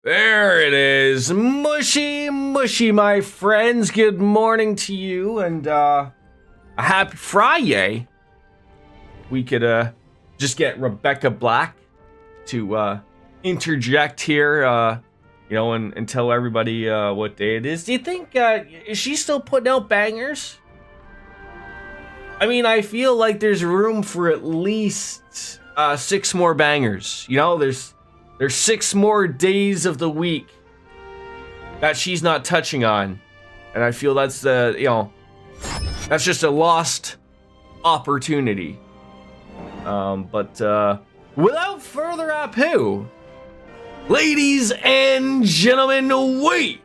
There it is. Mushy, mushy, my friends. Good morning to you, and a happy Friday. We could just get Rebecca Black to interject here, and tell everybody what day it is. Do you think is she still putting out bangers? I mean, I feel like there's room for at least 6 more bangers. There's 6 more days of the week that she's not touching on, and I feel that's that's just a lost opportunity. But without further ado, ladies and gentlemen, we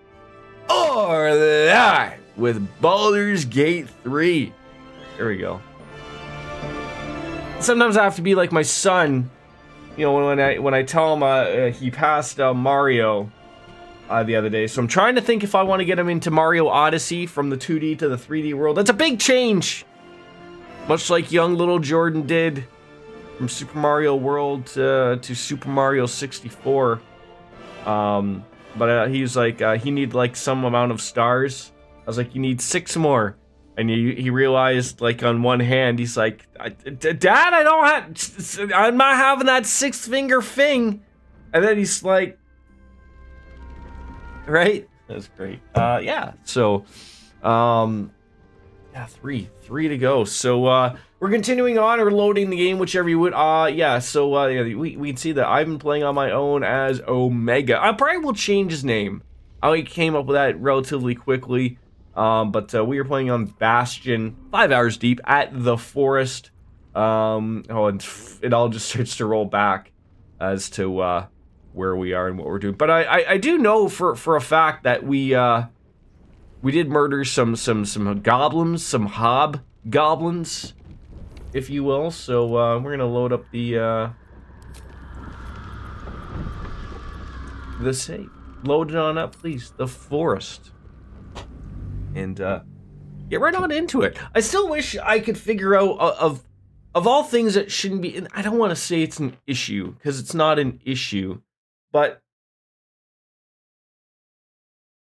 are live with Baldur's Gate 3. There we go. Sometimes I have to be like my son. When I tell him he passed Mario the other day, so I'm trying to think if I want to get him into Mario Odyssey from the 2D to the 3D world. That's a big change, much like young little Jordan did from Super Mario World to Super Mario 64. But he's like he needed like some amount of stars. I was like, you need 6 more. And he realized, like, on one hand, he's like, Dad, I'm not having that 6th finger thing. And then he's like, right? That's great. Yeah. So, yeah, three to go. So, we're continuing on. We're loading the game, whichever you would. Yeah. So, we can see that I've been playing on my own as Omega. I probably will change his name. I came up with that relatively quickly. But we are playing on Bastion, 5 hours deep at the forest. And it all just starts to roll back as to where we are and what we're doing. But I do know for a fact that we did murder some goblins, some hobgoblins, if you will. So we're gonna load up the safe. Load it on up, please. The forest. And get right on into it. I still wish I could figure out of all things that shouldn't be. And I don't want to say it's an issue because it's not an issue, but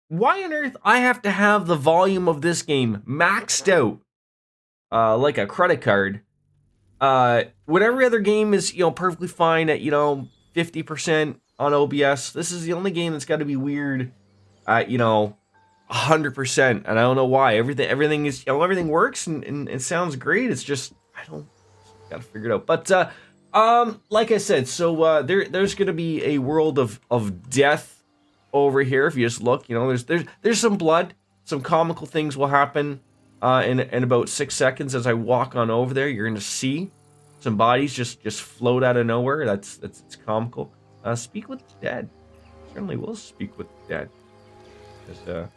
why on earth I have to have the volume of this game maxed out like a credit card? When every other game is perfectly fine at 50% on OBS. This is the only game that's got to be weird at 100%, and I don't know why. Everything is everything works and it sounds great. It's just gotta figure it out. But like I said, so there's gonna be a world of death over here. If you just look, there's some blood, some comical things will happen in about 6 seconds as I walk on over there. You're gonna see some bodies just float out of nowhere. That's it's comical. Speak with the dead. Certainly will speak with the dead. Because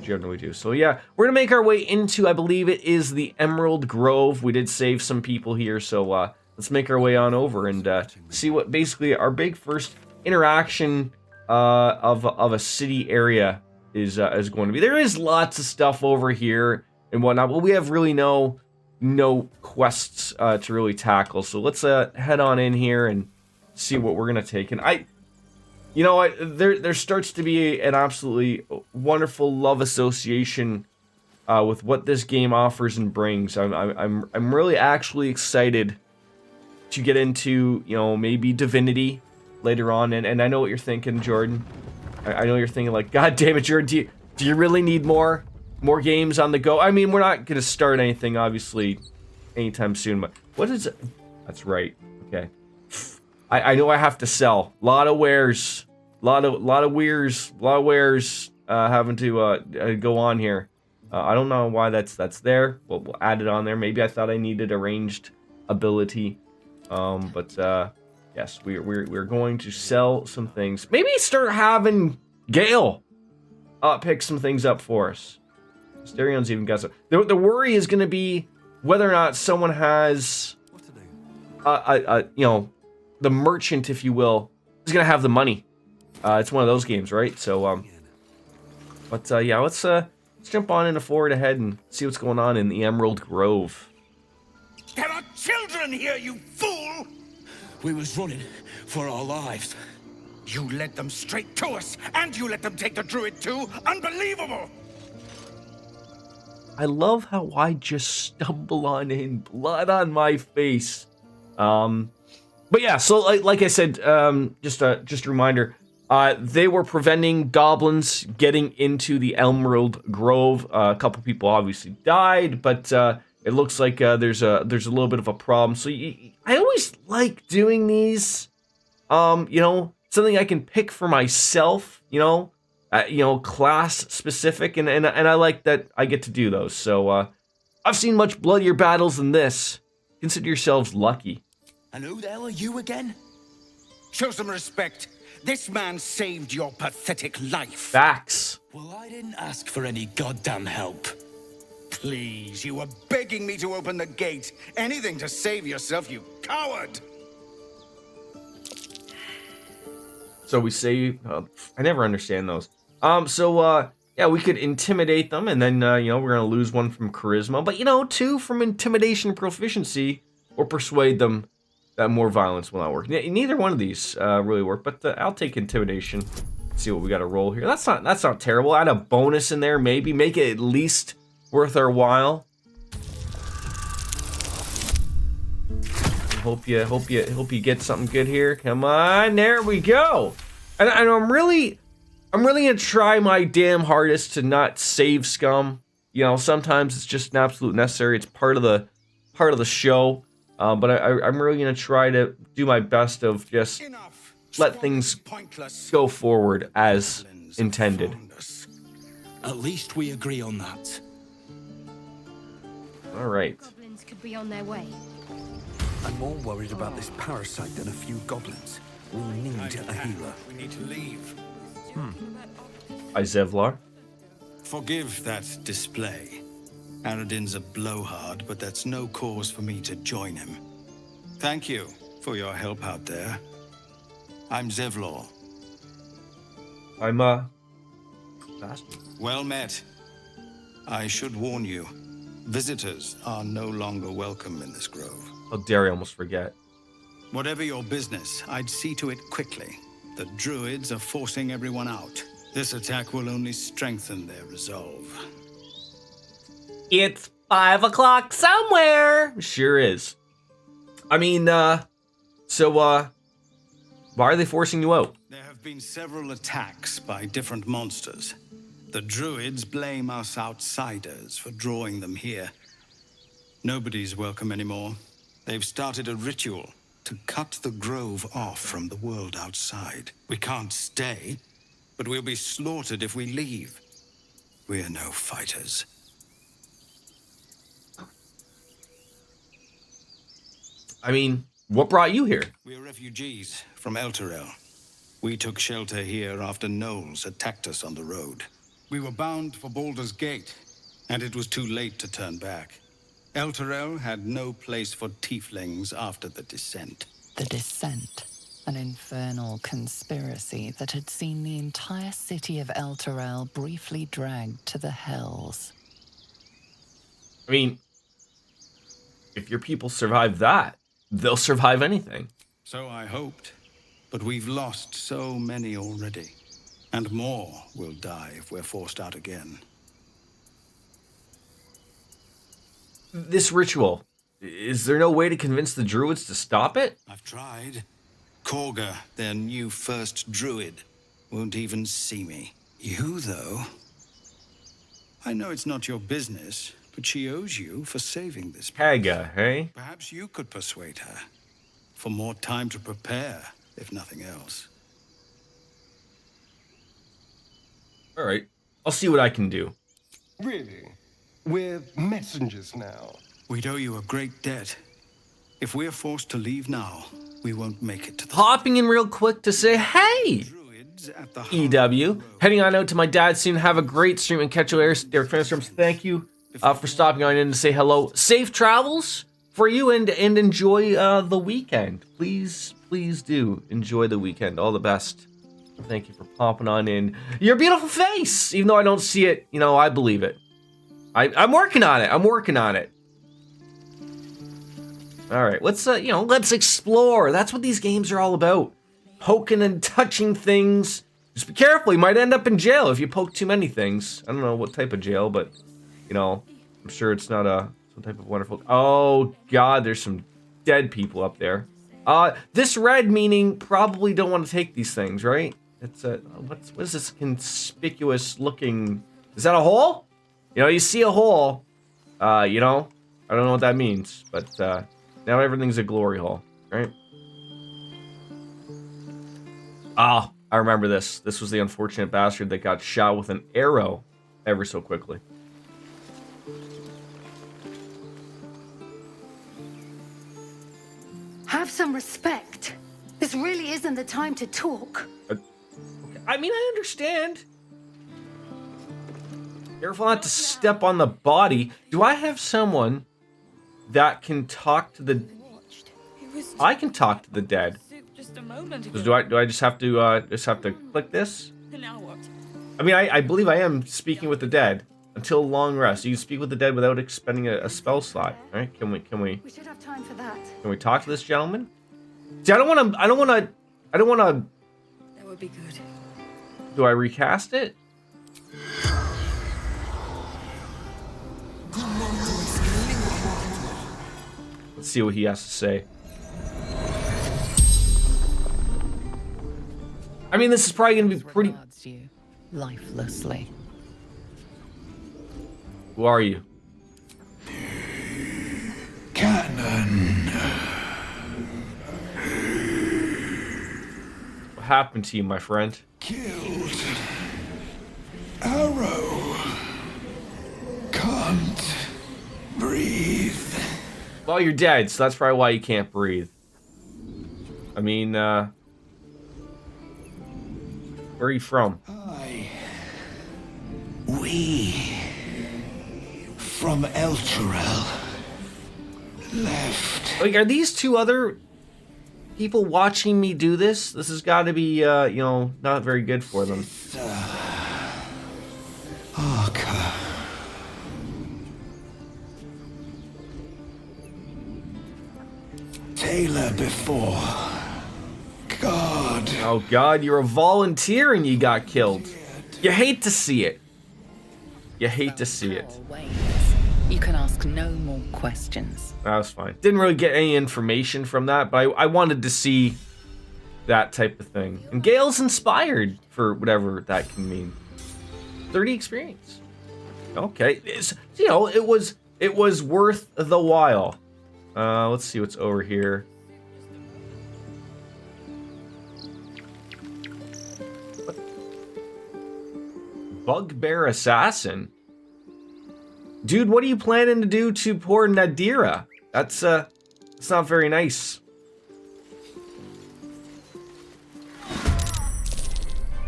generally do. So yeah, we're gonna make our way into, I believe it is the Emerald Grove. We did save some people here, so let's make our way on over and see what basically our big first interaction of a city area is going to be. There is lots of stuff over here and whatnot, but we have really no quests to really tackle. So let's head on in here and see what we're gonna take. And there starts to be an absolutely wonderful love association with what this game offers and brings. I'm really actually excited to get into maybe Divinity later on, and I know what you're thinking, Jordan. I know you're thinking like, God damn it, Jordan, do you really need more games on the go? I mean, we're not gonna start anything obviously anytime soon, but what is it? That's right. Okay. I know I have to sell a lot of wares. A lot of wares having to go on here. I don't know why that's there. We'll add it on there. Maybe I thought I needed a ranged ability. But yes, we're going to sell some things. Maybe start having Gale pick some things up for us. Stereon's even got some. The worry is going to be whether or not someone has the merchant, if you will, is going to have the money. It's one of those games, right? So, yeah, let's jump on into forward ahead and see what's going on in the Emerald Grove. There are children here, you fool! We was running for our lives. You led them straight to us, and you let them take the druid too? Unbelievable! I love how I just stumble on in, blood on my face. But yeah, so like I said, just a reminder, they were preventing goblins getting into the Emerald Grove. A couple people obviously died, but it looks like there's a little bit of a problem. So I always like doing these. Something I can pick for myself. Class specific, and I like that I get to do those. So I've seen much bloodier battles than this. Consider yourselves lucky. And who the hell are you again? Show some respect. This man saved your pathetic life. Facts. Well, I didn't ask for any goddamn help. Please, you were begging me to open the gate. Anything to save yourself, you coward! So we say, I never understand those. Yeah, we could intimidate them, and then, we're going to lose one from charisma. But, 2 from intimidation proficiency, or persuade them that more violence will not work. Neither one of these really work, but I'll take intimidation. Let's see what we got to roll here. That's not terrible. Add a bonus in there, maybe. Make it at least worth our while. Hope you get something good here. Come on, there we go. And I'm really gonna try my damn hardest to not save scum. Sometimes it's just an absolute necessary. It's part of the show. But I'm really gonna try to do my best of just let things go forward as intended. At least we agree on that. All right. Goblins could be on their way. I'm more worried about this parasite than a few goblins. We need a healer. We need to leave. Zevlar. Forgive that display. Aradin's a blowhard, but that's no cause for me to join him. Thank you for your help out there. I'm Zevlor. I'm Bastard. Well met. I should warn you, visitors are no longer welcome in this grove. How dare I almost forget. Whatever your business, I'd see to it quickly. The druids are forcing everyone out. This attack will only strengthen their resolve. It's 5 o'clock somewhere. Sure is. I mean, why are they forcing you out? There have been several attacks by different monsters. The druids blame us outsiders for drawing them here. Nobody's welcome anymore. They've started a ritual to cut the grove off from the world outside. We can't stay, but we'll be slaughtered if we leave. We're no fighters. I mean, what brought you here? We're refugees from Elturel. We took shelter here after gnolls attacked us on the road. We were bound for Baldur's Gate, and it was too late to turn back. Elturel had no place for tieflings after the descent. The Descent, an infernal conspiracy that had seen the entire city of Elturel briefly dragged to the hells. I mean, if your people survive that, they'll survive anything. So I hoped, but we've lost so many already. And more will die if we're forced out again. This ritual, is there no way to convince the druids to stop it? I've tried. Korga, their new first druid, won't even see me. You, though? I know it's not your business, but she owes you for saving this place. Haga, hey? Perhaps you could persuade her. For more time to prepare, if nothing else. All right, I'll see what I can do. Really? We're messengers now. We'd owe you a great debt. If we're forced to leave now, we won't make it to the... Hopping in real quick to say, hey, druids at the EW. Heading on out to my dad soon. Have a great stream and catch you later. Derek Transforms, thank you for stopping on in to say hello. Safe travels for you and enjoy the weekend. Please do enjoy the weekend. All the best. Thank you for popping on in. Your beautiful face. Even though I don't see it, I believe it. I'm working on it. All right, let's explore. That's what these games are all about. poking and touching things. Just be careful, you might end up in jail if you poke too many things. I don't know what type of jail, but, you know, I'm sure it's not some type of wonderful... Oh, God, there's some dead people up there. This red meaning probably don't want to take these things, right? It's what is this conspicuous looking... Is that a hole? You know, you see a hole, you know, I don't know what that means, but now everything's a glory hole, right? Ah, I remember this. This was the unfortunate bastard that got shot with an arrow ever so quickly. Have some respect. This really isn't the time to talk. Okay. I mean, I understand. Careful not to step on the body. Do I have someone that can talk to the... I can talk to the dead. Do I just have to click this? I mean, I believe I am speaking with the dead until long rest. You can speak with the dead without expending a spell slot. All right? Can we? We should have time for that. Can we talk to this gentleman? See, I don't want to. That would be good. Do I recast it? Let's see what he has to say. I mean, this is probably gonna be pretty. Regards you lifelessly. Who are you? Cannon. What happened to you, my friend? Killed. Arrow. Can't breathe. Well, you're dead, so that's probably why you can't breathe. I mean, where are you from? We from Elturel left. Like, are these two other people watching me do this? This has got to be, you know, not very good for them. Arca. Taylor before. God. Oh, God, you're a volunteer and you got killed. You hate to see it. You hate to see it. Ways. You can ask no more questions. That was fine. Didn't really get any information from that, but I wanted to see that type of thing. And Gale's inspired for whatever that can mean. 30 experience. Okay. You know, it was worth the while. Let's see what's over here. Bugbear Assassin. Dude, what are you planning to do to poor Nadira? That's not very nice.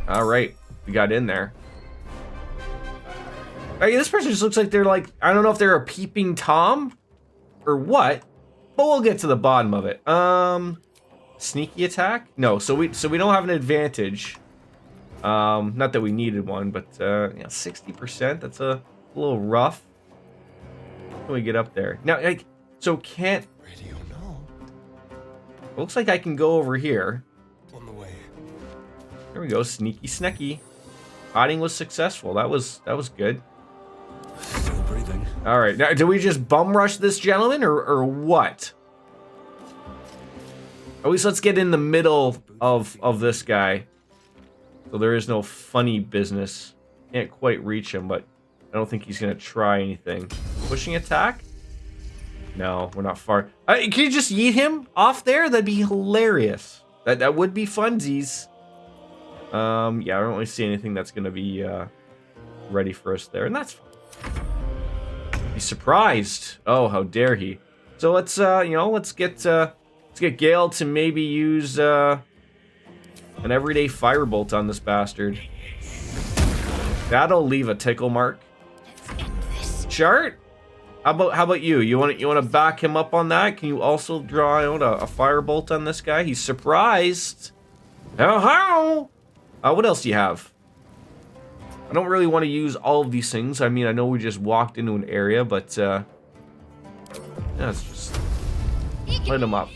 All right, we got in there. Hey, this person just looks like they're like, I don't know if they're a peeping Tom or what, but we'll get to the bottom of it. Sneaky attack? No, so we don't have an advantage. Not that we needed one, but yeah, 60%. That's a little rough. How can we get up there now? Like, so can't. Ready or no? Looks like I can go over here. On the way. There we go. Sneaky sneaky. Hiding was successful. That was good. Still breathing. All right. Now, do we just bum rush this gentleman or what? At least let's get in the middle of this guy. So there is no funny business. Can't quite reach him, but I don't think he's gonna try anything. Pushing attack? No, we're not far. Can you just yeet him off there? That'd be hilarious. That would be funsies. Yeah, I don't really see anything that's gonna be ready for us there, and that's fine. He's surprised. Oh, how dare he? So let's let's get Gale to maybe use an everyday firebolt on this bastard. That'll leave a tickle mark. Chart? How about you? You want to back him up on that? Can you also draw out a firebolt on this guy? He's surprised. Oh, what else do you have? I don't really want to use all of these things. I mean, I know we just walked into an area, but yeah, let's just light him up.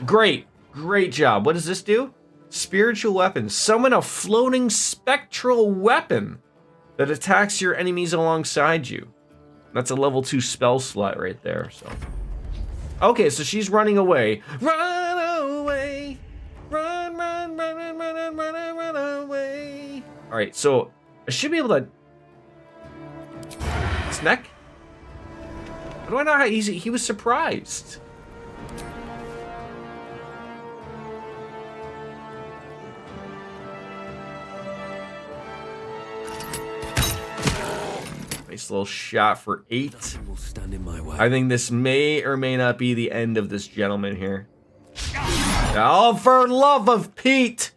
Great. Great job. What does this do? Spiritual weapon. Summon a floating spectral weapon that attacks your enemies alongside you. That's a level 2 spell slot right there, so. Okay, so she's running away. Run away. Run, run, run, run, run, run, run, run away. All right, so I should be able to. His neck? How do I know how easy? He was surprised. Nice little shot for 8. Nothing will stand in my way. I think this may or may not be the end of this gentleman here. Oh, for love of Pete!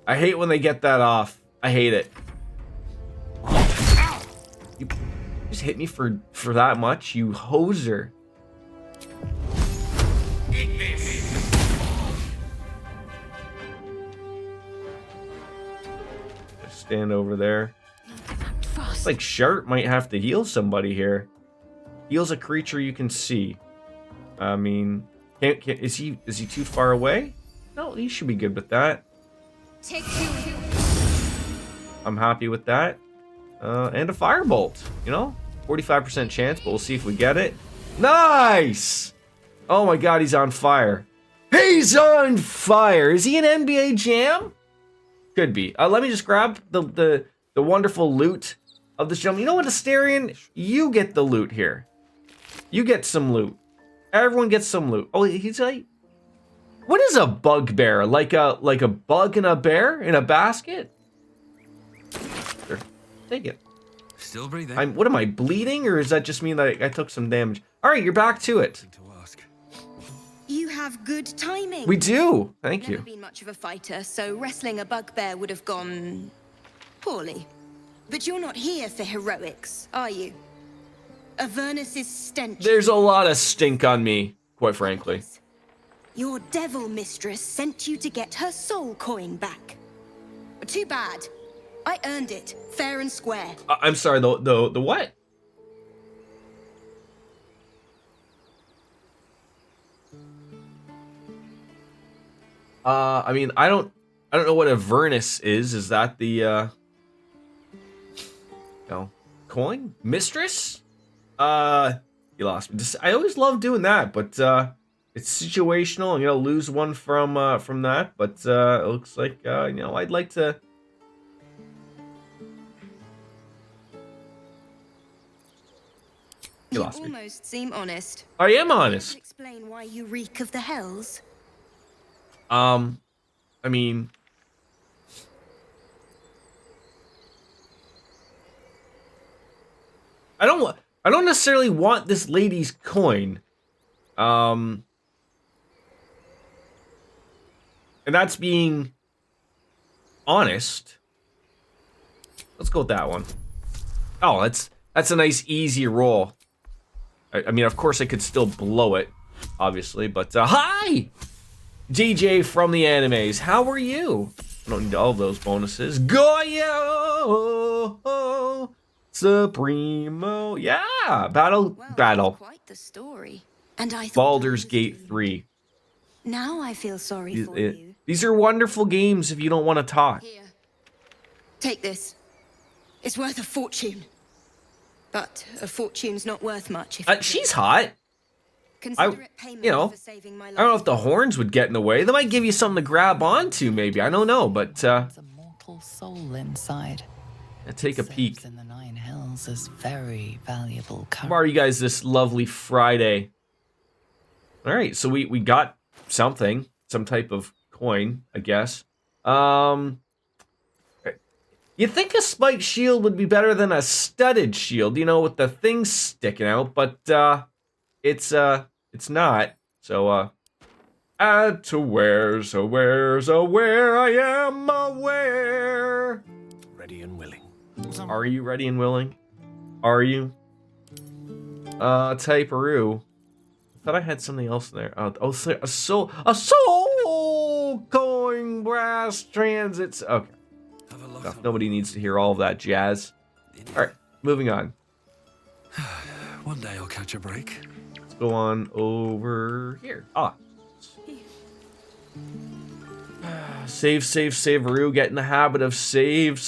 I hate when they get that off. I hate it. You just hit me for that much, you hoser. Just stand over there. It's like Shart might have to heal somebody here. Heals a creature you can see. I mean, is he too far away? No, he should be good with that. Take 2. I'm happy with that. And a firebolt, you know? 45% chance, but we'll see if we get it. Nice! Oh my god, he's on fire. He's on fire! Is he an NBA Jam? Could be. Let me just grab the wonderful loot of this gentleman. You know what, Asterion? You get the loot here. You get some loot. Everyone gets some loot. Oh, he's like... What is a bugbear? Like a bug in a bear in a basket? Sure. Take it. Still breathing. What am I, bleeding? Or does that just mean that I took some damage? Alright, you're back to it. To ask. You have good timing. We do. Thank Never you. been much of a fighter, so wrestling a bugbear would have gone poorly. But you're not here for heroics, are you? Avernus's stench. There's a lot of stink on me, quite frankly. Your devil mistress sent you to get her soul coin back. Too bad. I earned it, fair and square. I'm sorry, the what? I mean, I don't know what Avernus is. Is that the no, coin? Mistress? You lost me. I always love doing that, but it's situational. I'm gonna lose one from that, but it looks like you know, I'd like to. You lost me. Almost seem honest. I am honest. Can you explain why you reek of the hells? I mean, I don't necessarily want this lady's coin. And that's being honest. Let's go with that one. Oh, that's a nice easy roll. I mean, of course I could still blow it, obviously, but hi! DJ from the animes, how are you? I don't need all of those bonuses. Goyo Supremo. Yeah, battle. Quite the story. And I thought Baldur's Gate 3. Now I feel sorry for you. These are wonderful games if you don't want to talk. Here. Take this. It's worth a fortune. But a fortune's not worth much if She's hot. Consider it payment you know, for saving my life. I don't know if the horns would get in the way. They might give you something to grab onto, maybe. I don't know, but There's a mortal soul inside. take a Serves peek. in the Nine Hells as very valuable How are you guys this lovely Friday? All right, so we got something, some type of coin, I guess. You think a spiked shield would be better than a studded shield, you know, with the things sticking out, but it's not. So add to where's aware, I am aware. Ready and willing. Are you ready and willing? Are you? Typeroo. I thought I had something else in there. A soul coin brass transits. Okay. Enough. Nobody needs to hear all of that jazz. All right, moving on. One day I'll catch a break. Let's go on over here. Ah. Save, Savearoo. Get in the habit of Savearoo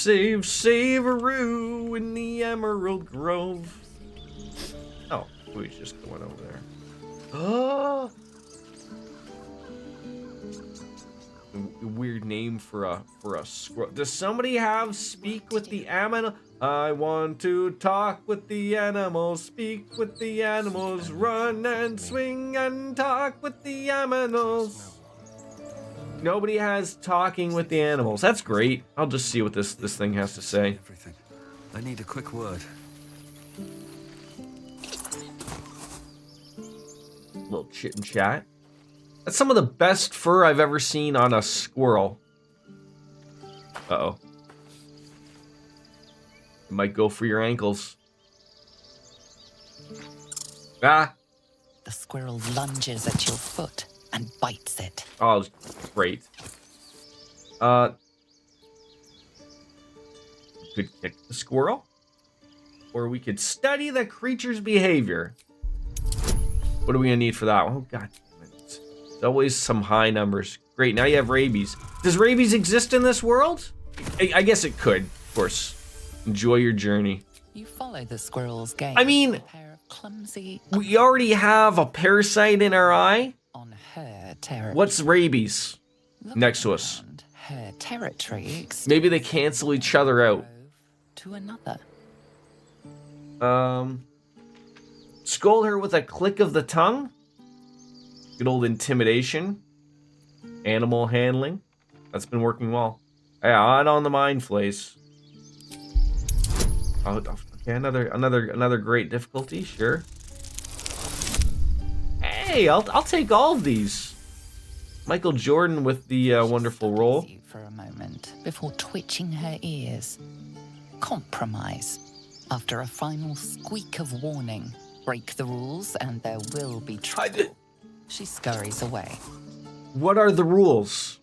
in the Emerald Grove. Oh, we just going over there. Oh, weird name for a squirrel. Does somebody have speak with the animal? I want to talk with the animals, speak with the animals, run and swing and talk with the animals. Nobody has talking with the animals. That's great. I'll just see what this thing has to say. Everything. I need a quick word. A little chit and chat. That's some of the best fur I've ever seen on a squirrel. Uh-oh. It might go for your ankles. Ah. The squirrel lunges at your foot and bites it. Oh, great. Could kick the squirrel. Or we could study the creature's behavior. What are we gonna need for that one? Oh, God. It's always some high numbers. Great, now you have rabies. Does rabies exist in this world? I guess it could, of course. Enjoy your journey. You follow the squirrel's gaze. I mean, a pair of clumsy we already have a parasite in our eye. on her territory. What's rabies next to us? Her territory Maybe they cancel each other out. to another. Scold her with a click of the tongue. Good old intimidation. Animal handling. That's been working well. Yeah, on the mind flays. Oh, okay, another great difficulty, sure. Hey, I'll take all of these. Michael Jordan with the wonderful roll. You for a moment before twitching her ears. Compromise. After a final squeak of warning, break the rules and there will be trouble. She scurries away. What are the rules?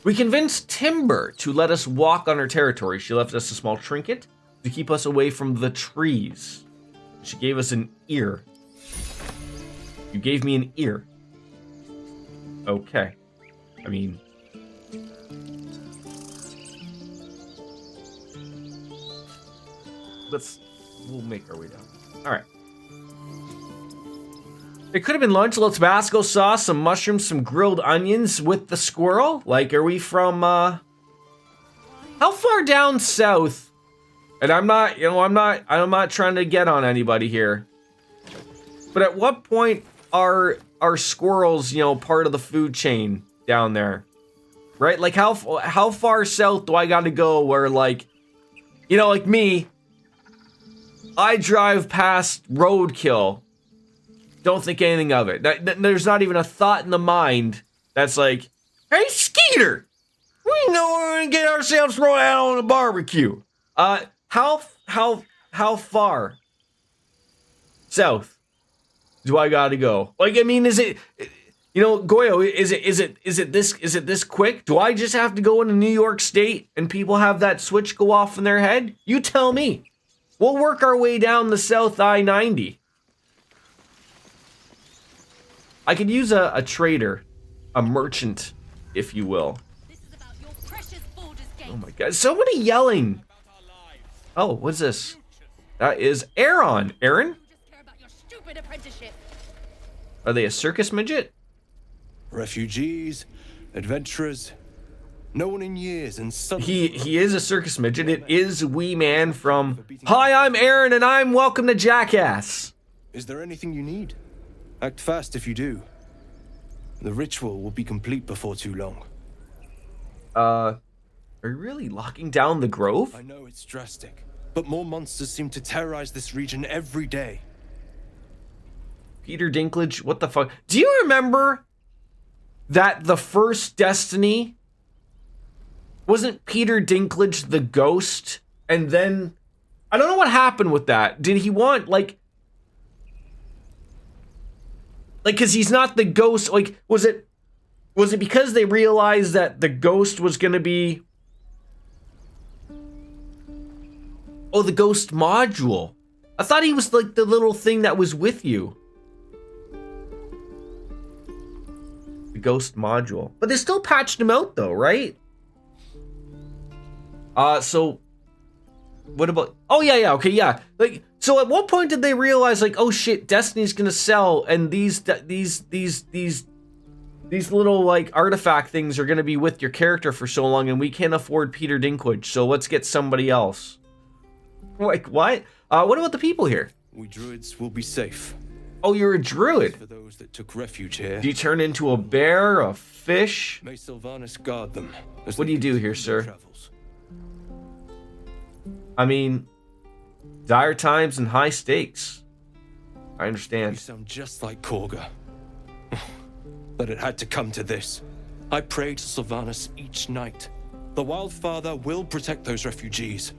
We convinced Timber to let us walk on her territory. She left us a small trinket to keep us away from the trees. She gave us an ear. You gave me an ear. Okay. I mean... we'll make our way down. Alright. It could have been lunch, a little Tabasco sauce, some mushrooms, some grilled onions with the squirrel. Like, are we from, how far down south? And I'm not trying to get on anybody here. But at what point are squirrels, part of the food chain down there? Right? Like, how far south do I gotta go where, like me, I drive past roadkill. Don't think anything of it. There's not even a thought in the mind that's like, hey, Skeeter, we know we're gonna get ourselves thrown out on a barbecue. How far south do I gotta go? Like, I mean, is it, Goyo, is it this quick? Do I just have to go into New York State and people have that switch go off in their head? You tell me. We'll work our way down the South I-90. I could use a trader, a merchant, if you will. Oh my God, somebody yelling. Oh, what's this? That is Aaron. Aaron? Are they a circus midget? Refugees, adventurers, no one in years, and suddenly... He is a circus midget. It is Wee Man from Hi, I'm Aaron, and I'm welcome to Jackass. Is there anything you need? Act fast if you do. The ritual will be complete before too long. Are you really locking down the grove? I know it's drastic, but more monsters seem to terrorize this region every day. Peter Dinklage, what the fuck? Do you remember that the first Destiny wasn't Peter Dinklage the ghost? And then I don't know what happened with that. Did he want like because he's not the ghost, like was it because they realized that the ghost was gonna be the ghost module? I thought he was like the little thing that was with you. The ghost module. But they still patched him out though, right? So what about... Oh, yeah, okay, yeah. Like, so at what point did they realize, like, oh shit, Destiny's gonna sell, and these little, like, artifact things are gonna be with your character for so long, and we can't afford Peter Dinklage, so let's get somebody else. Like, what? What about the people here? We druids will be safe. Oh, you're a druid. For those that took refuge here, Do you turn into a bear, a fish? may Sylvanas guard them. As What do they you do continue here, their sir? travels. I mean, dire times and high stakes. I You understand. sound just like Korga. But it had to come to this. I pray to Sylvanas each night. The Wildfather will protect those refugees.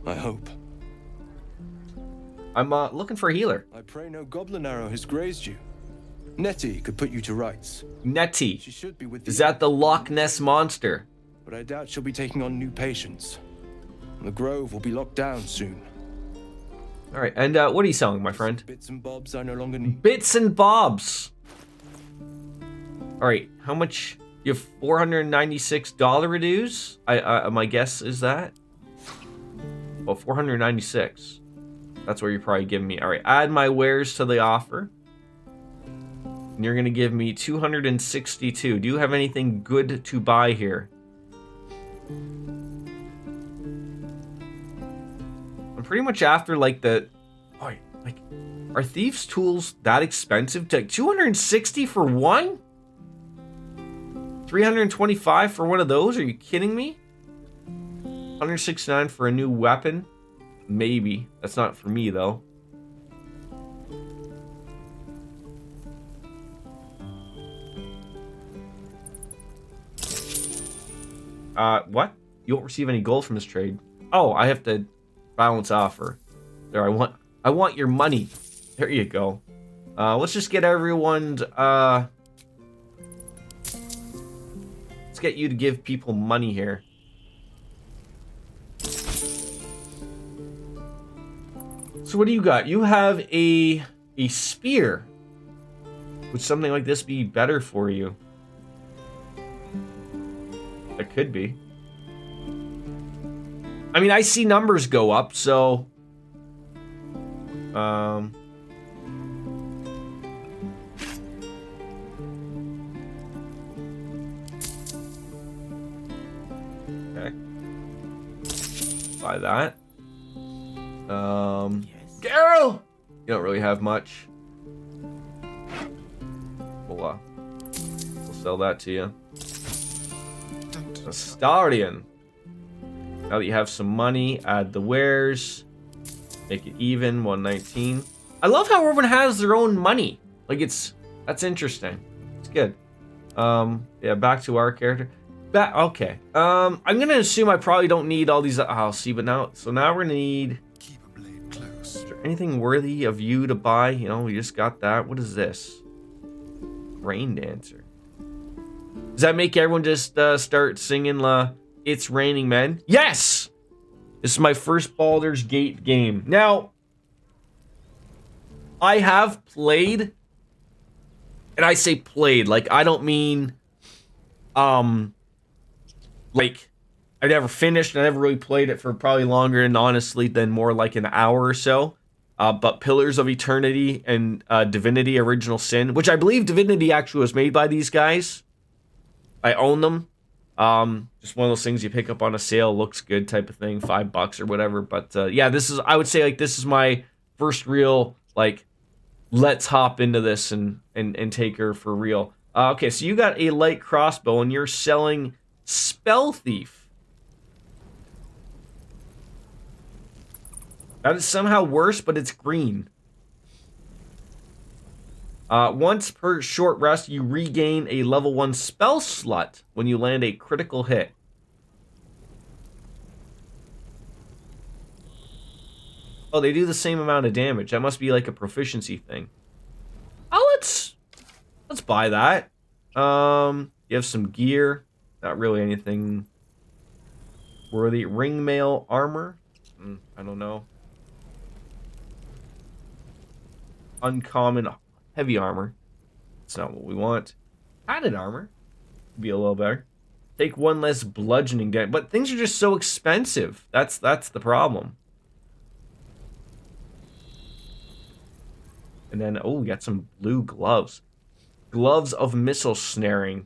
I hope. I'm looking for a healer. I pray no goblin arrow has grazed you. Nettie could put you to rights. Nettie. She should be with Is you, that the Loch Ness monster? but I doubt she'll be taking on new patients. The grove will be locked down soon. All right, and what are you selling, my friend? Bits and bobs I no longer need. Bits and bobs. All right, how much? You have $496 dues? My guess is that. Well, 496. That's what you're probably giving me. All right, add my wares to the offer. And you're gonna give me 262. Do you have anything good to buy here? I'm pretty much after like the. Oh, like, are thieves' tools that expensive? Like 260 for one? 325 for one of those? Are you kidding me? 169 for a new weapon? Maybe. That's not for me, though. What? You won't receive any gold from this trade. Oh, I have to balance offer. There, I want your money. There you go. Let's just get everyone's, let's get you to give people money here. So what do you got? You have a spear. Would something like this be better for you? It could be. I mean, I see numbers go up, so okay. Buy that. Daryl! You don't really have much. We'll sell that to you. Astarian. Now that you have some money, add the wares. Make it even, 119. I love how everyone has their own money. Like, that's interesting. It's good. Yeah, back to our character. Okay. I'm gonna assume I probably don't need all these. I'll see, but now, so now we're gonna need. Keep a blade close. Is there anything worthy of you to buy? You know, we just got that. What is this? Rain Dancer. Does that make everyone just start singing It's Raining Men? Yes! This is my first Baldur's Gate game. Now, I have played, and I say played, like, I don't mean, like, I never finished, and I never really played it for probably longer, and honestly, than more like an hour or so. But Pillars of Eternity and Divinity Original Sin, which I believe Divinity actually was made by these guys. I own them. Just one of those things you pick up on a sale, looks good type of thing, $5 or whatever. But yeah, I would say like this is my first real like let's hop into this and take her for real. Okay, so you got a light crossbow and you're selling Spell Thief. That is somehow worse, but it's green. Once per short rest, you regain a level 1 spell slot when you land a critical hit. Oh, they do the same amount of damage. That must be like a proficiency thing. Oh, let's buy that. You have some gear. Not really anything worthy. Ringmail armor. I don't know. Uncommon heavy armor. That's not what we want. Padded armor. Be a little better. Take 1 less bludgeoning damage. But things are just so expensive. That's the problem. And then, oh, we got some blue gloves. Gloves of missile snaring.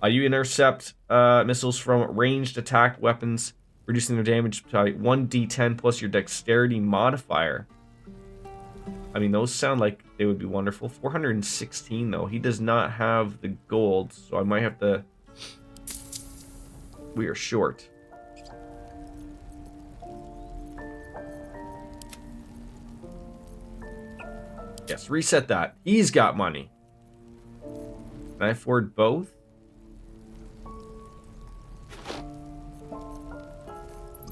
You intercept missiles from ranged attack weapons, reducing their damage by 1d10 plus your dexterity modifier. I mean, those sound like they would be wonderful. 416, though. He does not have the gold, so I might have to... We are short. Yes, reset that. He's got money. Can I afford both?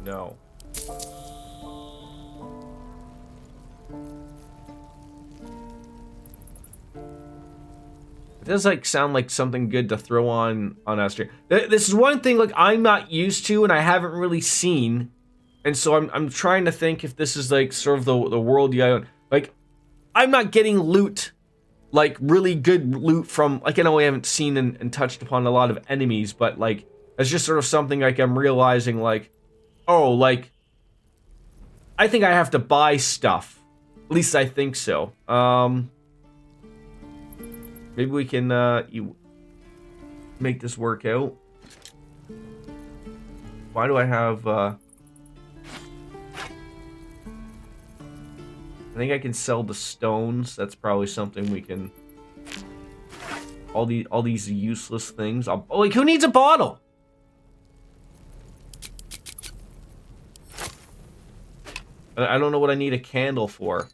No. It does like sound like something good to throw on Esther. This is one thing like I'm not used to and I haven't really seen, and so I'm trying to think if this is like sort of the world you own. Like I'm not getting loot, like really good loot from like I know I haven't seen and touched upon a lot of enemies, but like it's just sort of something like I'm realizing like, oh, like I think I have to buy stuff. At least I think so. Maybe we can make this work out. Why do I have I think I can sell the stones. That's probably something we can. All these useless things. Oh, like who needs a bottle? I don't know what I need a candle for.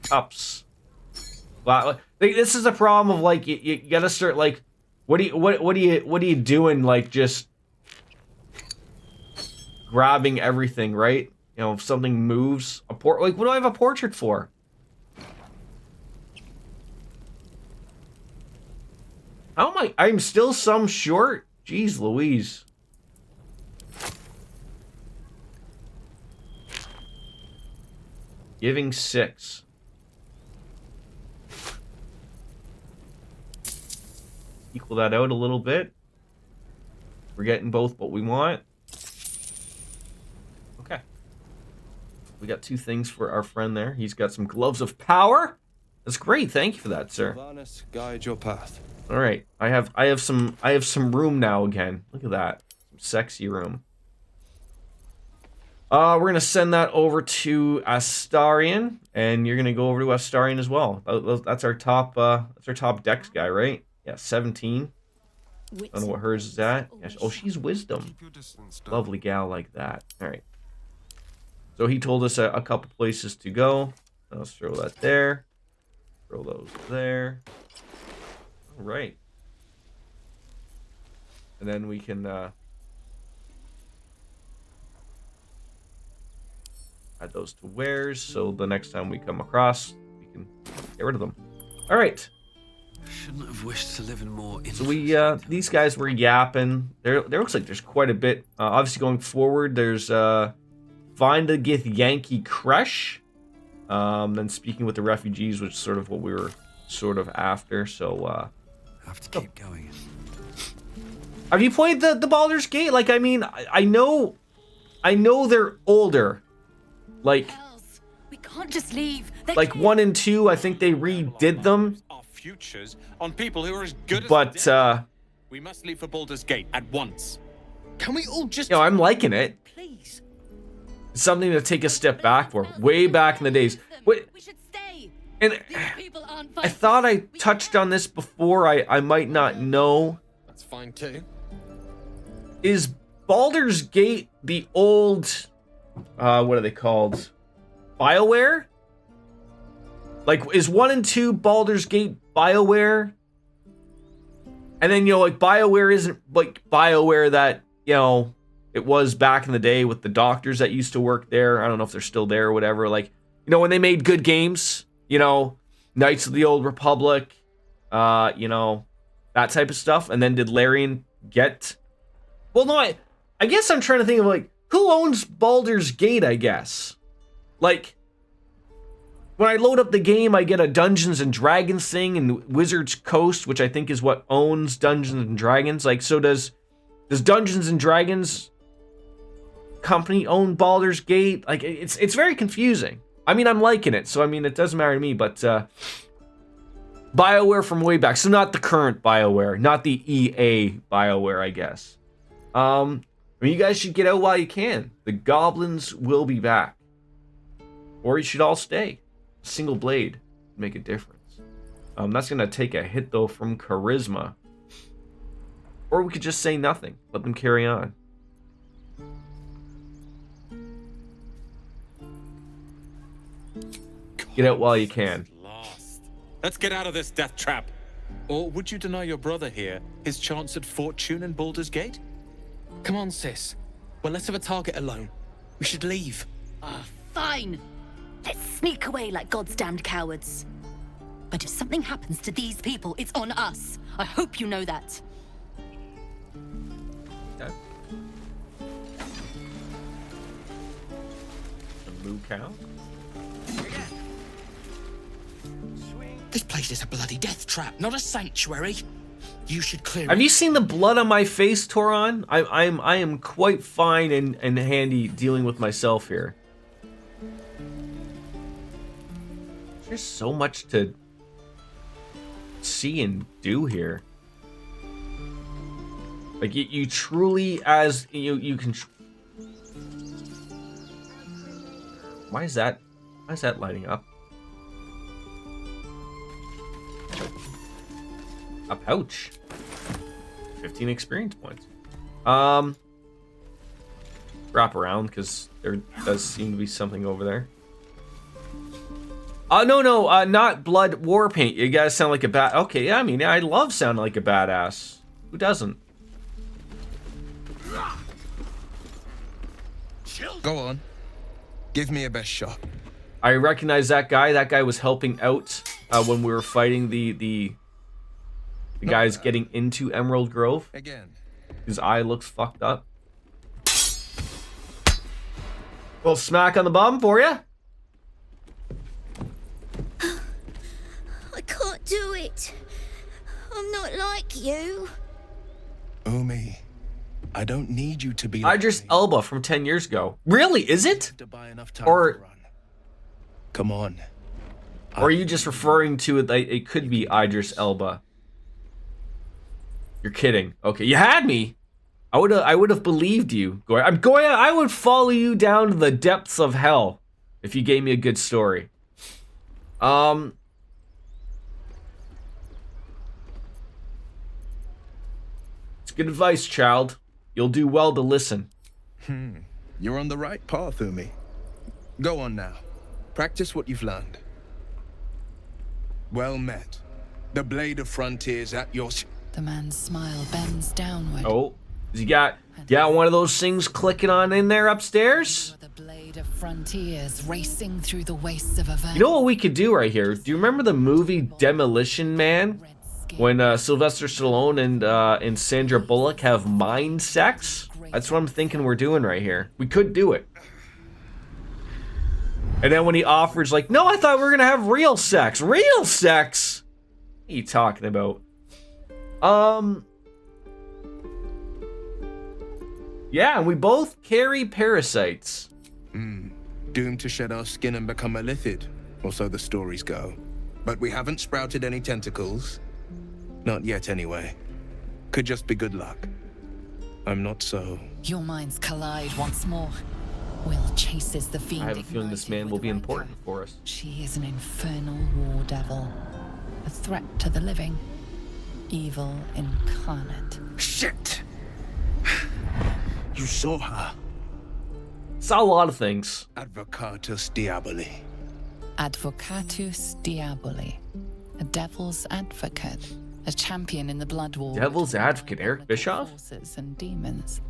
Cups. Wow, this is a problem of like you gotta start like what are you doing like just grabbing everything, right? You know, if something moves, like what do I have a portrait for? How am I? I'm still some short. Jeez Louise. Giving 6. Equal that out a little bit. We're getting both what we want. Okay. We got 2 things for our friend there. He's got some gloves of power. That's great. Thank you for that, sir. Sylvanas, guide your path. All right. I have some room now again. Look at that. Some sexy room. We're gonna send that over to Astarion, and you're gonna go over to Astarion as well. That's our top dex guy, right? Yeah, 17. I don't know what hers is at. Yeah, oh, she's wisdom. Lovely gal like that. All right. So he told us a couple places to go. Let's throw that there. Throw those there. All right. And then we can add those to wares, so the next time we come across, we can get rid of them. All right. Shouldn't have wished to live in more. So we these guys were yapping. There looks like there's quite a bit. Obviously going forward, there's find a Gith Yankee Crush. Then speaking with the refugees, which is sort of what we were sort of after. So have to keep going. Have you played the Baldur's Gate? Like, I mean, I know they're older. Like, we can't just leave. Like 1 and 2, I think they redid them. Our futures on people who are as good as But we must leave for Baldur's Gate at once. Can we all just? You know, I'm liking it. Please. It's something to take a step back for. Way back in the days. Wait, We should stay. and People aren't I thought I touched on this before. I might not know. That's fine too. Is Baldur's Gate the old what are they called? BioWare? Like, is 1 and 2 Baldur's Gate BioWare? And then, you know, like, BioWare isn't like BioWare that, you know, it was back in the day with the doctors that used to work there. I don't know if they're still there or whatever. Like, you know, when they made good games, you know, Knights of the Old Republic, you know, that type of stuff. And then did Larian get... Well, no, I guess I'm trying to think of, like, who owns Baldur's Gate, I guess? Like, when I load up the game, I get a Dungeons and Dragons thing and Wizards Coast, which I think is what owns Dungeons and Dragons. Like, so does Dungeons and Dragons company own Baldur's Gate? Like, it's very confusing. I mean, I'm liking it, so I mean, it doesn't matter to me, but BioWare from way back. So not the current BioWare, not the EA BioWare, I guess. I mean, you guys should get out while you can. The goblins will be back. Or you should all stay. A single blade would make a difference. That's going to take a hit, though, from charisma. Or we could just say nothing. Let them carry on. Get out while you can. Lost. Let's get out of this death trap. Or would you deny your brother here his chance at fortune in Baldur's Gate? Come on, sis. We're less of a target alone. We should leave. Fine. Let's sneak away like God's damned cowards. But if something happens to these people, it's on us. I hope you know that. Okay. A moo cow? This place is a bloody death trap, not a sanctuary. You should clear Have it. you seen the blood on my face, Toron? I am quite fine and handy dealing with myself here. There's so much to see and do here. Like you truly, as you can. Why is that lighting up? A pouch. 15 experience points. Wrap around because there does seem to be something over there. No, not blood war paint. You guys sound like a bad. Okay, yeah, I mean, I love sounding like a badass. Who doesn't? Go on. Give me a best shot. I recognize that guy. That guy was helping out when we were fighting the guys getting into Emerald Grove. Again. His eye looks fucked up. Little smack on the bum for you. I can't do it. I'm not like you. Umi, I don't need you to be like Idris me. Elba from 10 years ago. Really? Is it? To buy enough time Or to run. Come on. or are you just referring to it like it could be Idris Elba? You're kidding. Okay, you had me. I would have believed you. I would follow you down to the depths of hell if you gave me a good story. It's good advice, child. You'll do well to listen. You're on the right path, Umi. Go on now. Practice what you've learned. Well met. The blade of frontiers at your... The man's smile bends downward. Oh, you got one of those things clicking on in there upstairs? The blade of frontiers racing through the wastes of Avernus. You know what we could do right here? Do you remember the movie Demolition Man? When Sylvester Stallone and Sandra Bullock have mind sex? That's what I'm thinking we're doing right here. We could do it. And then when he offers, like, no, I thought we were going to have real sex. Real sex? What are you talking about? Yeah, and we both carry parasites. Doomed to shed our skin and become a lithid, or so the stories go. But we haven't sprouted any tentacles. Not yet, anyway. Could just be good luck. I'm not so... Your minds collide once more. Will chases the fiend. I have a feeling this man will be important for us. She is an infernal war devil. A threat to the living. Evil incarnate. Shit! You saw her. Saw a lot of things. Advocatus Diaboli. Advocatus Diaboli. A devil's advocate. A champion in the blood war. Devil's advocate, Eric Bischoff? Forces and demons.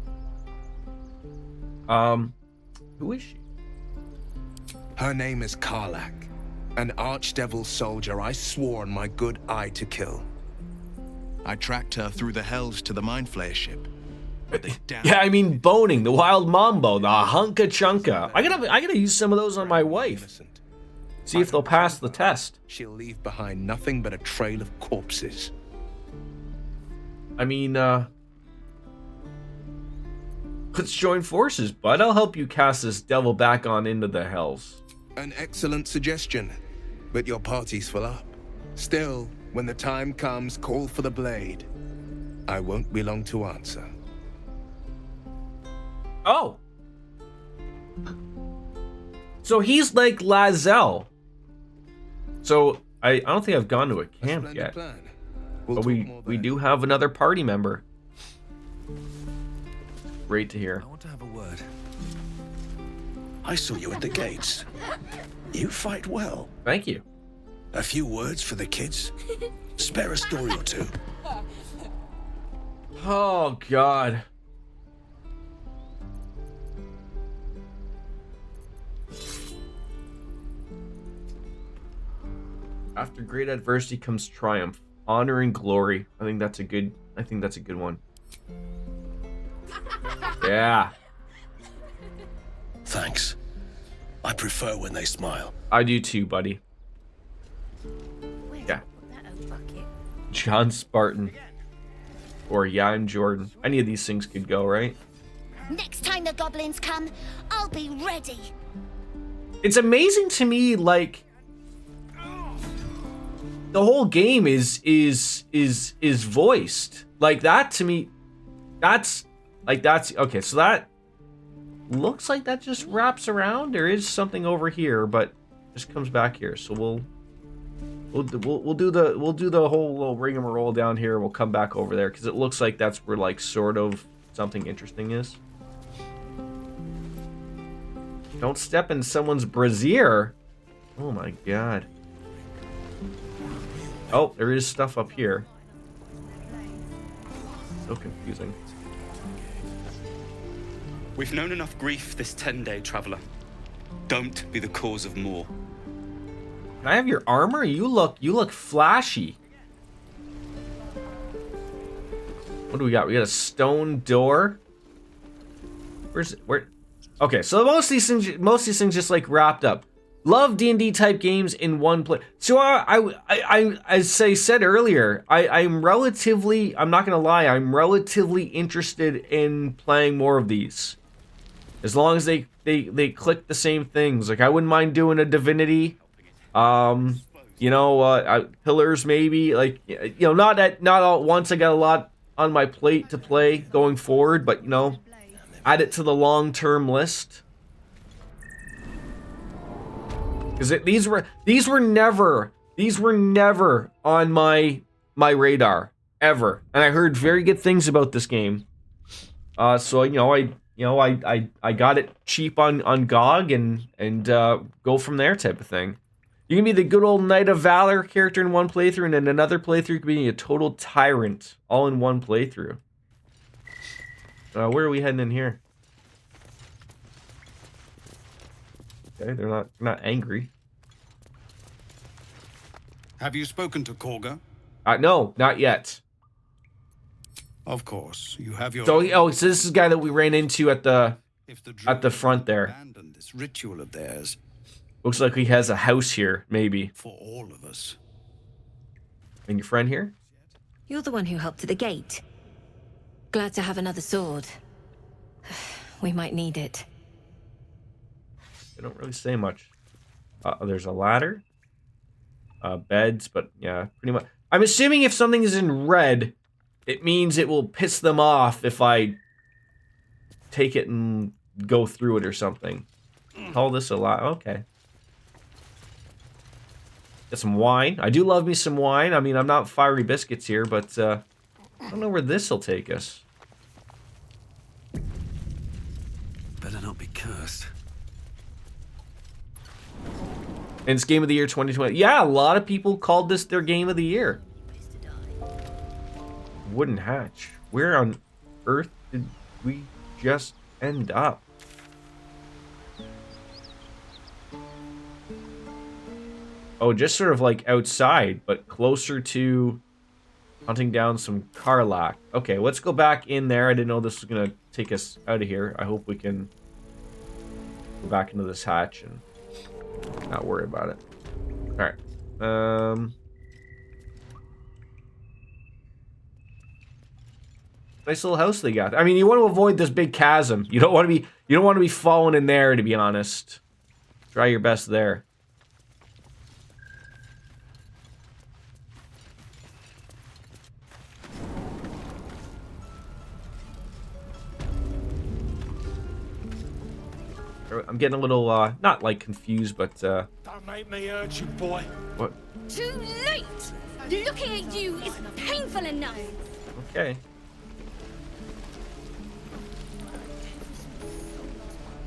Who is she? Her name is Karlak. An archdevil soldier I swore on my good eye to kill. I tracked her through the hells to the Mind Flayer ship. Yeah, I mean boning, the wild mambo, the hunka chunka. I gotta use some of those on my wife. Innocent. See if they'll pass the test. She'll leave behind nothing but a trail of corpses. I mean, let's join forces, bud. I'll help you cast this devil back on into the hells. An excellent suggestion, but your party's full up. Still, when the time comes, call for the blade. I won't be long to answer. Oh. So he's like Lazel. So I don't think I've gone to a camp yet. But we do have another party member. Great to hear. I want to have a word. I saw you at the gates. You fight well. Thank you. A few words for the kids? Spare a story or two. Oh, God. After great adversity comes triumph, honor and glory. I think that's a good one. Yeah. Thanks. I prefer when they smile. I do too, buddy. Yeah. John Spartan. Or yeah, I'm Jordan. Any of these things could go, right? Next time the goblins come, I'll be ready. It's amazing to me, like, the whole game is voiced. Like, that to me, that's okay, so that looks like that just wraps around. There is something over here, but just comes back here. So we'll do the whole little rigmarole down here. We'll come back over there because it looks like that's where, like, sort of something interesting is. Don't step in someone's brassiere. Oh my god. Oh, there is stuff up here. So confusing. We've known enough grief this 10-day traveler. Don't be the cause of more. Can I have your armor? You look flashy. What do we got? We got a stone door. Where? Okay, so most of these things just like wrapped up. Love D&D type games in one place. So I as I said earlier, I'm relatively, I'm not gonna lie, I'm relatively interested in playing more of these. As long as they click the same things. Like, I wouldn't mind doing a Divinity. You know, Pillars maybe. Like, you know, not all at once. I got a lot on my plate to play going forward, but you know, add it to the long-term list. Because these were never on my radar ever, and I heard very good things about this game. So I got it cheap on GOG and go from there type of thing. You can be the good old Knight of Valor character in one playthrough, and in another playthrough you can be a total tyrant all in one playthrough. Where are we heading in here? Okay, they're not angry. Have you spoken to Korga? No, not yet. Of course, you have your. So this is the guy that we ran into at the front there. Abandoned this ritual of theirs. Looks like he has a house here, maybe. For all of us. And your friend here? You're the one who helped at the gate. Glad to have another sword. We might need it. They don't really say much. There's a ladder. Beds, but yeah, pretty much. I'm assuming if something is in red, it means it will piss them off if I take it and go through it or something. Call this a lot. Okay. Get some wine. I do love me some wine. I mean, I'm not fiery biscuits here, but I don't know where this will take us. Better not be cursed. And it's Game of the Year 2020. Yeah, a lot of people called this their Game of the Year. Wooden hatch. Where on earth did we just end up? Oh, just sort of like outside, but closer to hunting down some Karlach. Okay, let's go back in there. I didn't know this was going to take us out of here. I hope we can go back into this hatch and not worry about it. All right. Nice little house they got. I mean, you want to avoid this big chasm. You don't want to be falling in there, to be honest. Try your best there. I'm getting a little, not like confused, but, Don't make me hurt you, boy. What? Too late! Looking at you is painful enough. Okay.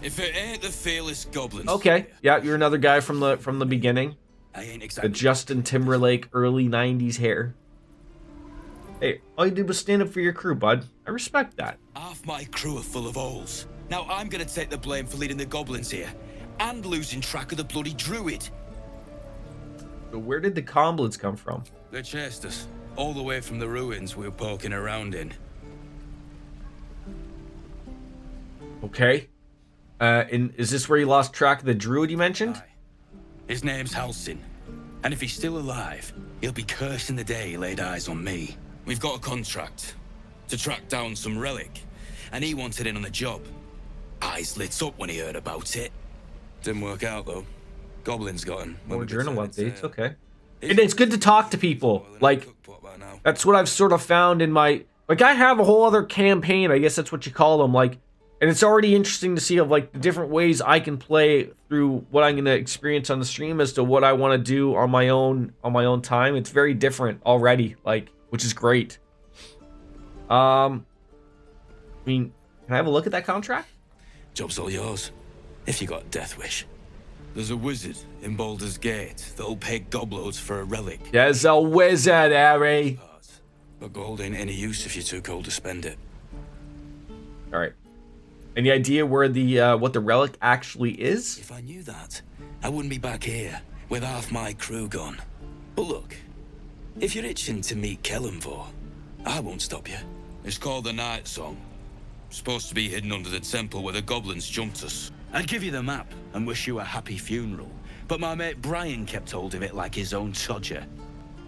If it ain't the fearless goblins. Okay. Yeah, you're another guy from the beginning. I ain't exactly The Justin Timberlake early 90s hair. Hey, all you did was stand up for your crew, bud. I respect that. Half my crew are full of holes. Now I'm gonna take the blame for leading the goblins here. And losing track of the bloody druid. So where did the goblins come from? They chased us. All the way from the ruins we were poking around in. Okay. And is this where you lost track of the druid you mentioned? His name's Halsin. And if he's still alive, he'll be cursing the day he laid eyes on me. We've got a contract to track down some relic. And he wanted in on the job. Eyes lit up when he heard about it. Didn't work out though. Goblins got him. More journal updates, okay. And it's good to talk to people. Like, that's what I've sort of found in my... Like, I have a whole other campaign, I guess that's what you call them, like... And it's already interesting to see of, like, the different ways I can play through what I'm going to experience on the stream as to what I want to do on my own time. It's very different already, like, which is great. I mean, can I have a look at that contract? Job's all yours, if you got a death wish. There's a wizard in Baldur's Gate that'll pay gobloads for a relic. There's a wizard, Harry. But gold ain't any use if you're too cold to spend it. All right. Any idea where the what the relic actually is? If I knew that, I wouldn't be back here with half my crew gone. But look, if you're itching to meet Kellenvor, I won't stop you. It's called the Night Song. Supposed to be hidden under the temple where the goblins jumped us. I'd give you the map and wish you a happy funeral, but my mate Brian kept hold of it like his own Todger.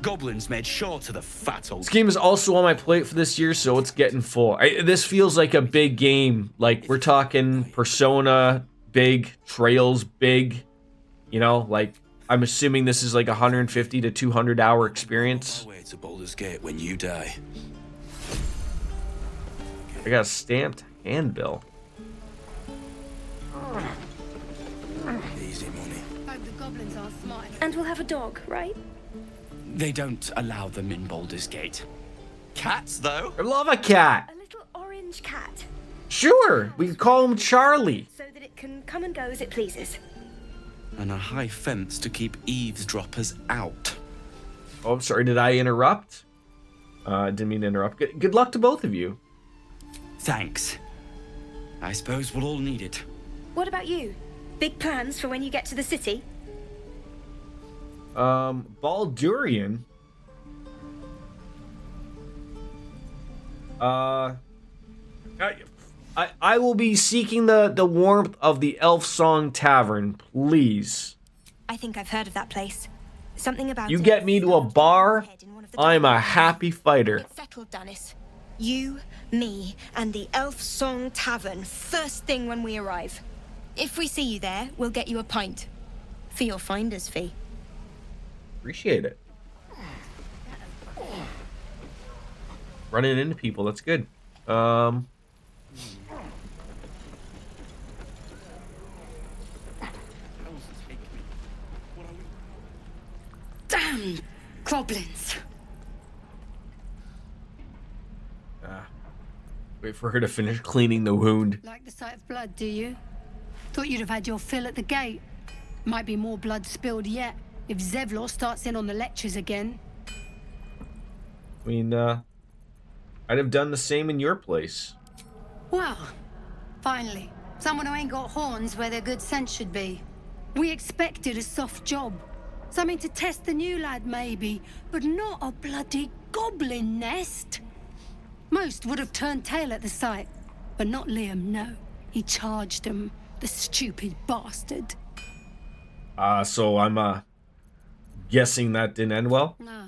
Goblins made sure to the fat old... This game is also on my plate for this year, so it's getting full. This feels like a big game. Like, we're talking Persona, big, Trails, big. You know, like, I'm assuming this is like a 150 to 200 hour experience. Way to Baldur's Gate when you die. I got a stamped handbill. Easy money. Hope the goblins are smart. And we'll have a dog, right? They don't allow them in Baldur's Gate. Cats, though? I love a cat. A little orange cat. Sure, we can call him Charlie. So that it can come and go as it pleases. And a high fence to keep eavesdroppers out. Oh, I'm sorry, did I interrupt? Didn't mean to interrupt. Good luck to both of you. Thanks. I suppose we'll all need it. What about you? Big plans for when you get to the city? Baldurian. I will be seeking the warmth of the Elf Song Tavern, please. I think I've heard of that place. Something about You get me to a bar, I'm a happy fighter. It's settled, Dennis. You, me, and the Elf Song Tavern first thing when we arrive. If we see you there, we'll get you a pint. For your finder's fee. Appreciate it. Running into people, that's good. Damn goblins. Wait for her to finish cleaning the wound. Like the sight of blood, do you? Thought you'd have had your fill at the gate. Might be more blood spilled yet, if Zevlor starts in on the lectures again. I mean, I'd have done the same in your place. Well, finally, someone who ain't got horns where their good sense should be. We expected a soft job. Something to test the new lad, maybe, but not a bloody goblin nest. Most would have turned tail at the sight, but not Liam, no. He charged them, the stupid bastard. So I'm, Guessing that didn't end well. No.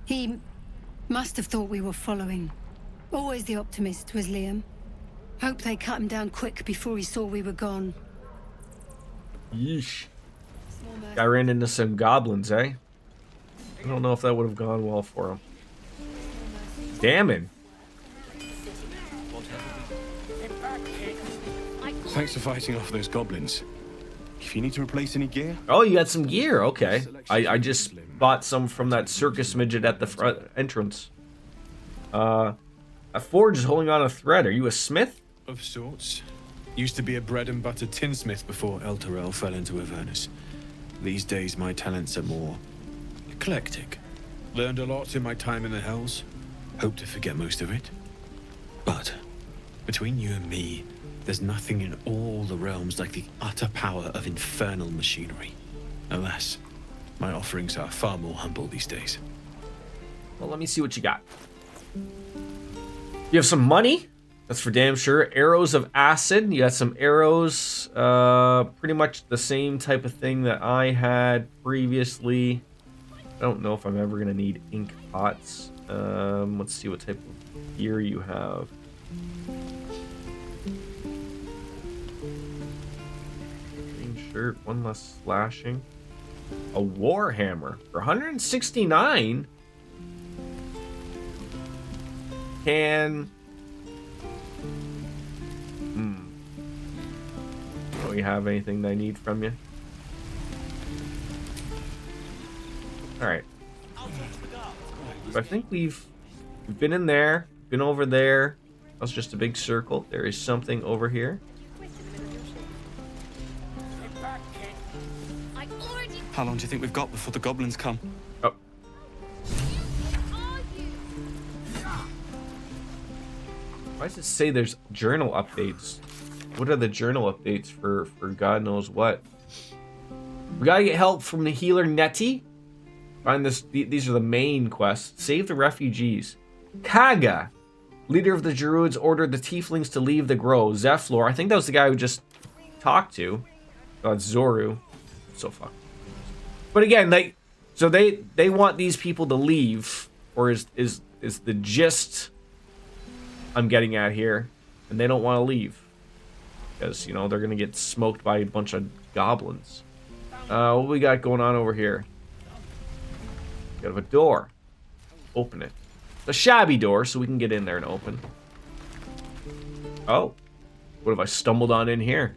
He must have thought we were following. Always the optimist was Liam. Hope they cut him down quick before he saw we were gone. Yeesh. I ran into some goblins, eh? I don't know if that would have gone well for him. Damn it. Thanks for fighting off those goblins. If you need to replace any gear... Oh, you got some gear. Okay. I just bought some from that circus midget at the front entrance. A forge is holding on a thread. Are you a smith? Of sorts. Used to be a bread and butter tinsmith before El Terrell fell into Avernus. These days my talents are more eclectic. Learned a lot in my time in the Hells. Hope to forget most of it. But between you and me, there's nothing in all the realms like the utter power of infernal machinery. Alas, my offerings are far more humble these days. Well, let me see what you got. You have some money. That's for damn sure. Arrows of acid. You got some arrows. Pretty much the same type of thing that I had previously. I don't know if I'm ever going to need ink pots. Let's see what type of gear you have. Green shirt. One less slashing. A war hammer. For 169. Can... Don't we have anything that I need from you? Alright. I think we've been in there, been over there. That was just a big circle. There is something over here. How long do you think we've got before the goblins come? Oh. Why does it say there's journal updates? What are the journal updates for God knows what? We gotta get help from the healer Nettie. Find this. These are the main quests. Save the refugees. Kaga, leader of the Druids, ordered the Tieflings to leave the grove. Zephlor, I think that was the guy who just talked to. Oh, it's Zoru. So fuck. But again, they want these people to leave, or is the gist I'm getting at here, and they don't want to leave because, you know, they're gonna get smoked by a bunch of goblins. What we got going on over here? We have a door. Open it. It's a shabby door, so we can get in there and open. Oh, what have I stumbled on in here?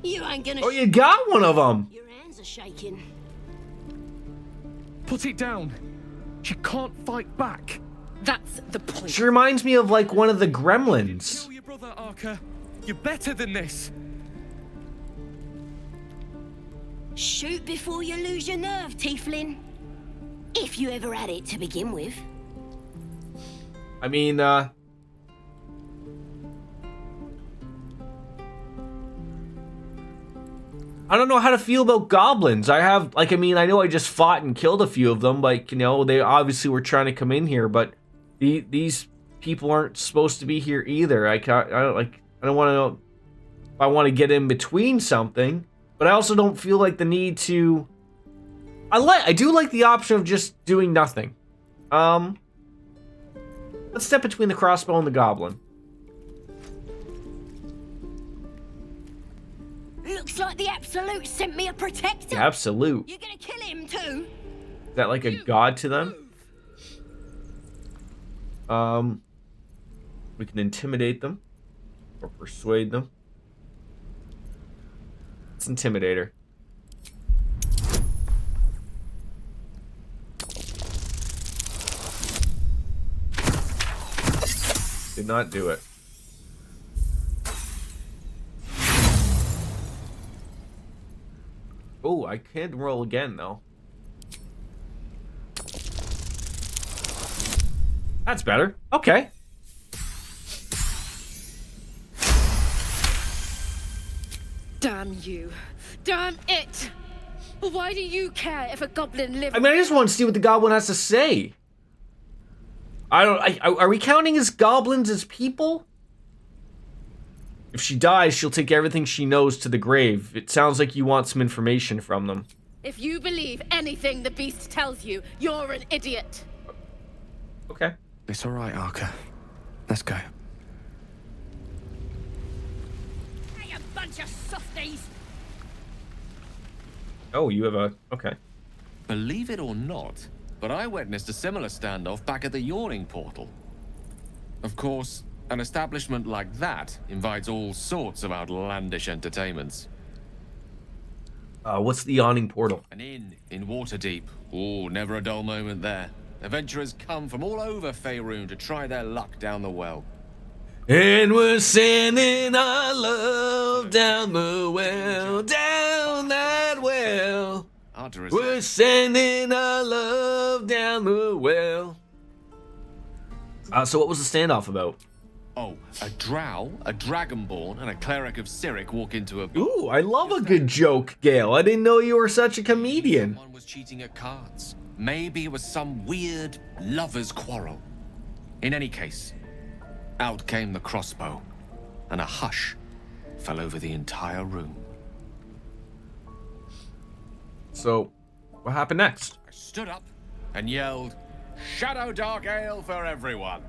You ain't gonna. Oh, you got one of them. Your hands are shaking. Put it down. She can't fight back. That's the point. She reminds me of like one of the gremlins. Kill your brother, Archer. You're better than this. Shoot before you lose your nerve, Tiefling. If you ever had it to begin with. I mean, I don't know how to feel about goblins. I have, like, I mean, I know I just fought and killed a few of them. Like, you know, they obviously were trying to come in here, but these people aren't supposed to be here either. I don't want to know if I want to get in between something, but I also don't feel like the need to. I do like the option of just doing nothing. Let's step between the crossbow and the goblin. Looks like the Absolute sent me a protector. The Absolute. You're gonna kill him too? Is that like a god to them? We can intimidate them or persuade them. Let's intimidate her. Did not do it. Oh, I can't roll again though. That's better. Okay. Damn you. Damn it! Why do you care if a goblin lives? I mean, I just want to see what the goblin has to say. Are we counting as goblins as people? If she dies, she'll take everything she knows to the grave. It sounds like you want some information from them. If you believe anything the beast tells you, you're an idiot. Okay. It's all right, Arca. Let's go. Hey, you bunch of softies! Oh, you have a... Okay. Believe it or not, but I witnessed a similar standoff back at the Yawning Portal. Of course, an establishment like that invites all sorts of outlandish entertainments. What's the Yawning Portal? An inn in Waterdeep. Oh, never a dull moment there. Adventurers come from all over Faerun to try their luck down the well. And we're sending our love down the well, down that well. We're sending our love down the well. So what was the standoff about? Oh, a drow, a dragonborn, and a cleric of Cyric walk into a... Ooh, I love a good joke, Gale. I didn't know you were such a comedian. Someone was cheating at cards. Maybe it was some weird lover's quarrel. In any case, out came the crossbow, and a hush fell over the entire room. So, what happened next? I stood up and yelled, "Shadow Dark Ale for everyone!"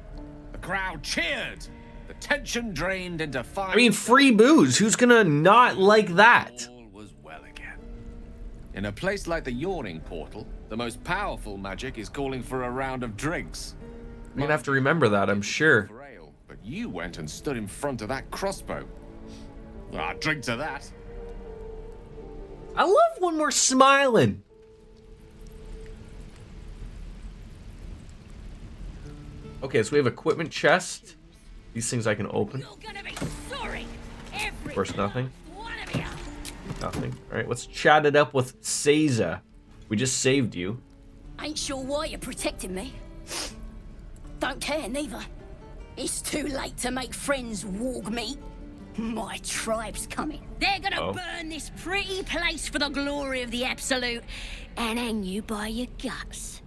The crowd cheered. The tension drained into fire. I mean, free booze. Who's gonna not like that? All was well again. In a place like the Yawning Portal, the most powerful magic is calling for a round of drinks. You're gonna have to remember that, I'm sure. But you went and stood in front of that crossbow. Ah, drink to that. I love when we're smiling. Okay, so we have equipment chest. These things I can open. Of course, nothing. Nothing. Alright, let's chat it up with Seiza. We just saved you. Ain't sure why you're protecting me. Don't care, neither. It's too late to make friends, warg meat. My tribe's coming. They're gonna burn this pretty place for the glory of the Absolute and hang you by your guts.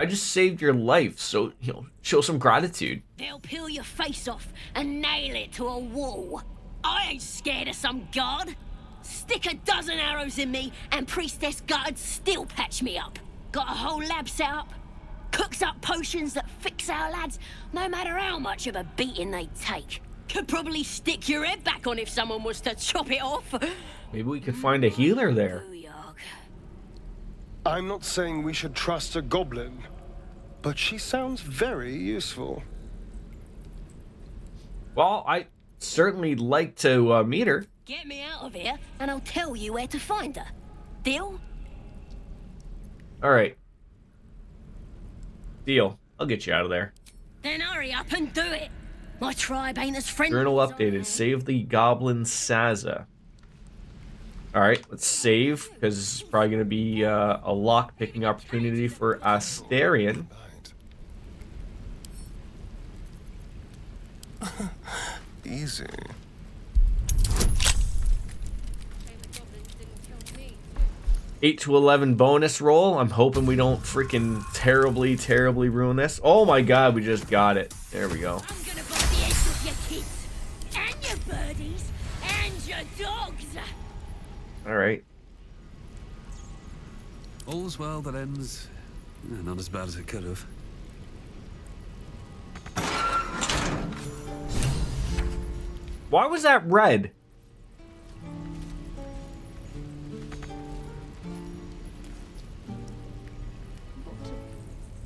I just saved your life, so, you know, show some gratitude. They'll peel your face off and nail it to a wall. I ain't scared of some guard. Stick a dozen arrows in me and Priestess Guard'd still patch me up. Got a whole lab set up. Cooks up potions that fix our lads, no matter how much of a beating they take. Could probably stick your head back on if someone was to chop it off. Maybe we could find a healer there. I'm not saying we should trust a goblin, but she sounds very useful. Well, I certainly like to meet her. Get me out of here, and I'll tell you where to find her. Deal? All right. Deal. I'll get you out of there. Then hurry up and do it. My tribe ain't as friendly. Journal updated. Save the goblin Saza. Alright, let's save, because this is probably going to be a lock-picking opportunity for Astarion. Easy. Eight to 11 bonus roll. I'm hoping we don't freaking terribly ruin this. Oh my god, we just got it. There we go. I'm gonna bite the heads off your kids, and your birdies, and your dogs. Alright. All's well that ends not as bad as it could have. Why was that red?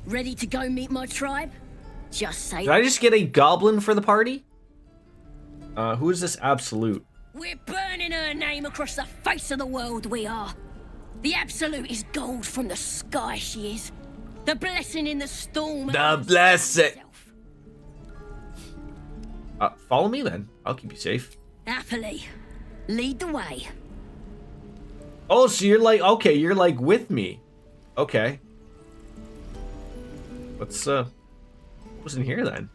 Ready to go meet my tribe? Just say. Did I just get a goblin for the party? Who is this Absolute? We're burning her name across the face of the world, we are. The Absolute is gold from the sky, she is. The blessing in the storm. The blessing. Follow me then. I'll keep you safe. Happily. Lead the way. Oh, so you're like, okay, you're like with me. Okay. What's, what was in here then?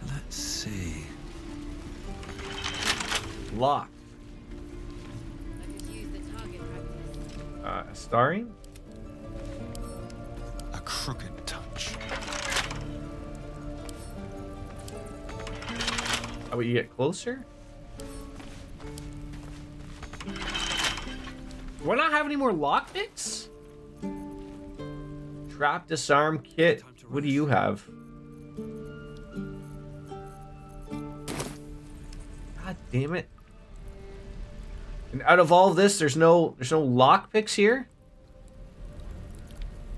Let's see. Lock. Astarion? A crooked touch. about you get closer? Do I not have any more lockpicks? Trap disarm kit. What do you have? God damn it. And out of all of this, there's no lockpicks here?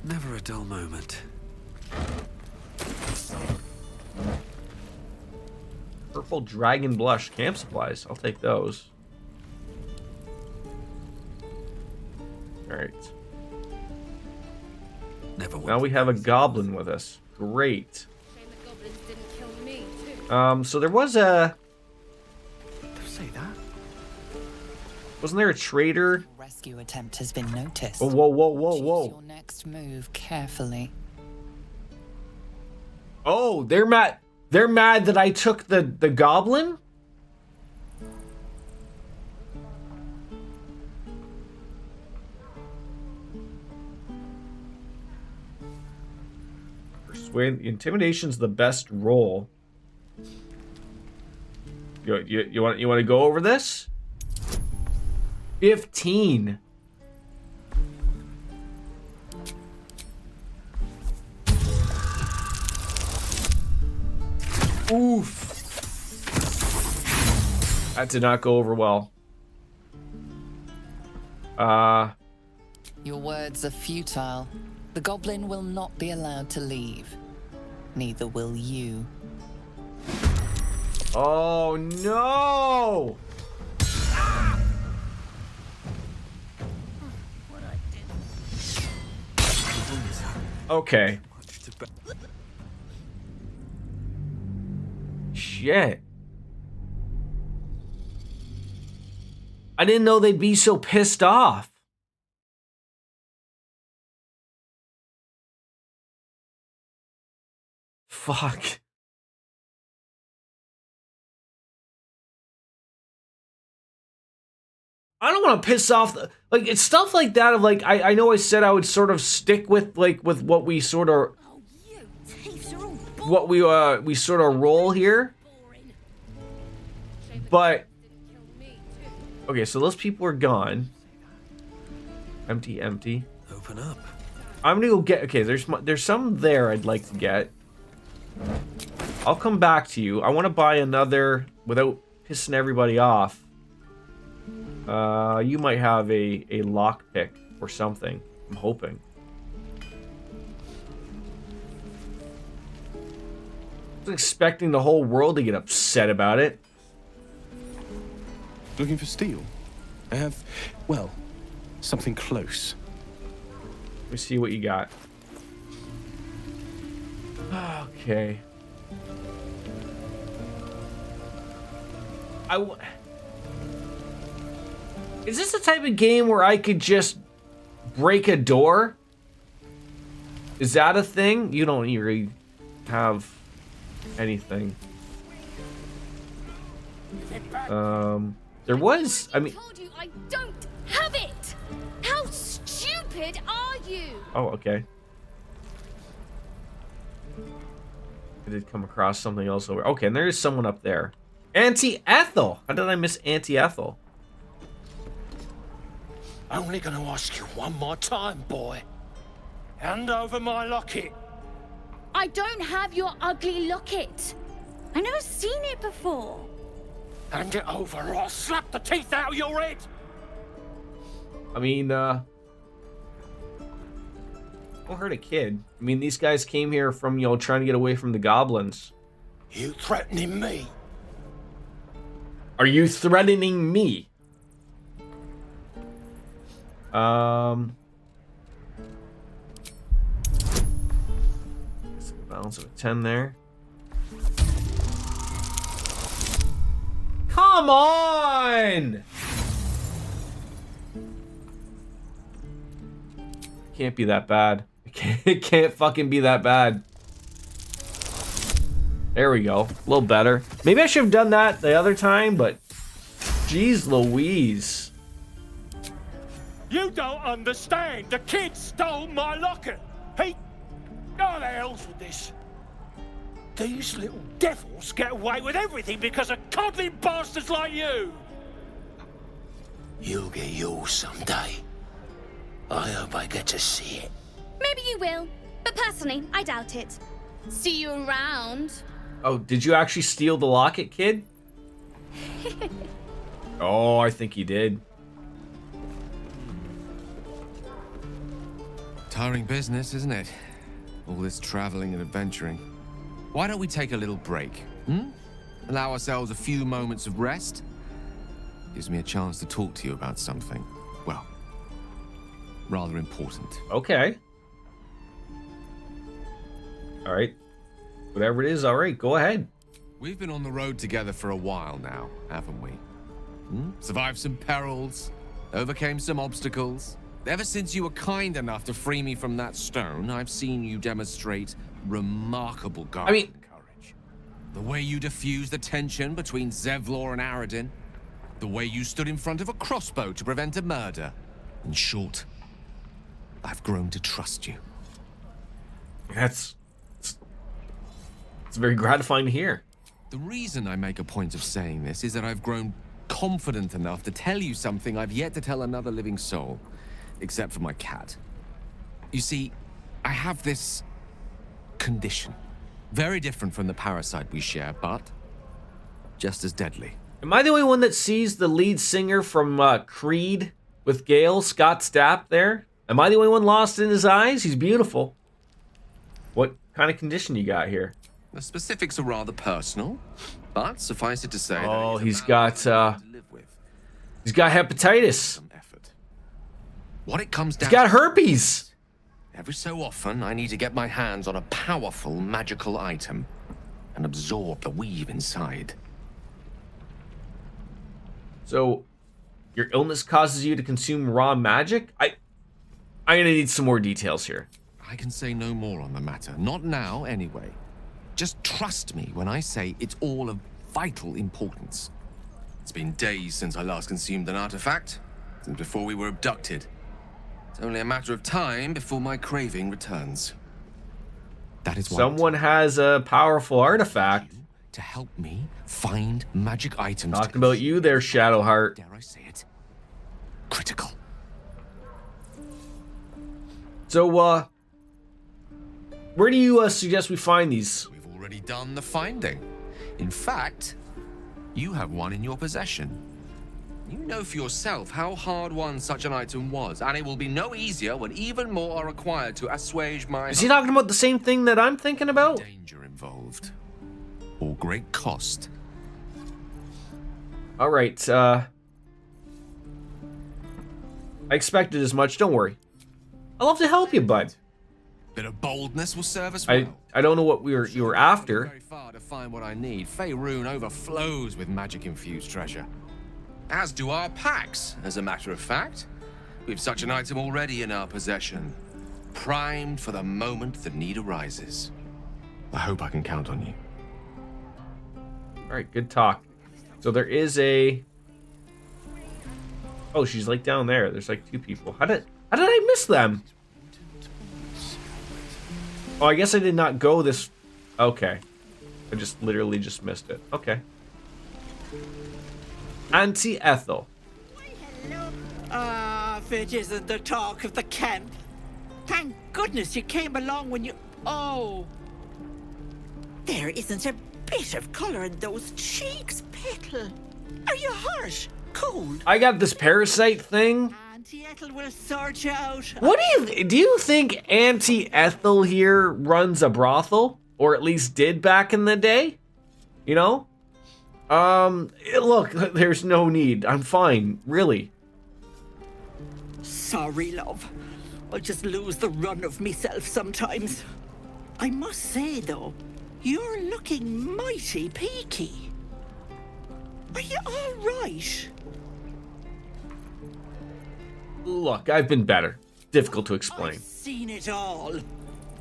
Never a dull moment. Purple dragon blush camp supplies. I'll take those. Alright. Now we have a goblin with us. Great. So there was a... Say that. Wasn't there a trader? Rescue attempt has been noticed. Oh, whoa, whoa, whoa, whoa. Choose your next move carefully. Oh, they're mad. They're mad that I took the goblin? Persuade. Intimidation's the best roll. You want to go over this? 15. Oof. That did not go over well. Your words are futile. The goblin will not be allowed to leave. Neither will you. Oh no! Okay. Shit. I didn't know they'd be so pissed off. Fuck. I don't want to piss off like it's stuff like that of like I know I said I would sort of stick with like with what we sort of what we sort of roll here. But okay, so those people are gone. Empty, empty. Open up. I'm gonna go get. Okay, there's some there I'd like to get. I'll come back to you. I want to buy another without pissing everybody off. You might have a lockpick or something. I'm hoping. I was expecting the whole world to get upset about it. Looking for steel? I have, well, something close. Let me see what you got. Okay. Is this the type of game where I could just break a door? Is that a thing? You don't really have anything. There was, I mean... I told you I don't have it! How stupid are you? Oh, okay. I did come across something else over. Okay, and there is someone up there. Auntie Ethel! How did I miss Auntie Ethel? Only gonna ask you one more time, boy. Hand over my locket. I don't have your ugly locket. I've never seen it before. Hand it over or I'll slap the teeth out of your head. I mean, don't hurt a kid. I mean, these guys came here from, you know, trying to get away from the goblins. You threatening me? Are you threatening me? Balance of a 10 there. Come on! Can't be that bad. It can't fucking be that bad. There we go. A little better. Maybe I should have done that the other time, but... Jeez Louise. You don't understand. The kid stole my locket. He... How the hell's with this? These little devils get away with everything because of coddling bastards like you! You'll get yours someday. I hope I get to see it. Maybe you will, but personally, I doubt it. See you around. Oh, did you actually steal the locket, kid? Oh, I think you did. Tiring business, isn't it? All this traveling and adventuring. Why don't we take a little break? Allow ourselves a few moments of rest? Gives me a chance to talk to you about something, well, rather important. Okay. All right. Whatever it is, all right, go ahead. We've been on the road together for a while now, haven't we? Survived some perils, overcame some obstacles. Ever since you were kind enough to free me from that stone, I've seen you demonstrate remarkable courage. The way you diffused the tension between Zevlor and Aradin. The way you stood in front of a crossbow to prevent a murder. In short, I've grown to trust you. It's very gratifying to hear. The reason I make a point of saying this is that I've grown confident enough to tell you something I've yet to tell another living soul, except for my cat. You see, I have this condition. Very different from the parasite we share, but just as deadly. Am I the only one that sees the lead singer from Creed with Gale, Scott Stapp there? Am I the only one lost in his eyes? He's beautiful. What kind of condition you got here? The specifics are rather personal, but suffice it to say that he's got hepatitis. What it comes down he's got herpes. Every so often, I need to get my hands on a powerful magical item and absorb the weave inside. So, your illness causes you to consume raw magic? I'm gonna need some more details here. I can say no more on the matter. Not now, anyway. Just trust me when I say it's all of vital importance. It's been days since I last consumed an artifact, since before we were abducted. It's only a matter of time before my craving returns. That is why someone has a powerful artifact to help me find magic items. Talking about you there, Shadowheart. Dare I say it? Critical. So, where do you suggest we find these? We've already done the finding. In fact, you have one in your possession. You know for yourself how hard won such an item was, and it will be no easier when even more are required to assuage my... Is he talking about the same thing that I'm thinking about? Danger involved. Or great cost. All right, I expected as much, don't worry. I'd love to help you, bud. Bit of boldness will serve us well. I don't know what you were after. Very far to find what I need. Faerun overflows with magic-infused treasure. As do our packs, as a matter of fact. We've such an item already in our possession. Primed for the moment the need arises. I hope I can count on you. All right, good talk. So there is a... Oh, she's like down there. There's like two people. How did I miss them? Oh, I guess I did not go this... Okay. I just literally just missed it. Okay. Auntie Ethel. Ah, if it isn't the talk of the camp. Thank goodness you came along when you... Oh. There isn't a bit of colour in those cheeks, Petal. Are you hurt? Cold? I got this parasite thing. Auntie Ethel will sort you out. What do you think Auntie Ethel here runs a brothel? Or at least did back in the day? You know? Look, there's no need. I'm fine, really. Sorry, love. I just lose the run of myself sometimes. I must say, though, you're looking mighty peaky. Are you all right? Look, I've been better. Difficult to explain. I've seen it all.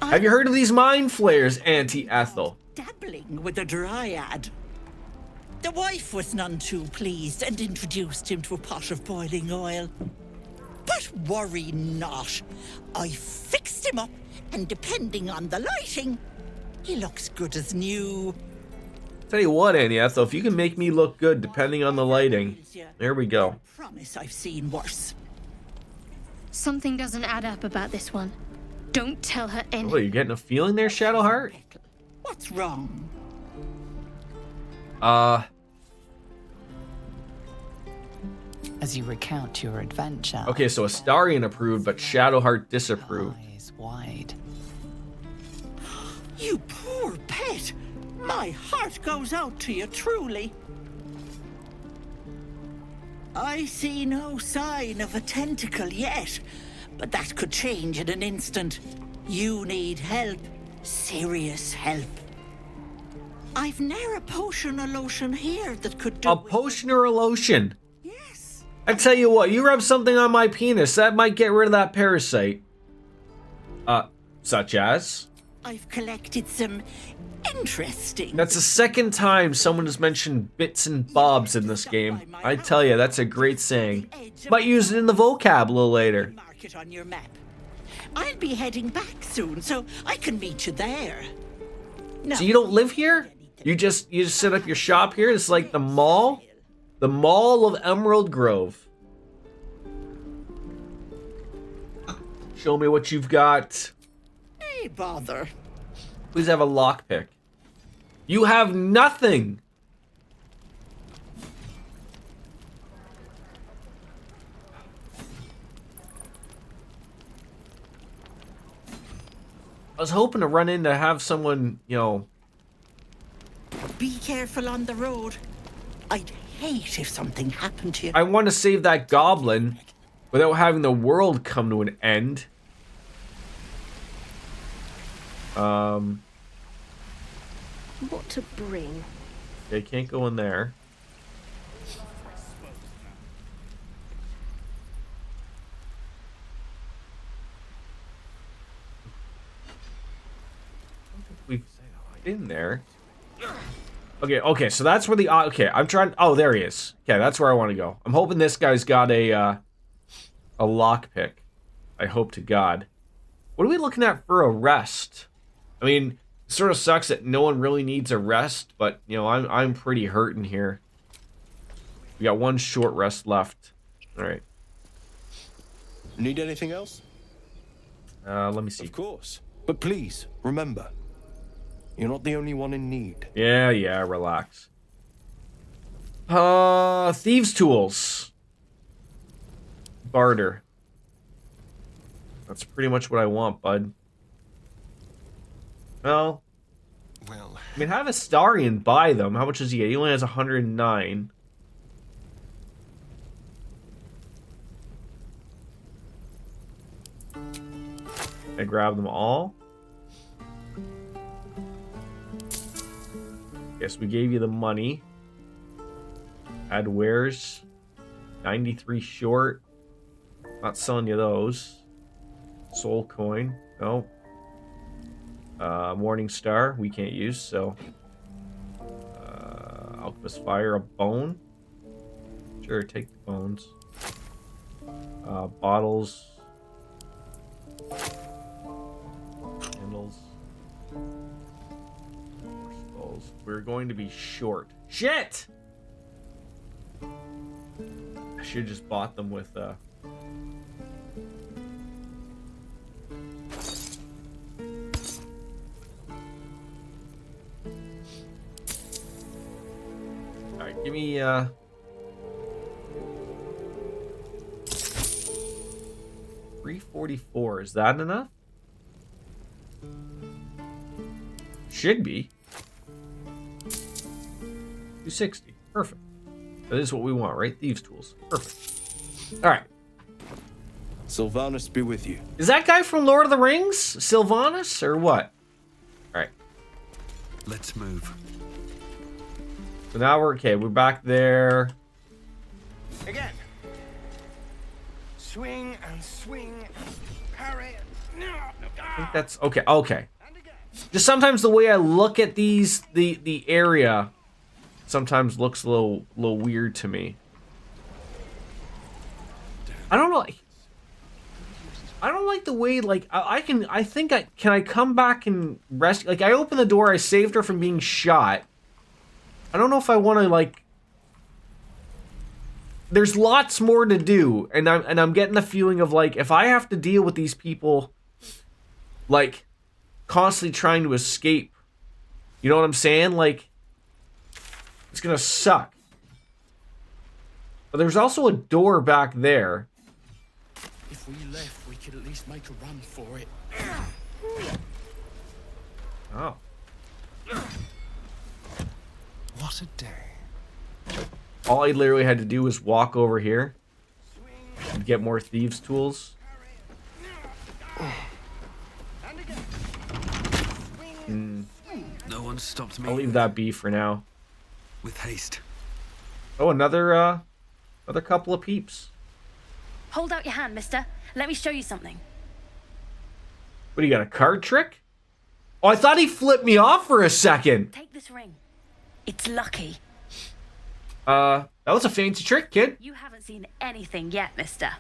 Have you heard of these mind flares, Auntie Ethel? Dabbling with a dryad. The wife was none too pleased and introduced him to a pot of boiling oil. But worry not. I fixed him up, and depending on the lighting, He looks good as new. Tell you what, Anietho, if you can make me look good depending on the lighting. There we go. Promise I've seen worse. Something doesn't add up about this one. Don't tell her anything. Oh, you're getting a feeling there, Shadowheart? What's wrong? As you recount your adventure, Okay, so Astarion approved, but Shadowheart disapproved. eyes wide. You poor pet. My heart goes out to you, truly. I see no sign of a tentacle yet, but that could change in an instant. You need help. Serious help. I've ne'er a potion or lotion here that could do A potion or a lotion? Yes. I tell you what, you rub something on my penis, that might get rid of that parasite. Such as? I've collected some interesting... That's the second time someone has mentioned bits and bobs in this game. I tell you, that's a great saying. Might use it in the vocab a little later. Mark it on your map. I'll be heading back soon, so I can meet you there. So you don't live here? You just set up your shop here? It's like the mall? The Mall of Emerald Grove. Show me what you've got. Hey, bother. Please have a lockpick. You have nothing! I was hoping to run in to have someone, you know... Be careful on the road. I'd hate if something happened to you. I want to save that goblin without having the world come to an end. What to bring? Okay, can't go in there. We've been there. Okay, so that's where the... Okay, I'm trying... Oh, there he is. Okay, that's where I want to go. I'm hoping this guy's got a lockpick. I hope to God. What are we looking at for a rest? I mean, it sort of sucks that no one really needs a rest, but, you know, I'm pretty hurting here. We got one short rest left. All right. Need anything else? Let me see. Of course. But please, remember, you're not the only one in need. Yeah, relax. Thieves' tools. Barter. That's pretty much what I want, bud. Well, I mean, have Astarion buy them. How much does he get? He only has 109. I grab them all. Guess we gave you the money. Add wares. 93 short. Not selling you those. Soul coin. No. Morning Star. We can't use, so. Alchemist Fire. A bone. Sure, take the bones. Bottles. Candles. Skulls. We're going to be short. Shit! I should have just bought them with, Alright, give me, 344. Is that enough? Should be. 260. Perfect. That is what we want, right? Thieves' tools. Perfect. Alright. Sylvanas be with you. Is that guy from Lord of the Rings? Sylvanas, or what? Alright. Let's move. So now we're okay. We're back there. Again. Swing and swing. Parry. I think that's okay. Okay. Just sometimes the way I look at these, the area, sometimes looks a little weird to me. I don't know. I don't like the way, like, can I come back and rescue? Like, I opened the door, I saved her from being shot. I don't know if I want to, like... There's lots more to do, and I'm getting the feeling of, like, if I have to deal with these people, like, constantly trying to escape, you know what I'm saying? Like, it's gonna suck. But there's also a door back there. If we left, we could at least make a run for it. Oh. What a day. All I literally had to do was walk over here and get more thieves' tools. No one stopped me. I'll leave that be for now. With haste. Oh, another couple of peeps. Hold out your hand, mister. Let me show you something. What, do you got a card trick? Oh, I thought he flipped me off for a second. Take this ring. It's lucky. That was a fancy trick, kid. You haven't seen anything yet, mister.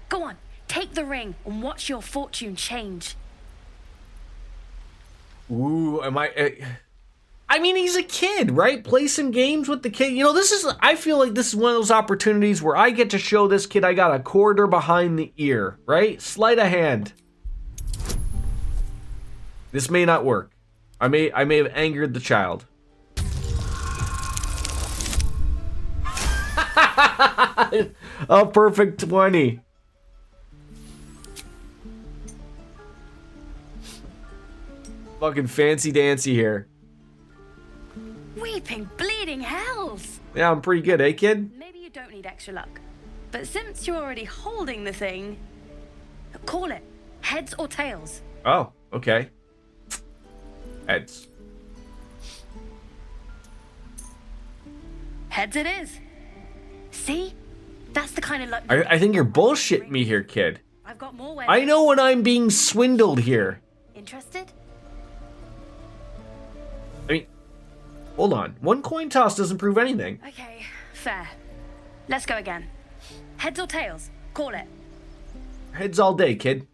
Go on, take the ring and watch your fortune change. Ooh, I mean, he's a kid, right? Play some games with the kid. You know, I feel like this is one of those opportunities where I get to show this kid I got a quarter behind the ear, right? Sleight of hand. This may not work. I may have angered the child. A perfect 20. Fucking fancy dancy here. Weeping, bleeding hells! Yeah, I'm pretty good, eh, kid? Maybe you don't need extra luck. But since you're already holding the thing, call it heads or tails. Oh, okay. Heads. Heads it is. See? That's the kind of luck. I think you're bullshitting me here, kid. I've got more ways. I know when I'm being swindled here. Interested? I mean, hold on. One coin toss doesn't prove anything. Okay, fair. Let's go again. Heads or tails? Call it. Heads all day, kid.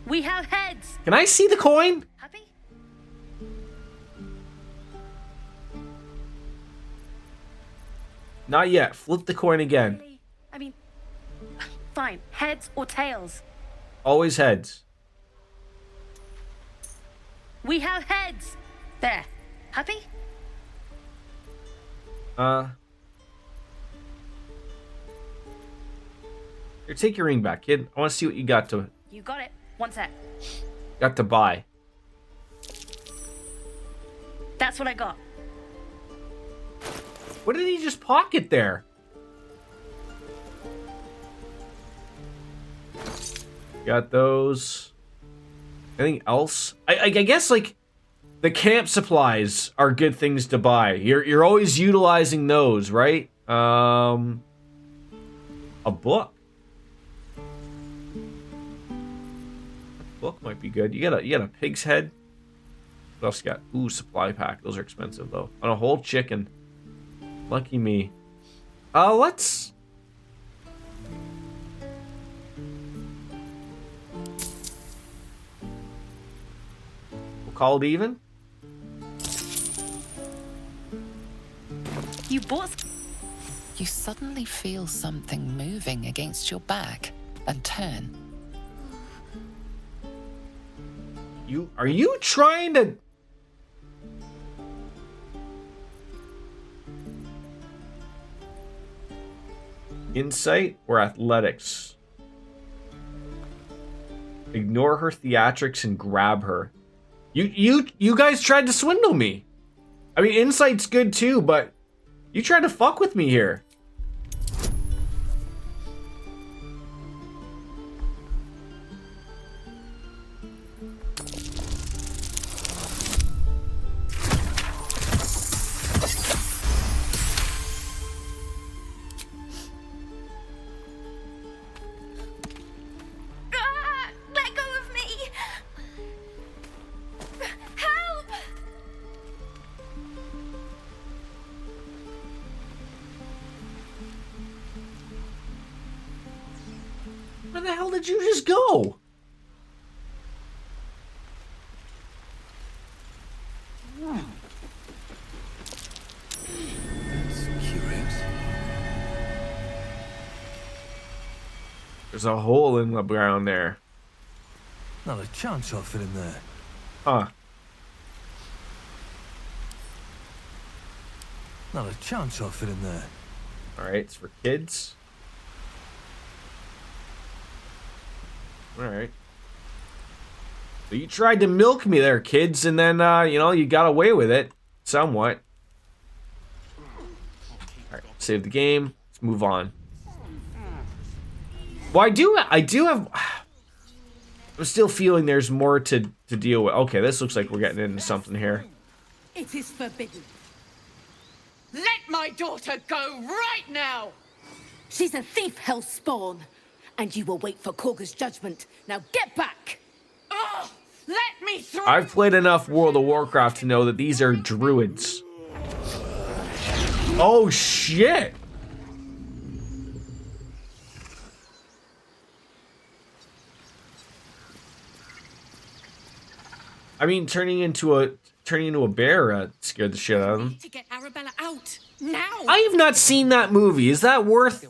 We have heads. Can I see the coin? Happy? Not yet. Flip the coin again. Really? I mean, fine. Heads or tails? Always heads. We have heads. There. Happy? Here, take your ring back, kid. I want to see what you got to You got it. One sec. buy. That's what I got. What did he just pocket there? Got those. Anything else? I guess, like, the camp supplies are good things to buy. You're always utilizing those, right? A book. Book might be good. You got a pig's head. What else you got? Ooh, supply pack. Those are expensive though. On a whole chicken. Lucky me. Let's. We'll call it even. You bought. You suddenly feel something moving against your back and turn. Are you trying to? Insight or athletics? Ignore her theatrics and grab her. You guys tried to swindle me. I mean, insight's good too, but you tried to fuck with me here. Let go of me! Help! Where the hell did you just go? That's curious. There's a hole in the ground there. Not a chance I'll fit in there. Huh. Not a chance I'll fit in there. Alright, it's for kids. Alright. So you tried to milk me there, kids, and then, you got away with it. Somewhat. Alright, save the game. Let's move on. Well, I do have... I'm still feeling there's more to deal with. Okay, this looks like we're getting into something here. It is forbidden. Let my daughter go right now! She's a thief, hellspawn. And you will wait for Korga's judgment. Now get back! Oh, let me through! I've played enough World of Warcraft to know that these are druids. Oh, shit! I mean, turning into a bear scared the shit out of them. To get Arabella out now. I have not seen that movie. Is that worth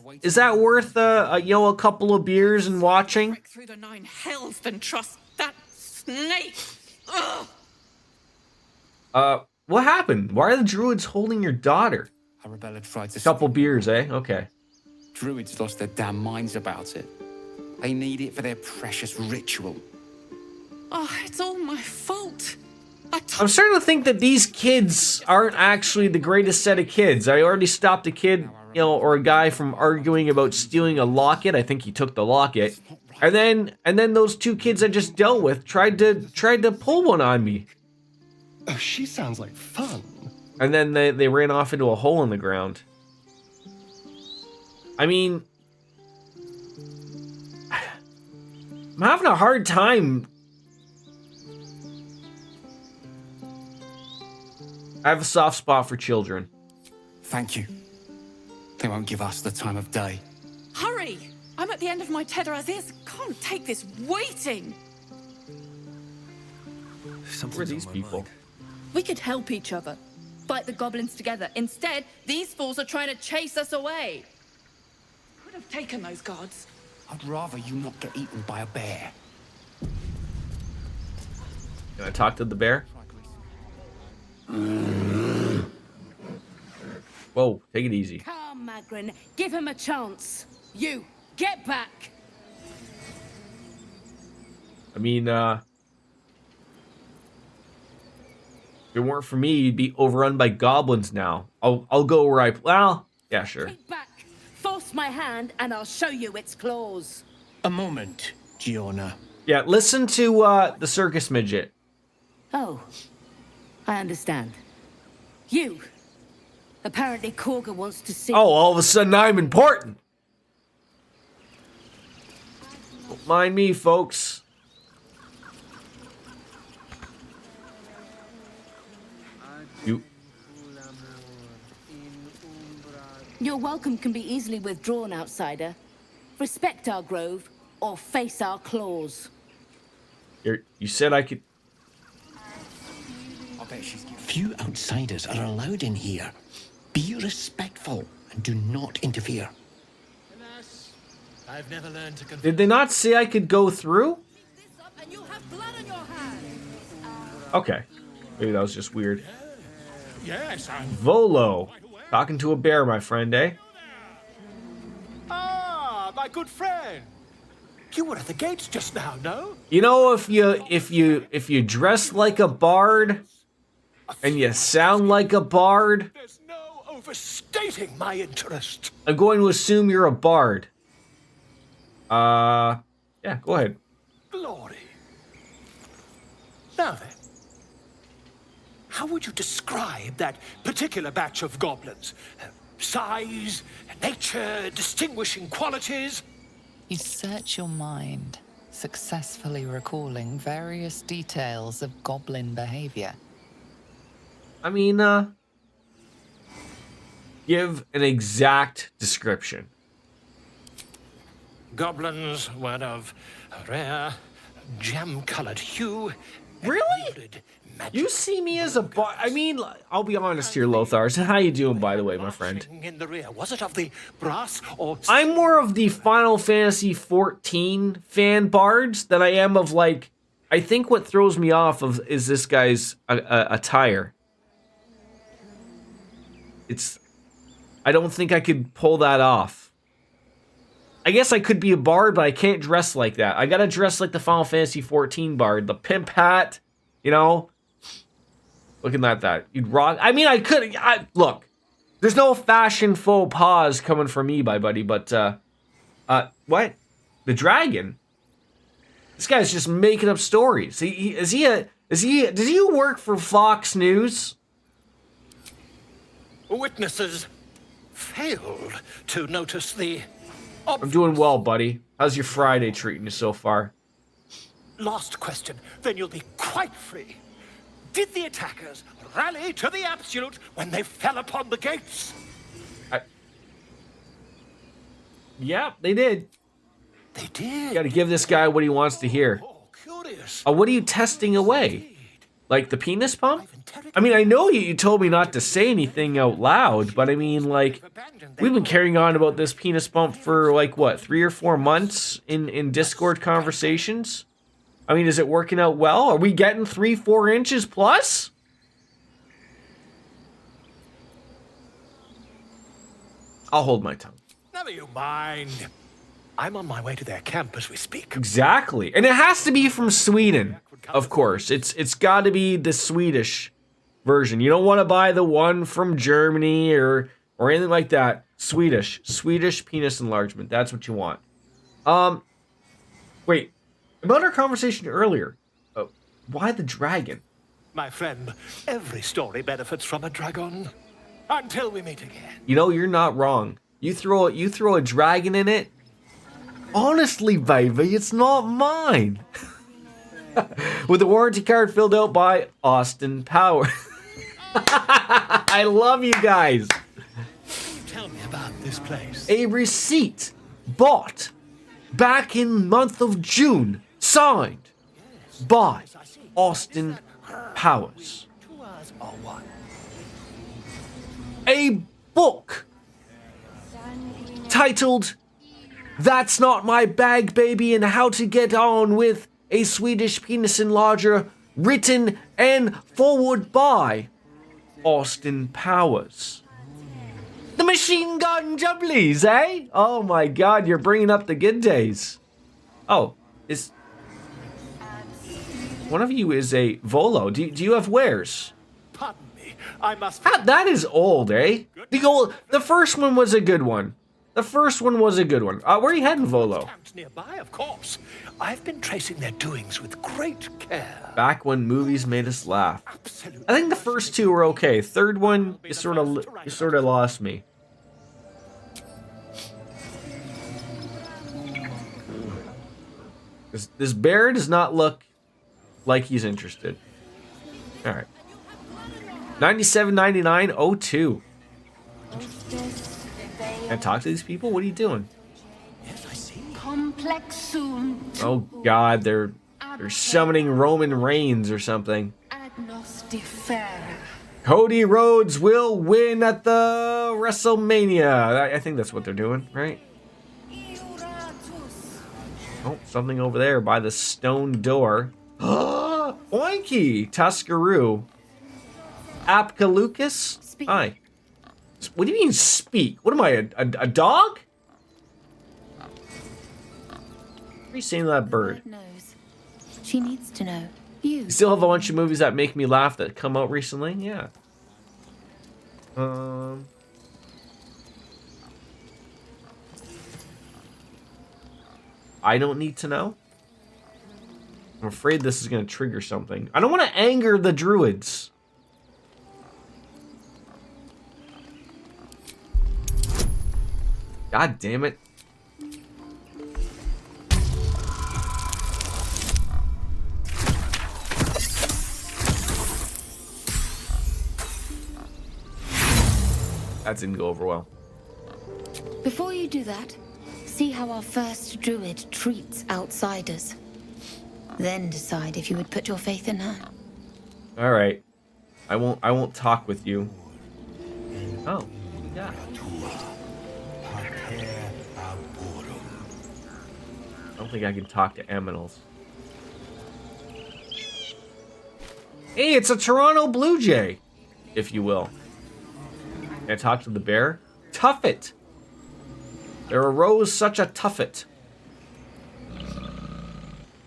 a couple of beers and watching? Through the 9 hells than trust that snake. Ugh. What happened? Why are the druids holding your daughter? Arabella tried to... A couple beers, eh? Okay. Druids lost their damn minds about it. They need it for their precious ritual. Oh, it's all my fault. I'm starting to think that these kids aren't actually the greatest set of kids. I already stopped a kid, or a guy from arguing about stealing a locket. I think he took the locket. And then those 2 kids I just dealt with tried to pull one on me. Oh, she sounds like fun. And then they ran off into a hole in the ground. I mean, I'm having a hard time. I have a soft spot for children. Thank you. They won't give us the time of day. Hurry! I'm at the end of my tether as is. Can't take this waiting. Who are these people? We could help each other. Fight the goblins together. Instead, these fools are trying to chase us away. Could have taken those guards. I'd rather you not get eaten by a bear. Can I talk to the bear? Whoa, take it easy. Come, Magrin. Give him a chance. You, get back. I mean, if it weren't for me, you'd be overrun by goblins now. I'll go where well, yeah, sure. Take back. Force my hand and I'll show you its claws. A moment, Giona. Yeah, listen to the circus midget. Oh, I understand. You. Apparently Korga wants to see... Oh, all of a sudden I'm important. Don't mind me, folks. Your welcome can be easily withdrawn, outsider. Respect our grove, or face our claws. You said I could... I bet she's... Few outsiders are allowed in here. Be respectful and do not interfere. I've never learned to Did they not say I could go through? Okay. Maybe that was just weird. Yes, Volo. Talking to a bear, my friend, eh? Ah, my good friend. You were at the gates just now, no? You know, if you dress like a bard and you sound like a bard, There's no overstating my interest. I'm going to assume you're a bard. Yeah, go ahead. Glory. Now then, how would you describe that particular batch of goblins? Size, nature, distinguishing qualities? You search your mind, successfully recalling various details of goblin behavior. I mean, give an exact description. Goblins were of a rare, jam-colored hue. Really? You see me as a I mean, I'll be honest here, Lothar. So how you doing, by the way, my friend? In the rear, was it of the brass or? I'm more of the Final Fantasy XIV fan bards than I am of, like, I think what throws me off of is this guy's attire. I don't think I could pull that off. I guess I could be a bard, but I can't dress like that. I gotta dress like the Final Fantasy XIV bard. The pimp hat, you know? Looking at that. You'd rock. I mean, I could. Look, there's no fashion faux pas coming from me, buddy, but, what? The dragon? This guy's just making up stories. Does he work for Fox News? Witnesses failed to notice the. I'm doing well, buddy. How's your Friday treating you so far? Last question, then you'll be quite free. Did the attackers rally to the absolute when they fell upon the gates? Yeah, they did. They did. Got to give this guy what he wants to hear. Curious. What are you testing away? Like the penis pump? I mean, I know you told me not to say anything out loud, but I mean, like, we've been carrying on about this penis pump for, like, what, 3 or 4 months in Discord conversations? I mean, is it working out well? Are we getting 3-4 inches plus? I'll hold my tongue. Never you mind. I'm on my way to their camp as we speak. Exactly. And it has to be from Sweden, of course. It's got to be the Swedish version. You don't want to buy the one from Germany or anything like that. Swedish penis enlargement. That's what you want. Wait. About our conversation earlier. Why the dragon? My friend, every story benefits from a dragon. Until we meet again. You know, you're not wrong. You throw a dragon in it. Honestly, baby, it's not mine. With the warranty card filled out by Austin Power. I love you guys. Tell me about this place. A receipt bought back in month of June, signed by Austin Powers. A book titled That's Not My Bag, Baby, and How to Get On with a Swedish Penis Enlarger, written and forward by Austin Powers. The Machine Gun Jubblies, eh? Oh my god, you're bringing up the good days. Oh, is... One of you is a Volo. Do you have wares? Pardon me, I must... That is old, eh? The first one was a good one. Where are you heading, Volo? Nearby, of course. I've been tracing their doings with great care. Back when movies made us laugh. Absolutely. I think the first two were okay. Third one, you sort of lost me. This bear does not look like he's interested. All right. 97.99.02. And talk to these people? What are you doing? Oh god, they're summoning Roman Reigns or something. Cody Rhodes will win at the WrestleMania. I think that's what they're doing, right? Oh, something over there by the stone door. Oinky! Tuscaroo. Apkalukas? Hi. What do you mean speak? What am I, a dog? What are you saying to that bird? Knows. She needs to know. You still have a bunch of movies that make me laugh that come out recently? Yeah. I don't need to know. I'm afraid this is going to trigger something. I don't want to anger the druids. God damn it. That didn't go over well. Before you do that, see how our first druid treats outsiders. Then decide if you would put your faith in her. All right. I won't talk with you. Oh, yeah. I don't think I can talk to aminals. Hey, it's a Toronto Blue Jay, if you will. Can I talk to the bear? Tuffet. There arose such a tuffet.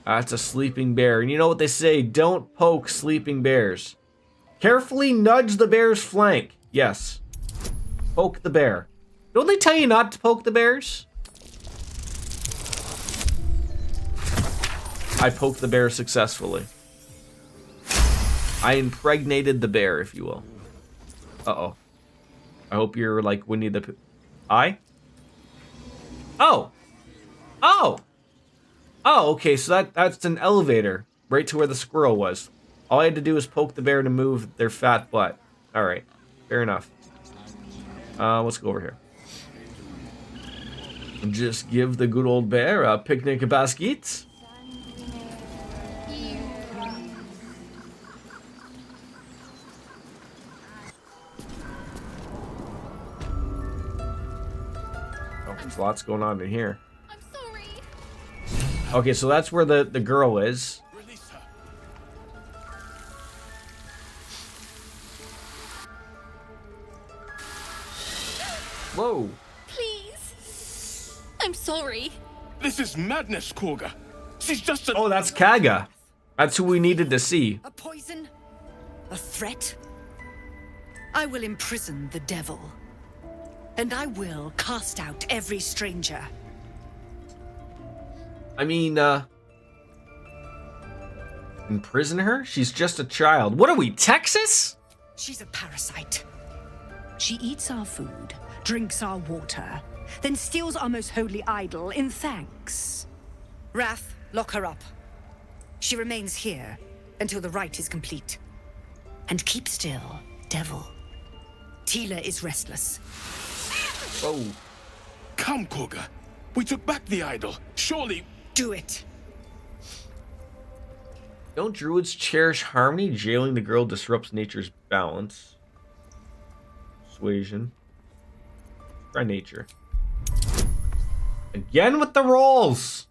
That's a sleeping bear. And you know what they say, don't poke sleeping bears. Carefully nudge the bear's flank. Yes. Poke the bear. Don't they tell you not to poke the bears? I poked the bear successfully. I impregnated the bear, if you will. Uh-oh. I hope you're like Winnie the Pooh. Oh! Oh! Oh, okay, so that's an elevator. Right to where the squirrel was. All I had to do was poke the bear to move their fat butt. Alright. Fair enough. Let's go over here. Just give the good old bear a picnic basket. Oh, there's lots going on in here. I'm sorry. Okay, so that's where the girl is. Whoa. Please. I'm sorry. This is madness, Korga. She's just a... Oh, that's Kaga. That's who we needed to see. A poison? A threat? I will imprison the devil. And I will cast out every stranger. I mean, imprison her? She's just a child. What are we, Texas? She's a parasite. She eats our food, drinks our water, then steals our most holy idol in thanks. Wrath, lock her up. She remains here until the rite is complete. And keep still, devil. Tila is restless. Whoa. Come, Korga. We took back the idol. Surely... Do it. Don't druids cherish harmony? Jailing the girl disrupts nature's balance. Persuasion. Try nature. Again with the rolls!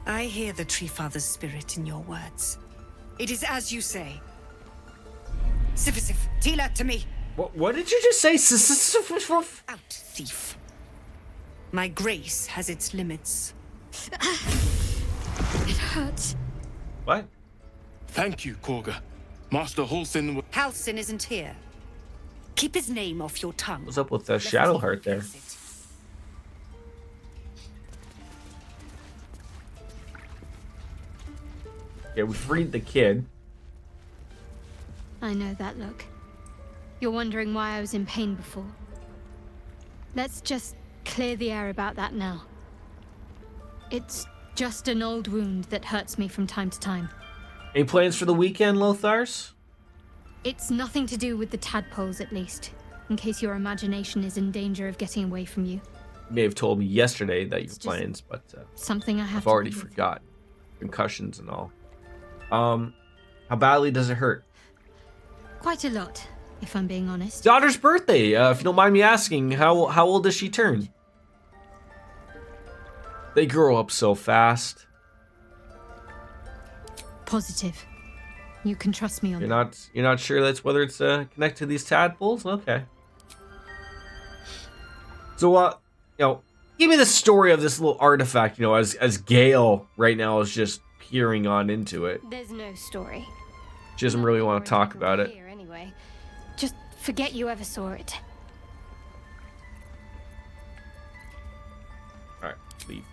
I hear the Tree Father's spirit in your words. It is as you say. Sifisif, Tila, to me. What did you just say? Out, thief. My grace has its limits. It hurts. What? Thank you, Korga. Master Halsin... Halsin isn't here. Keep his name off your tongue. What's up with the shadow heart there? Yeah, we freed the kid. I know that look. You're wondering why I was in pain before. Let's just clear the air about that now. It's just an old wound that hurts me from time to time. Any plans for the weekend, Lothars? It's nothing to do with the tadpoles, at least, in case your imagination is in danger of getting away from you. You may have told me yesterday that your plans, but something I have I've already forgot. Concussions and all. How badly does it hurt? Quite a lot, if I'm being honest. Daughter's birthday. If you don't mind me asking, how old does she turn? They grow up so fast. Positive. You can trust me on that. You're not sure that's whether it's connected to these tadpoles? Okay. So you know, give me the story of this little artifact, you know, as Gale right now is just peering on into it. There's no story. She doesn't really want to talk about it. Here anyway. Just forget you ever saw it. Alright, leave.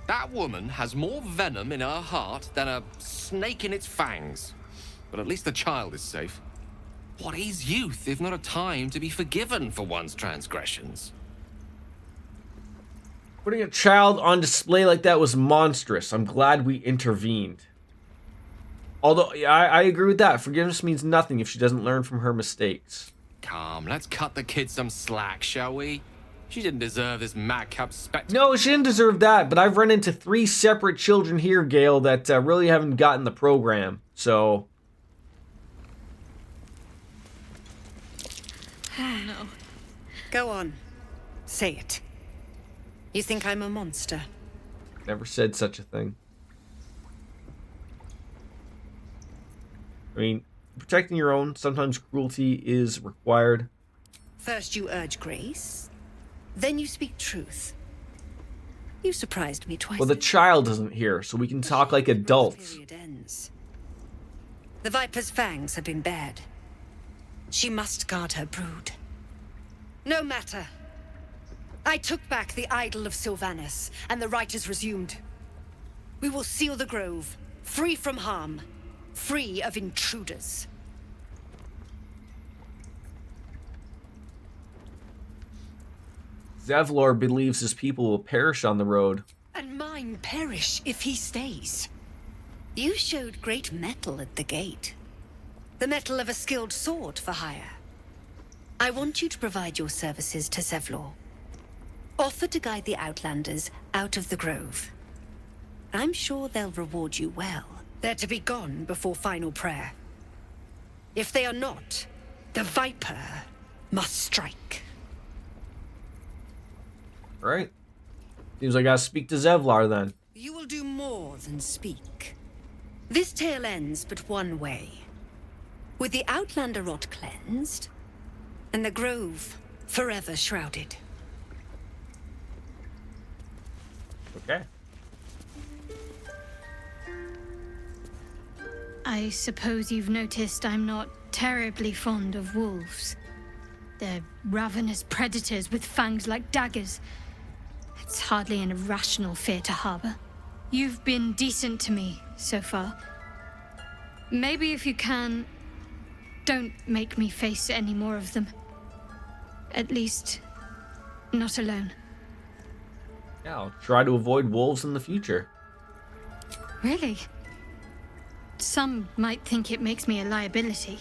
That woman has more venom in her heart than a snake in its fangs. But at least the child is safe. What is youth if not a time to be forgiven for one's transgressions? Putting a child on display like that was monstrous. I'm glad we intervened. Although, yeah, I agree with that. Forgiveness means nothing if she doesn't learn from her mistakes. Calm, let's cut the kid some slack, shall we? She didn't deserve this madcap spectacle. No, she didn't deserve that, but I've run into 3 separate children here, Gale, that really haven't gotten the program, so... Oh, no. Go on. Say it. You think I'm a monster? Never said such a thing. I mean, protecting your own, sometimes cruelty is required. First you urge grace, then you speak truth. You surprised me twice. Well, the child isn't here, so we can talk like adults. Period ends. The Viper's fangs have been bared. She must guard her brood. No matter. I took back the idol of Sylvanus, and the rite is resumed. We will seal the grove, free from harm, free of intruders. Zevlor believes his people will perish on the road. And mine perish if he stays. You showed great mettle at the gate. The mettle of a skilled sword for hire. I want you to provide your services to Zevlor. Offer to guide the Outlanders out of the grove. I'm sure they'll reward you well. They're to be gone before final prayer. If they are not, the Viper must strike. Right. Seems like I gotta speak to Zevlor then. You will do more than speak. This tale ends but one way. With the Outlander rot cleansed, and the grove forever shrouded. Okay. I suppose you've noticed I'm not terribly fond of wolves. They're ravenous predators with fangs like daggers. It's hardly an irrational fear to harbor. You've been decent to me so far. Maybe if you can, don't make me face any more of them. At least, not alone. Yeah, I'll try to avoid wolves in the future. Really? Some might think it makes me a liability.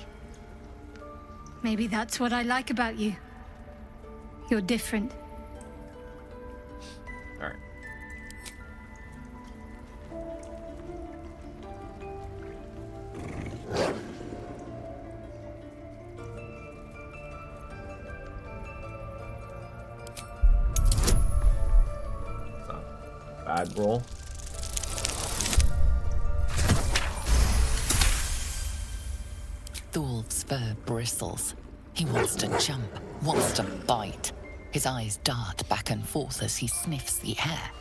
Maybe that's what I like about you. You're different. All right. Bad roll. Thul's fur bristles. He wants to jump, wants to bite. His eyes dart back and forth as he sniffs the air.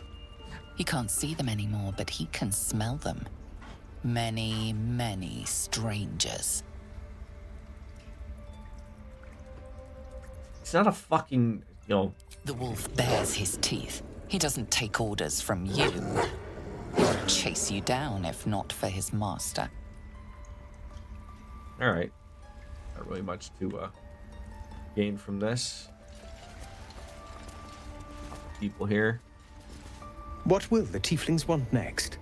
He can't see them anymore, but he can smell them. Many, many strangers. It's not a fucking, The wolf bares his teeth. He doesn't take orders from you. He would chase you down if not for his master. All right. Not really much to gain from this. People here. What will the tieflings want next?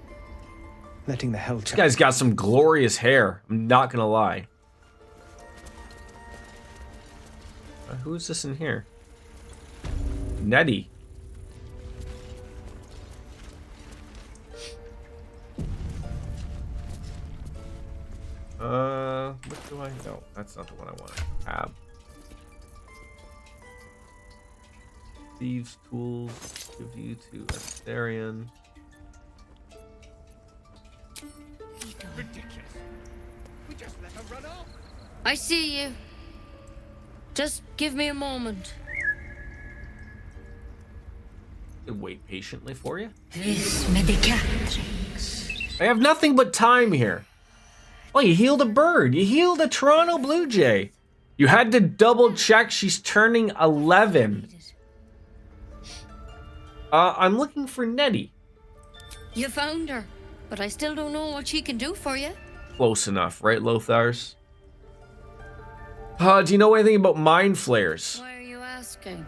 Letting the hell. This guy's got some glorious hair. I'm not gonna lie. Who's this in here? Nettie. What do I know? That's not the one I want to have. Thieves' tools give you to Asterion. Ridiculous. We just let her run off. I see you. Just give me a moment. I'll wait patiently for you. This medicatrix. I have nothing but time here. Oh, you healed a bird. You healed a Toronto Blue Jay. You had to double check she's turning 11. I'm looking for Nettie. You found her, but I still don't know what she can do for you. Close enough, right, Lothars? Do you know anything about mind flares? Why are you asking?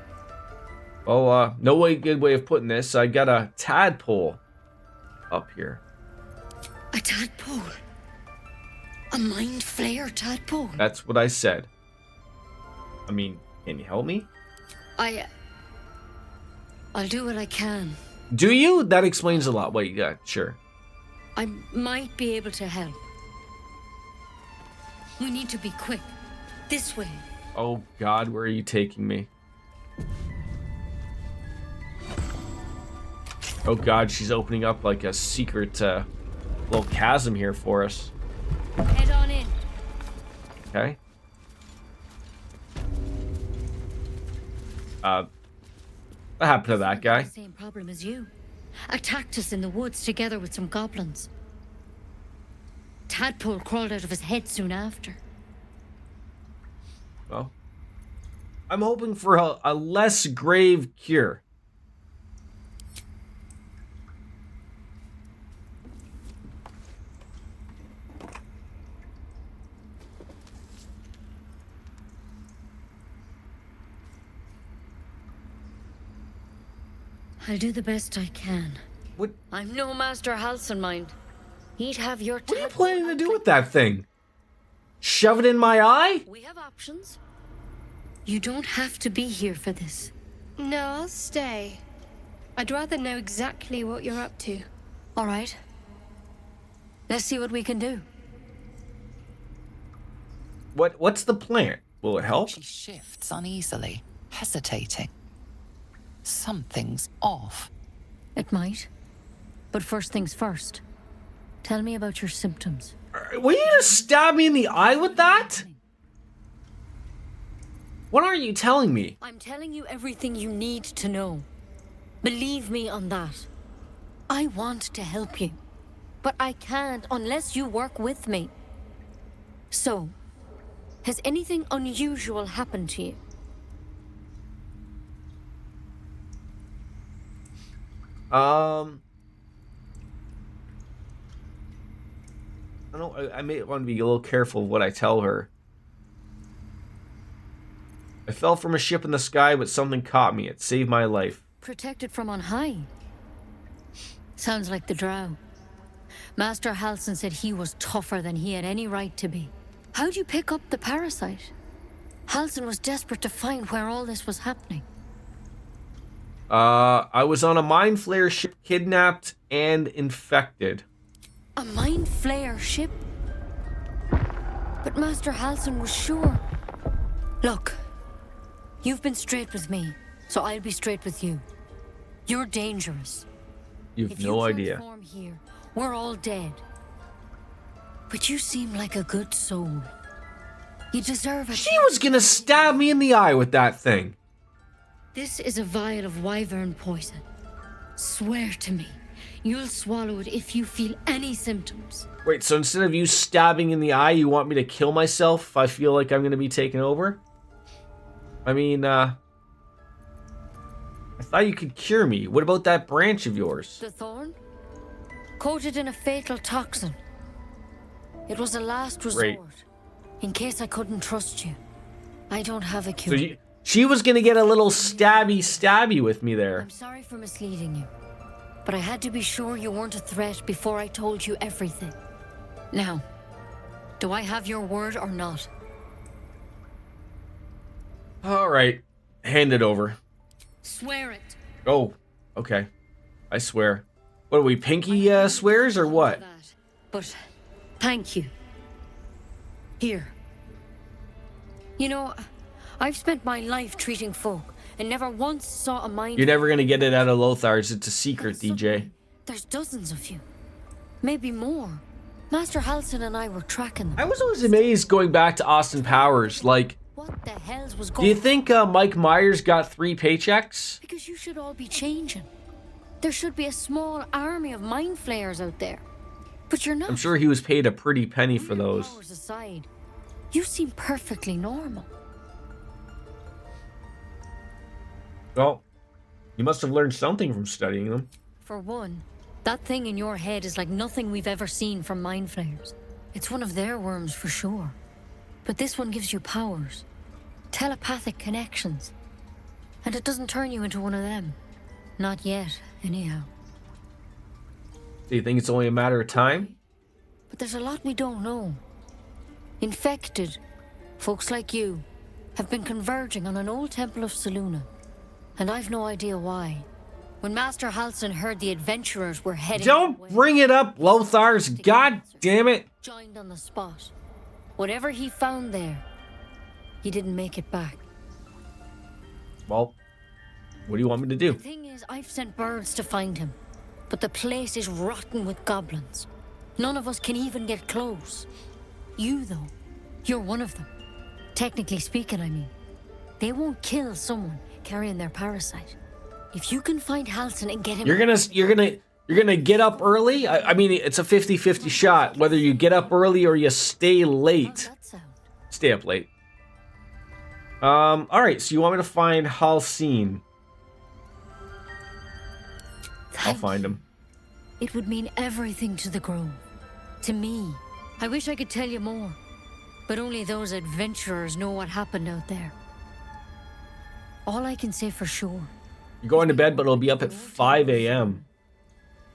Well, good way of putting this. I got a tadpole up here. A tadpole? A mind flayer tadpole? That's what I said. I mean, can you help me? I'll do what I can. Do you? That explains a lot. Wait, yeah, sure. I might be able to help. We need to be quick. This way. Oh God, where are you taking me? Oh God, she's opening up like a secret little chasm here for us. Head on in. Okay. What happened to that guy? Same problem as you. Attacked us in the woods together with some goblins. Tadpole crawled out of his head soon after. Well, I'm hoping for a less grave cure. I'll do the best I can. What? I'm no Master Halcyon, mind. He'd have your What are you planning to do with that thing? Shove it in my eye? We have options. You don't have to be here for this. No, I'll stay. I'd rather know exactly what you're up to. All right. Let's see what we can do. What's the plan? Will it help? She shifts uneasily, hesitating. Something's off. It might. But first things first. Tell me about your symptoms. Will you just stab me in the eye with that? What are you telling me? I'm telling you everything you need to know. Believe me on that. I want to help you. But I can't unless you work with me. So, has anything unusual happened to you? I may want to be a little careful of what I tell her. I fell from a ship in the sky, but something caught me. It saved my life. Protected from on high. Sounds like the drow. Master Halcyon said he was tougher than he had any right to be. How'd you pick up the parasite? Halcyon was desperate to find where all this was happening. I was on a mind flayer ship, kidnapped and infected. A mind flayer ship? But Master Halcyon was sure. Look, you've been straight with me, so I'll be straight with you. You're dangerous. You've no idea. Transform here, we're all dead. But you seem like a good soul. You deserve a... She was gonna stab me in the eye with that thing. This is a vial of wyvern poison. Swear to me, you'll swallow it if you feel any symptoms. Wait, so instead of you stabbing in the eye, you want me to kill myself if I feel like I'm gonna be taken over? I mean, I thought you could cure me. What about that branch of yours? The thorn? Coated in a fatal toxin. It was a last resort. Great. In case I couldn't trust you. I don't have a cure. So she was gonna get a little stabby with me there. I'm sorry for misleading you. But I had to be sure you weren't a threat before I told you everything. Now, do I have your word or not? Alright, hand it over. Swear it. Oh, okay. I swear. What are we, pinky swears or what? But thank you. Here. You know, I've spent my life treating folk and never once saw a mind... You're never gonna get it out of Lothar's. It's a secret, DJ. There's dozens of you. Maybe more. Master Halcyon and I were tracking them. I was always amazed going back to Austin Powers. Like, what the hell's was do going you think Mike Myers got 3 paychecks? Because you should all be changing. There should be a small army of mind flayers out there. But you're not. I'm sure he was paid a pretty penny for those. Powers aside, you seem perfectly normal. Well, you must have learned something from studying them. For one, that thing in your head is like nothing we've ever seen from mind flayers. It's one of their worms for sure. But this one gives you powers. Telepathic connections. And it doesn't turn you into one of them. Not yet, anyhow. Do you think it's only a matter of time? But there's a lot we don't know. Infected, folks like you, have been converging on an old temple of Selûne. And I've no idea why. When Master Halsin heard the adventurers were heading... Don't bring it up, Lothars! God damn it! Joined on the spot. Whatever he found there, he didn't make it back. Well, what do you want me to do? The thing is, I've sent birds to find him. But the place is rotten with goblins. None of us can even get close. You, though, you're one of them. Technically speaking, I mean. They won't kill someone carrying their parasite. If you can find Halsin and get him... You're gonna get up early? I mean, it's a 50-50 shot. Whether you get up early or you stay late. Stay up late. Alright, so you want me to find Halsin. I'll find him. It would mean everything to the Grove. To me. I wish I could tell you more. But only those adventurers know what happened out there. All I can say for sure. You're going to bed, but it'll be up at 5 a.m.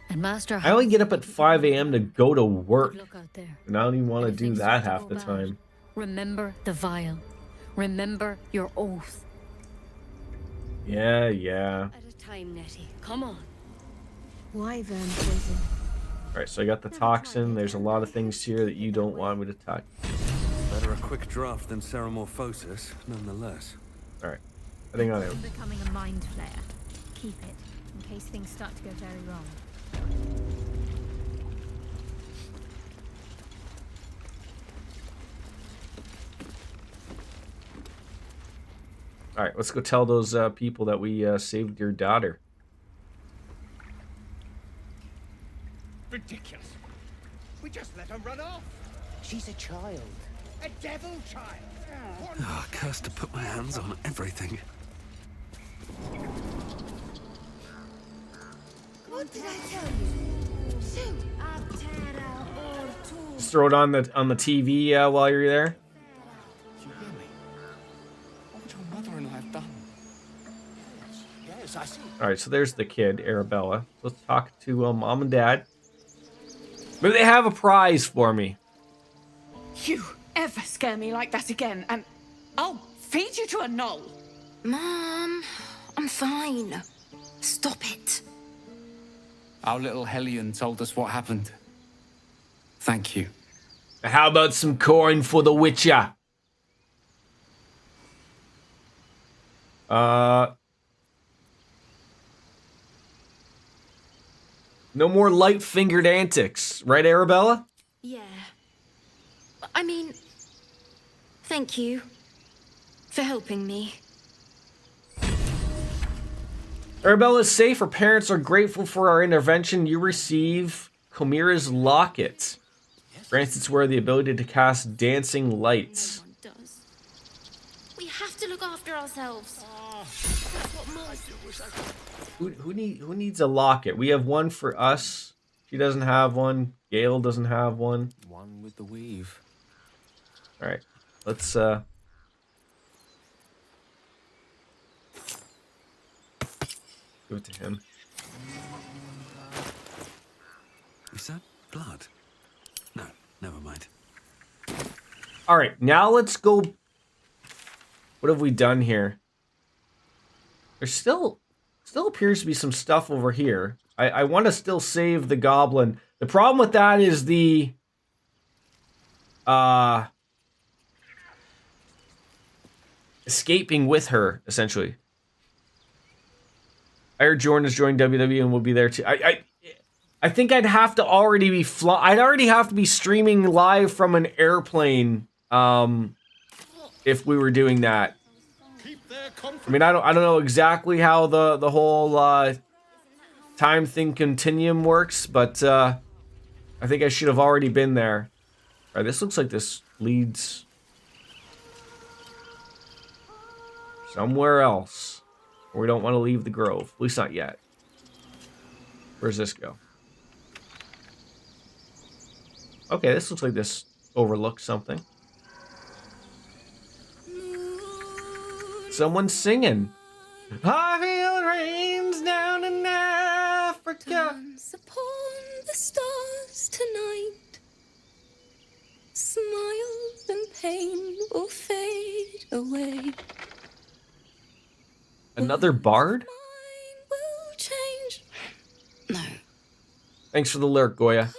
And Master I only get up at 5 a.m. to go to work. Look out there. And I don't even want to do that half the time. Remember the vial. Remember your oath. Yeah. At a time, Nettie. Come on. Wyvern poison. Alright, so I got the toxin. There's a lot of things here that you don't want me to touch. Better a quick draft than Ceramorphosis, nonetheless. Alright, heading on out. Becoming a mind flayer. Keep it, in case things start to go very wrong. Alright, let's go tell those people that we saved your daughter. Ridiculous. We just let her run off. She's a child. A devil child. Oh, cursed to put my hands on everything. What did I tell you? Just throw it on the TV while you're there. You hear me? What would your mother and I have done? Yes, I see. Alright, so there's the kid, Arabella. Let's talk to Mom and Dad. Maybe they have a prize for me. You ever scare me like that again, and I'll feed you to a knoll. Mom, I'm fine. Stop it. Our little Hellion told us what happened. Thank you. How about some coin for the Witcher? No more light-fingered antics, right, Arabella? Yeah. I mean, thank you for helping me. Arabella's safe. Her parents are grateful for our intervention. You receive Chimera's locket. Grants its wearer the ability to cast dancing lights. We have to look after ourselves. That's what Mars Who needs a locket? We have one for us. She doesn't have one. Gale doesn't have one. One with the weave. All right, let's give it to him. Is that blood? No, never mind. All right, now let's go. What have we done here? There's still appears to be some stuff over here. I want to still save the goblin. The problem with that is the escaping with her, essentially. I heard Jordan has joined WWE and will be there too. I think I'd have to already be I'd already have to be streaming live from an airplane if we were doing that. I mean, I don't know exactly how the whole time thing continuum works, but I think I should have already been there. All right, this looks like this leads somewhere else. We don't want to leave the grove, at least not yet. Where's this go? Okay, this looks like this overlooks something. Someone's singing. I feel it rains down in Africa. Dance upon the stars tonight. Smiles and pain will fade away. Another bard? Will change. No. Thanks for the lyric, Goya.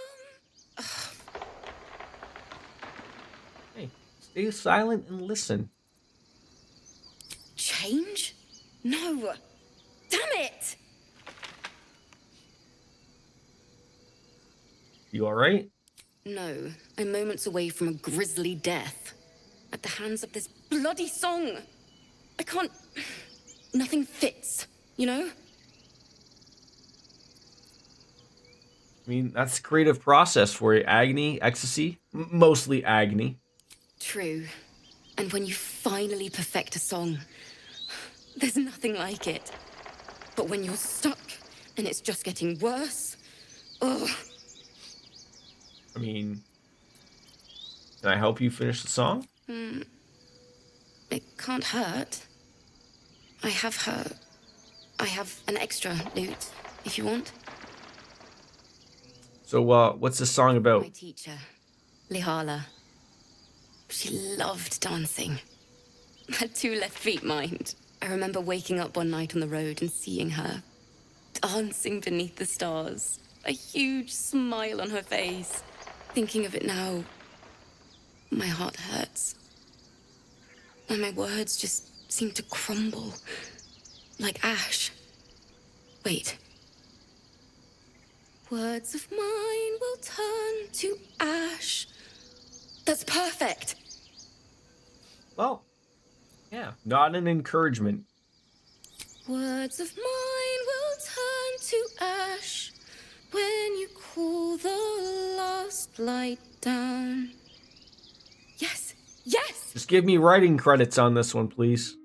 Hey, stay silent and listen. Change? No. Damn it! You alright? No. I'm moments away from a grisly death. At the hands of this bloody song. I can't... Nothing fits, you know? I mean, that's the creative process for you. Agony, ecstasy, mostly agony. True. And when you finally perfect a song, there's nothing like it. But when you're stuck and it's just getting worse, ugh. I mean, can I help you finish the song? It can't hurt. I have an extra lute, if you want. So, what's this song about? My teacher, Lihala. She loved dancing. Had 2 left feet, mind. I remember waking up one night on the road and seeing her dancing beneath the stars. A huge smile on her face. Thinking of it now, my heart hurts. And my words just seem to crumble. Like ash. Wait. Words of mine will turn to ash. That's perfect. Well, yeah, not an encouragement. Words of mine will turn to ash when you cool the last light down. Yes, yes! Just give me writing credits on this one, please.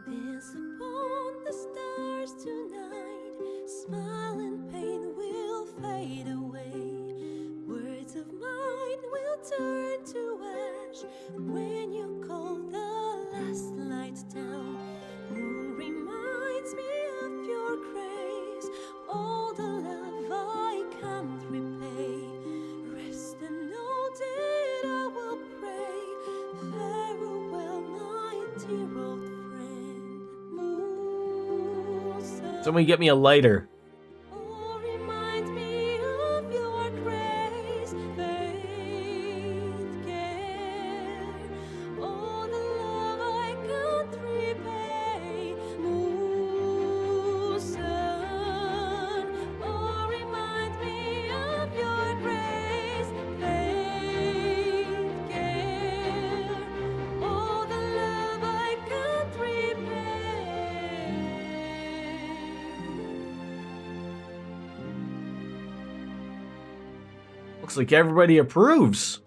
Dance upon the stars tonight. Smile and pain will fade away. Words of mine will turn to ash when you call the last light down. Moon reminds me of your grace. All the love I can't repay. Rest and know that I will pray. Farewell, my dear old friend. Somebody get me a lighter. Remind me of your grace, faith, care, all the love I can't repay. Moon, sun, oh, remind me of your grace, faith, care, all the love I can't repay. Looks like everybody approves.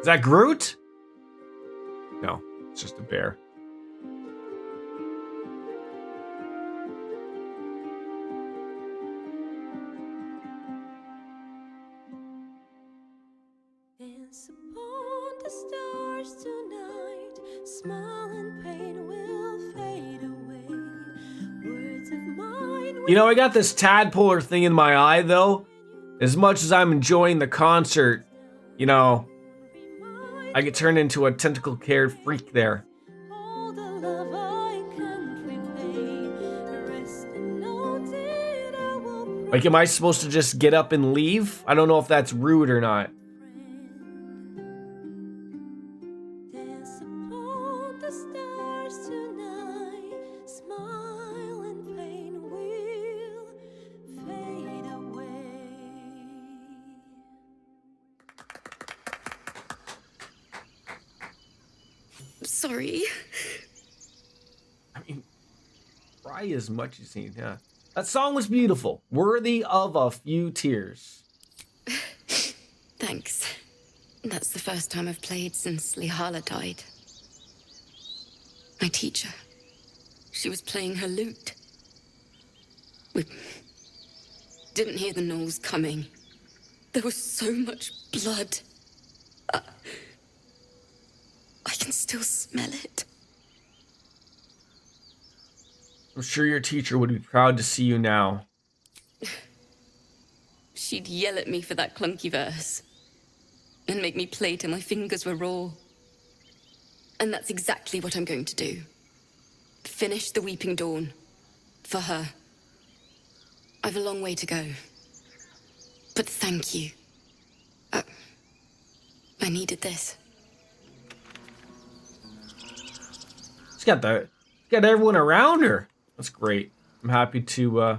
Is that Groot? No, it's just a bear. Dance upon the stars tonight. Smile and pain will fade away. Words of mine will You know, I got this tadpolar thing in my eye, though. As much as I'm enjoying the concert, you know, I get turned into a tentacle-cared freak there. all the love I can't repay. Rest and know that I will pray. Like, am I supposed to just get up and leave? I don't know if that's rude or not. Dance upon the stars tonight. Smile and pain will fade away. sorry. I mean, cry as much as you need. Yeah. That song was beautiful. Worthy of a few tears. Thanks. That's the first time I've played since Lihala died. My teacher. She was playing her lute. We didn't hear the gnolls coming. There was so much blood. I can still smell it. I'm sure your teacher would be proud to see you now. She'd yell at me for that clunky verse and make me play till my fingers were raw. And that's exactly what I'm going to do. Finish the Weeping Dawn. For her. I've a long way to go. But thank you. I needed this. She's got everyone around her. That's great. I'm happy to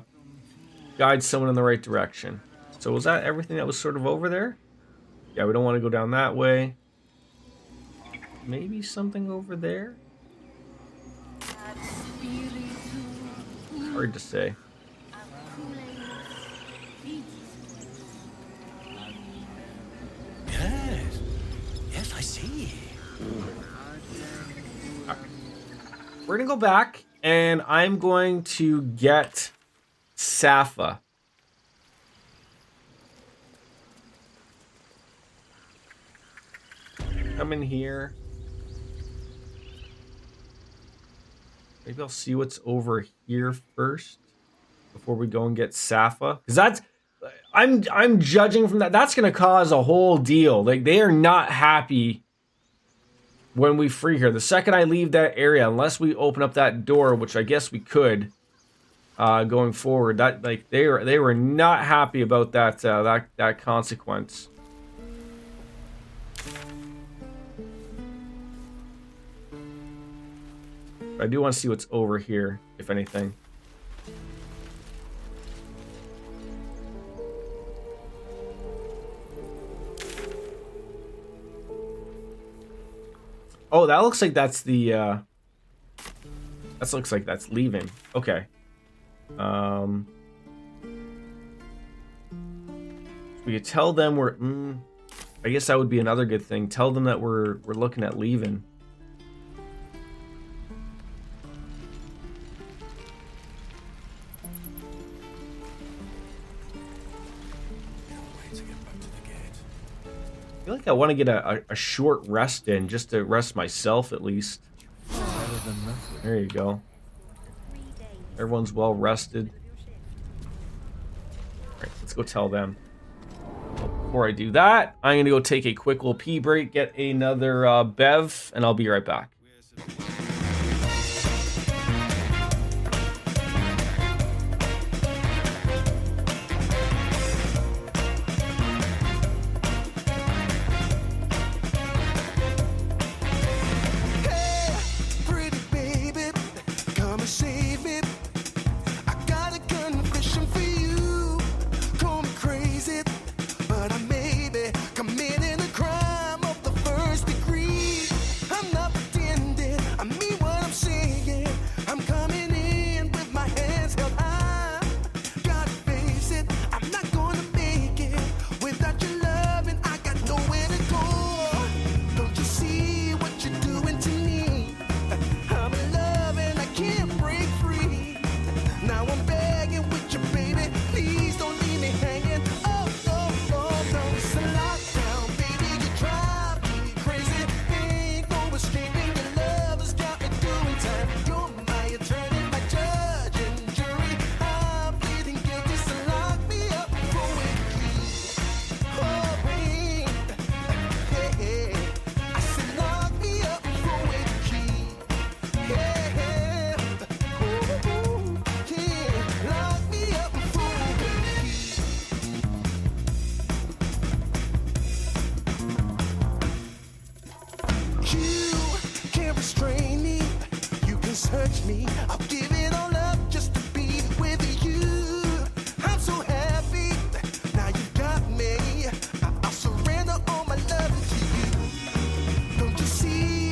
guide someone in the right direction. So was that everything that was sort of over there? Yeah, we don't want to go down that way. Maybe something over there? Hard to say. Yes. Yes, I see. We're gonna go back and I'm going to get Safa. Come in here. Maybe I'll see what's over here first before we go and get Safa. Because that's I'm judging from that. That's gonna cause a whole deal. Like, they are not happy when we free her. The second I leave that area, unless we open up that door, which I guess we could, going forward, that, like, they were not happy about that that consequence. I do want to see what's over here, if anything. Oh, that looks like that's the, that looks like that's leaving. Okay. We could tell them we're, I guess that would be another good thing. Tell them that we're looking at leaving. I feel like I want to get a short rest in, just to rest myself at least. There you go. Everyone's well rested. Alright, let's go tell them. Before I do that, I'm going to go take a quick little pee break, get another bev, and I'll be right back.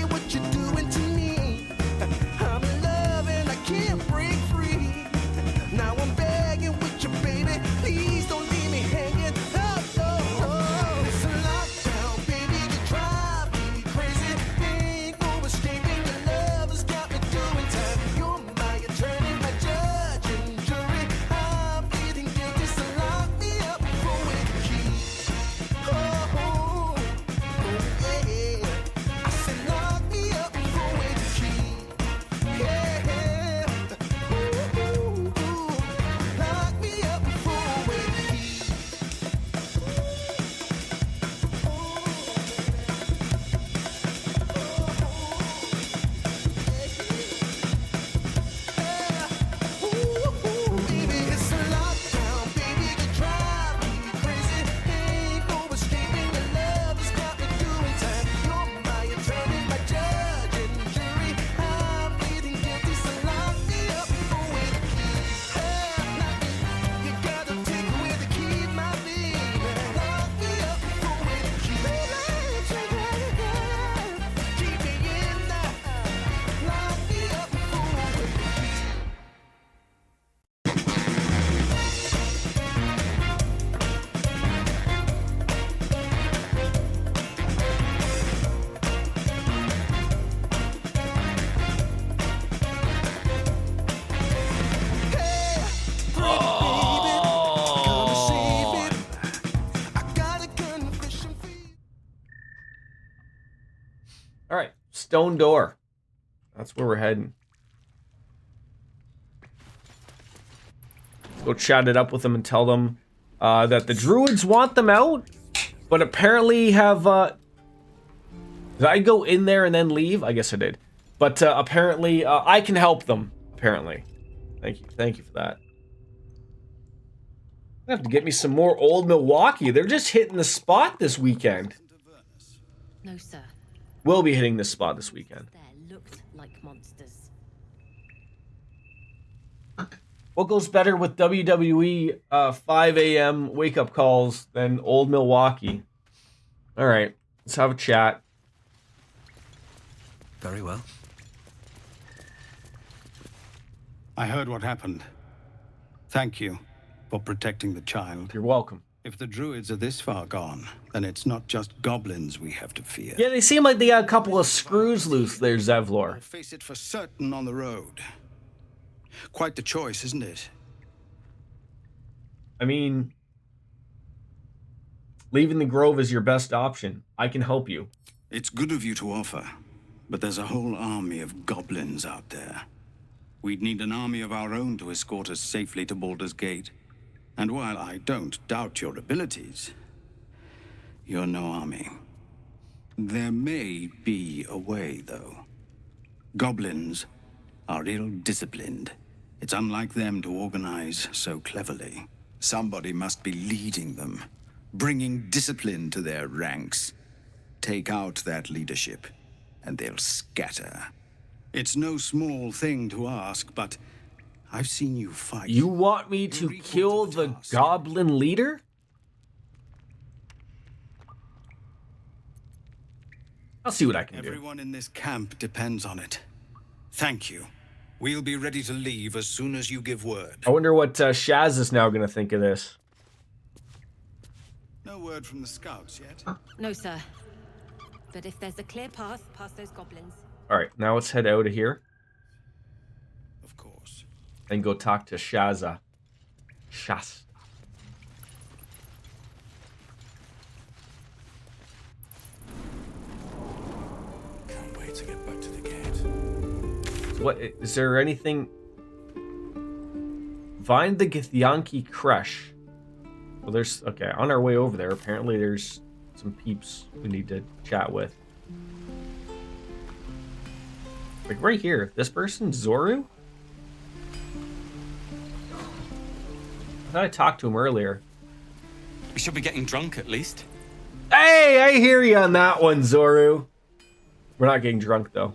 What you doing? stone door. That's where we're heading. Go chat it up with them and tell them that the druids want them out, but apparently have... did I go in there and then leave? I guess I did. But apparently I can help them, apparently. Thank you. Thank you for that. I have to get me some more old Milwaukee. They're just hitting the spot this weekend. No, sir. We'll be hitting this spot this weekend. There looked like monsters. What goes better with WWE 5 a.m. wake-up calls than old Milwaukee? All right, let's have a chat. Very well. I heard what happened. Thank you for protecting the child. You're welcome. If the druids are this far gone, then it's not just goblins we have to fear. Yeah, they seem like they got a couple of screws loose there, Zevlor. We'll face it for certain on the road. Quite the choice, isn't it? I mean, leaving the grove is your best option. I can help you. It's good of you to offer, but there's a whole army of goblins out there. We'd need an army of our own to escort us safely to Baldur's Gate. And while I don't doubt your abilities, you're no army. There may be a way, though. Goblins are ill-disciplined. It's unlike them to organize so cleverly. Somebody must be leading them, bringing discipline to their ranks. Take out that leadership, and they'll scatter. It's no small thing to ask, but I've seen you fight. You want me to kill the goblin leader? I'll see what I can do. Everyone in this camp depends on it. Thank you. We'll be ready to leave as soon as you give word. I wonder what Shaz is now going to think of this. No word from the scouts yet? No, sir. But if there's a clear path past those goblins... All right, now let's head out of here. Of course. And go talk to Shaza. Shaz. Can't wait to get back to the gate. What is there anything? Find the Githyanki Crush. Well, there's okay. On our way over there, apparently there's some peeps we need to chat with. Like right here, this person, Zoru? I thought I talked to him earlier. We should be getting drunk at least. Hey, I hear you on that one, Zoru. We're not getting drunk though.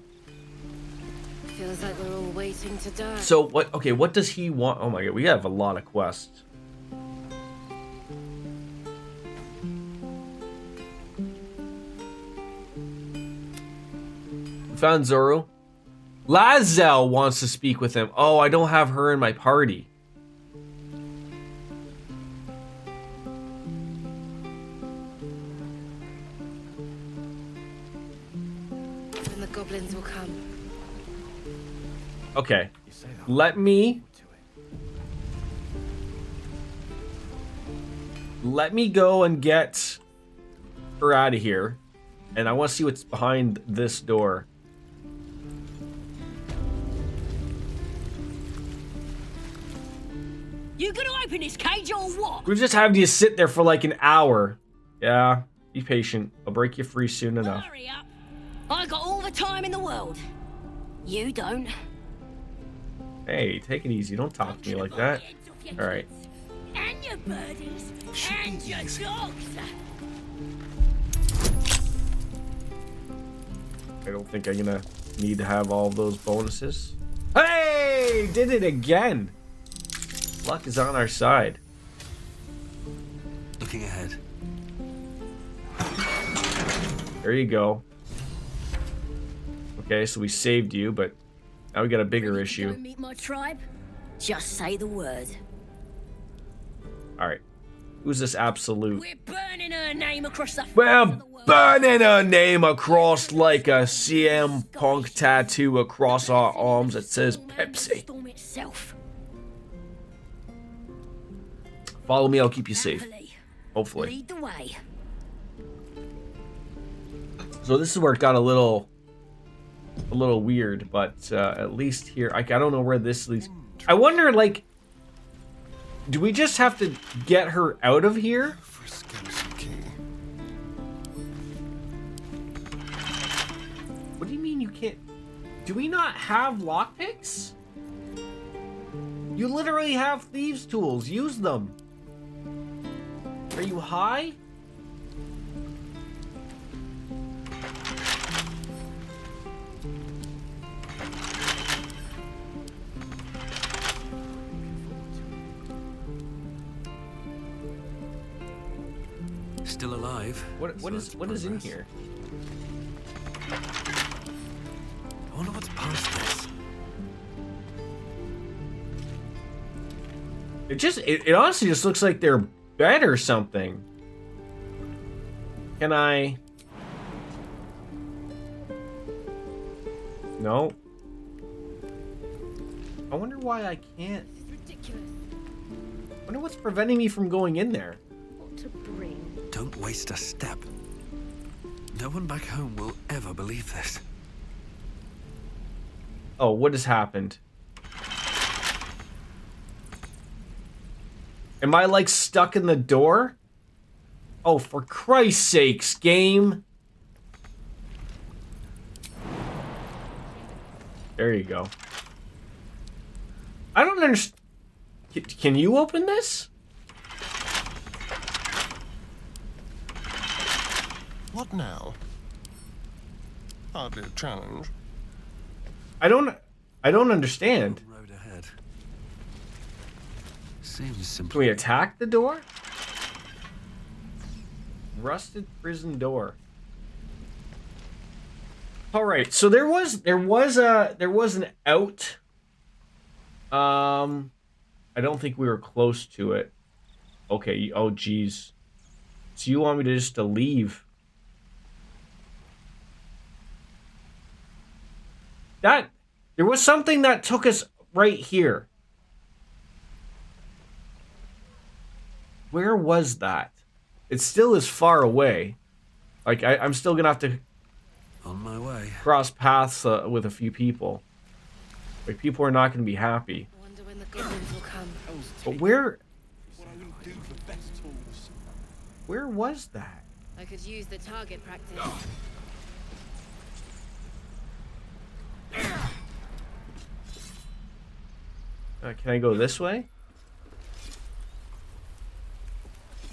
Feels like we're all waiting to die. So what? Okay, what does he want? Oh my god, we have a lot of quests. We found Zoru. Lazel wants to speak with him. Oh, I don't have her in my party. When the goblins will come. Okay, let me go and get her out of here, and I want to see what's behind this door. You gonna open this cage or what? We've just having you sit there for like an hour. Yeah, be patient. I'll break you free soon enough. Hurry up. I got all the time in the world. You don't. Hey, take it easy. Don't talk to me like that. All right. And your birdies. And your dogs. I don't think I'm gonna need to have all of those bonuses. Hey, did it again. Luck is on our side. Looking ahead. There you go. Okay, so we saved you, but now we got a bigger issue. Meet my tribe? Just say the word. All right. Who's this absolute? We're burning her name across the We're burning her name across like a CM Punk tattoo across our arms that says Pepsi. storm itself. Follow me, I'll keep you safe. Hopefully. Lead the way. So this is where it got a little little weird, but at least here, I don't know where this leads. I wonder, like, do we just have to get her out of here? What do you mean you can't? Do we not have lockpicks? You literally have thieves' tools. Use them. Are you high? Still alive. What is in here? I wonder what's past this. It honestly just looks like they're bed or something. Can I? No. I wonder why I can't. This is ridiculous. I wonder what's preventing me from going in there. What to bring? Don't waste a step. No one back home will ever believe this. Oh, what has happened? Am I like stuck in the door? Oh, for Christ's sakes, game. There you go. I don't understand. Can you open this? What now? Hardly a challenge. I don't understand. Road ahead. Seems simple. Can we attack the door? Rusted prison door. All right, so there was an out. I don't think we were close to it. Okay. Oh, geez. So you want me to just to leave? That there was something that took us right here. Where was that? It still is far away. Like I'm still gonna have to on my way. Cross paths with a few people. Like people are not gonna be happy. I wonder when the goblins will come. But where was that? I could use the target practice. Can I go this way?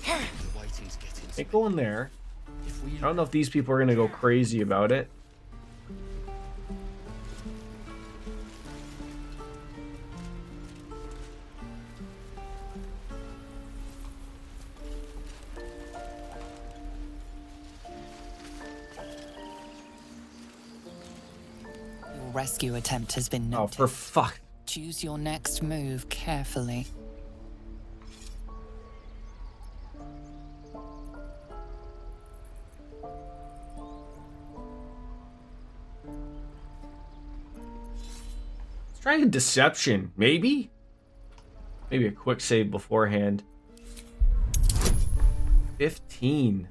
Can't go in there. I don't know if these people are gonna go crazy about it. Your rescue attempt has been noted. Oh, for fuck. Choose your next move carefully. Let's try a deception, maybe? Maybe a quick save beforehand. 15.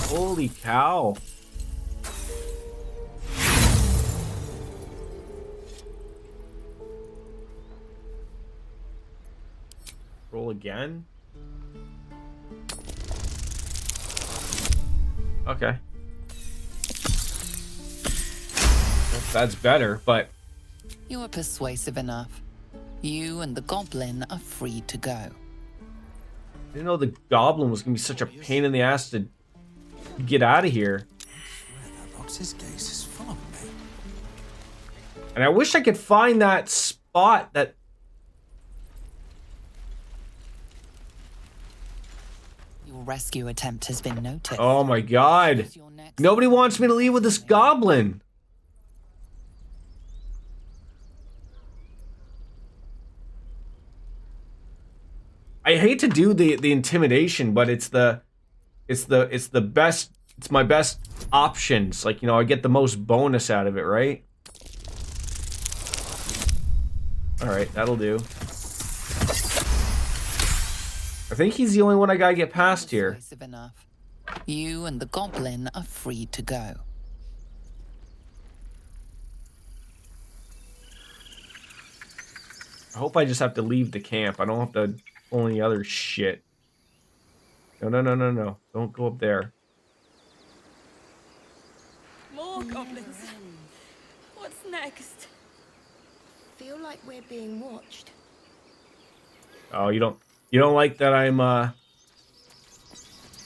Holy cow. Roll again. Okay. That's better, but... You are persuasive enough. You and the goblin are free to go. I didn't know the goblin was gonna be such a pain in the ass to get out of here. And I wish I could find that spot that... Your rescue attempt has been noted. Oh my god. Nobody wants me to leave with this goblin. I hate to do the intimidation, but it's my best options. Like, you know, I get the most bonus out of it, right? All right, that'll do. I think he's the only one I gotta get past here. Persuasive enough. You and the goblin are free to go. I hope I just have to leave the camp. I don't have to pull any other shit. No, no, no, no, no. Don't go up there. More goblins. What's next? Feel like we're being watched. Oh, you don't like that I'm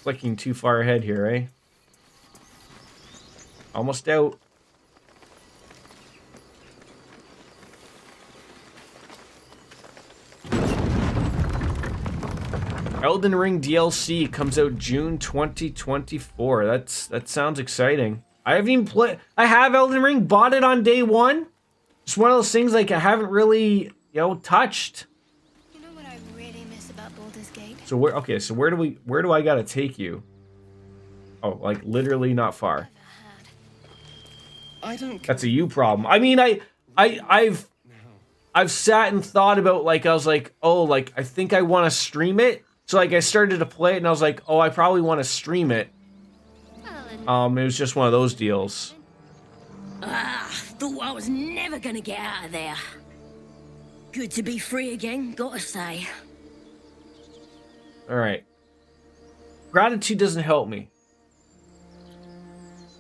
clicking too far ahead here, eh? Almost out. Elden Ring DLC comes out June 2024. That sounds exciting. I haven't even played. I have Elden Ring, bought it on day one. It's one of those things like I haven't really, touched. You know what I really miss about Baldur's Gate? So where do I gotta take you? Oh, like literally not far. I don't. That's a you problem. I mean, I've sat and thought about, like, I was like, oh, like I think I want to stream it. So like I started to play it and I was like, oh, I probably want to stream it. It was just one of those deals. Thought I was never gonna get out of there. Good to be free again, gotta say. All right. Gratitude doesn't help me.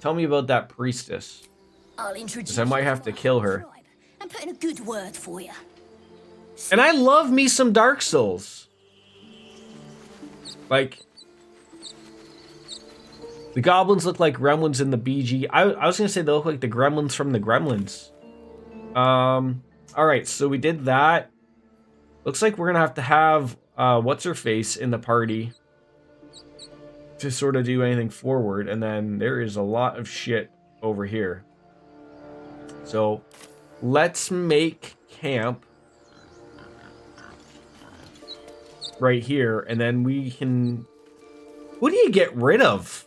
Tell me about that priestess. I'll introduce Because I might have to kill her. and put in a good word for you. And I love me some Dark Souls. Like, the goblins look like gremlins in the BG. I was gonna say they look like the gremlins from the Gremlins. Alright, so we did that. Looks like we're gonna have to have what's-her-face in the party to sort of do anything forward, and then there is a lot of shit over here. So let's make camp right here, and then we can... Who do you get rid of?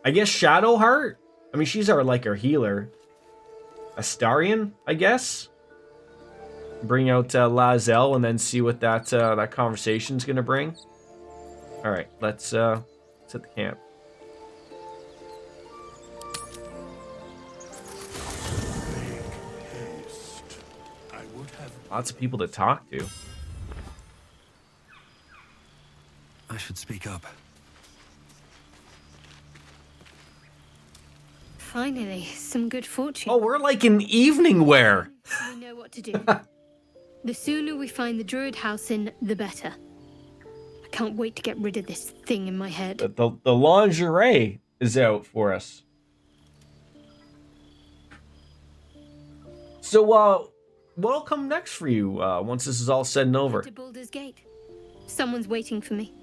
I guess Shadowheart? I mean, she's our healer. Astarion, I guess? Bring out Lazel and then see what that conversation's gonna bring. Alright, let's hit the camp. Lots of people to talk to. I should speak up. Finally, some good fortune. Oh, we're like in evening wear. We know what to do. The sooner we find the druid house in, the better. I can't wait to get rid of this thing in my head. The lingerie is out for us. So, what'll come next for you once this is all said and over? To Baldur's Gate. Someone's waiting for me.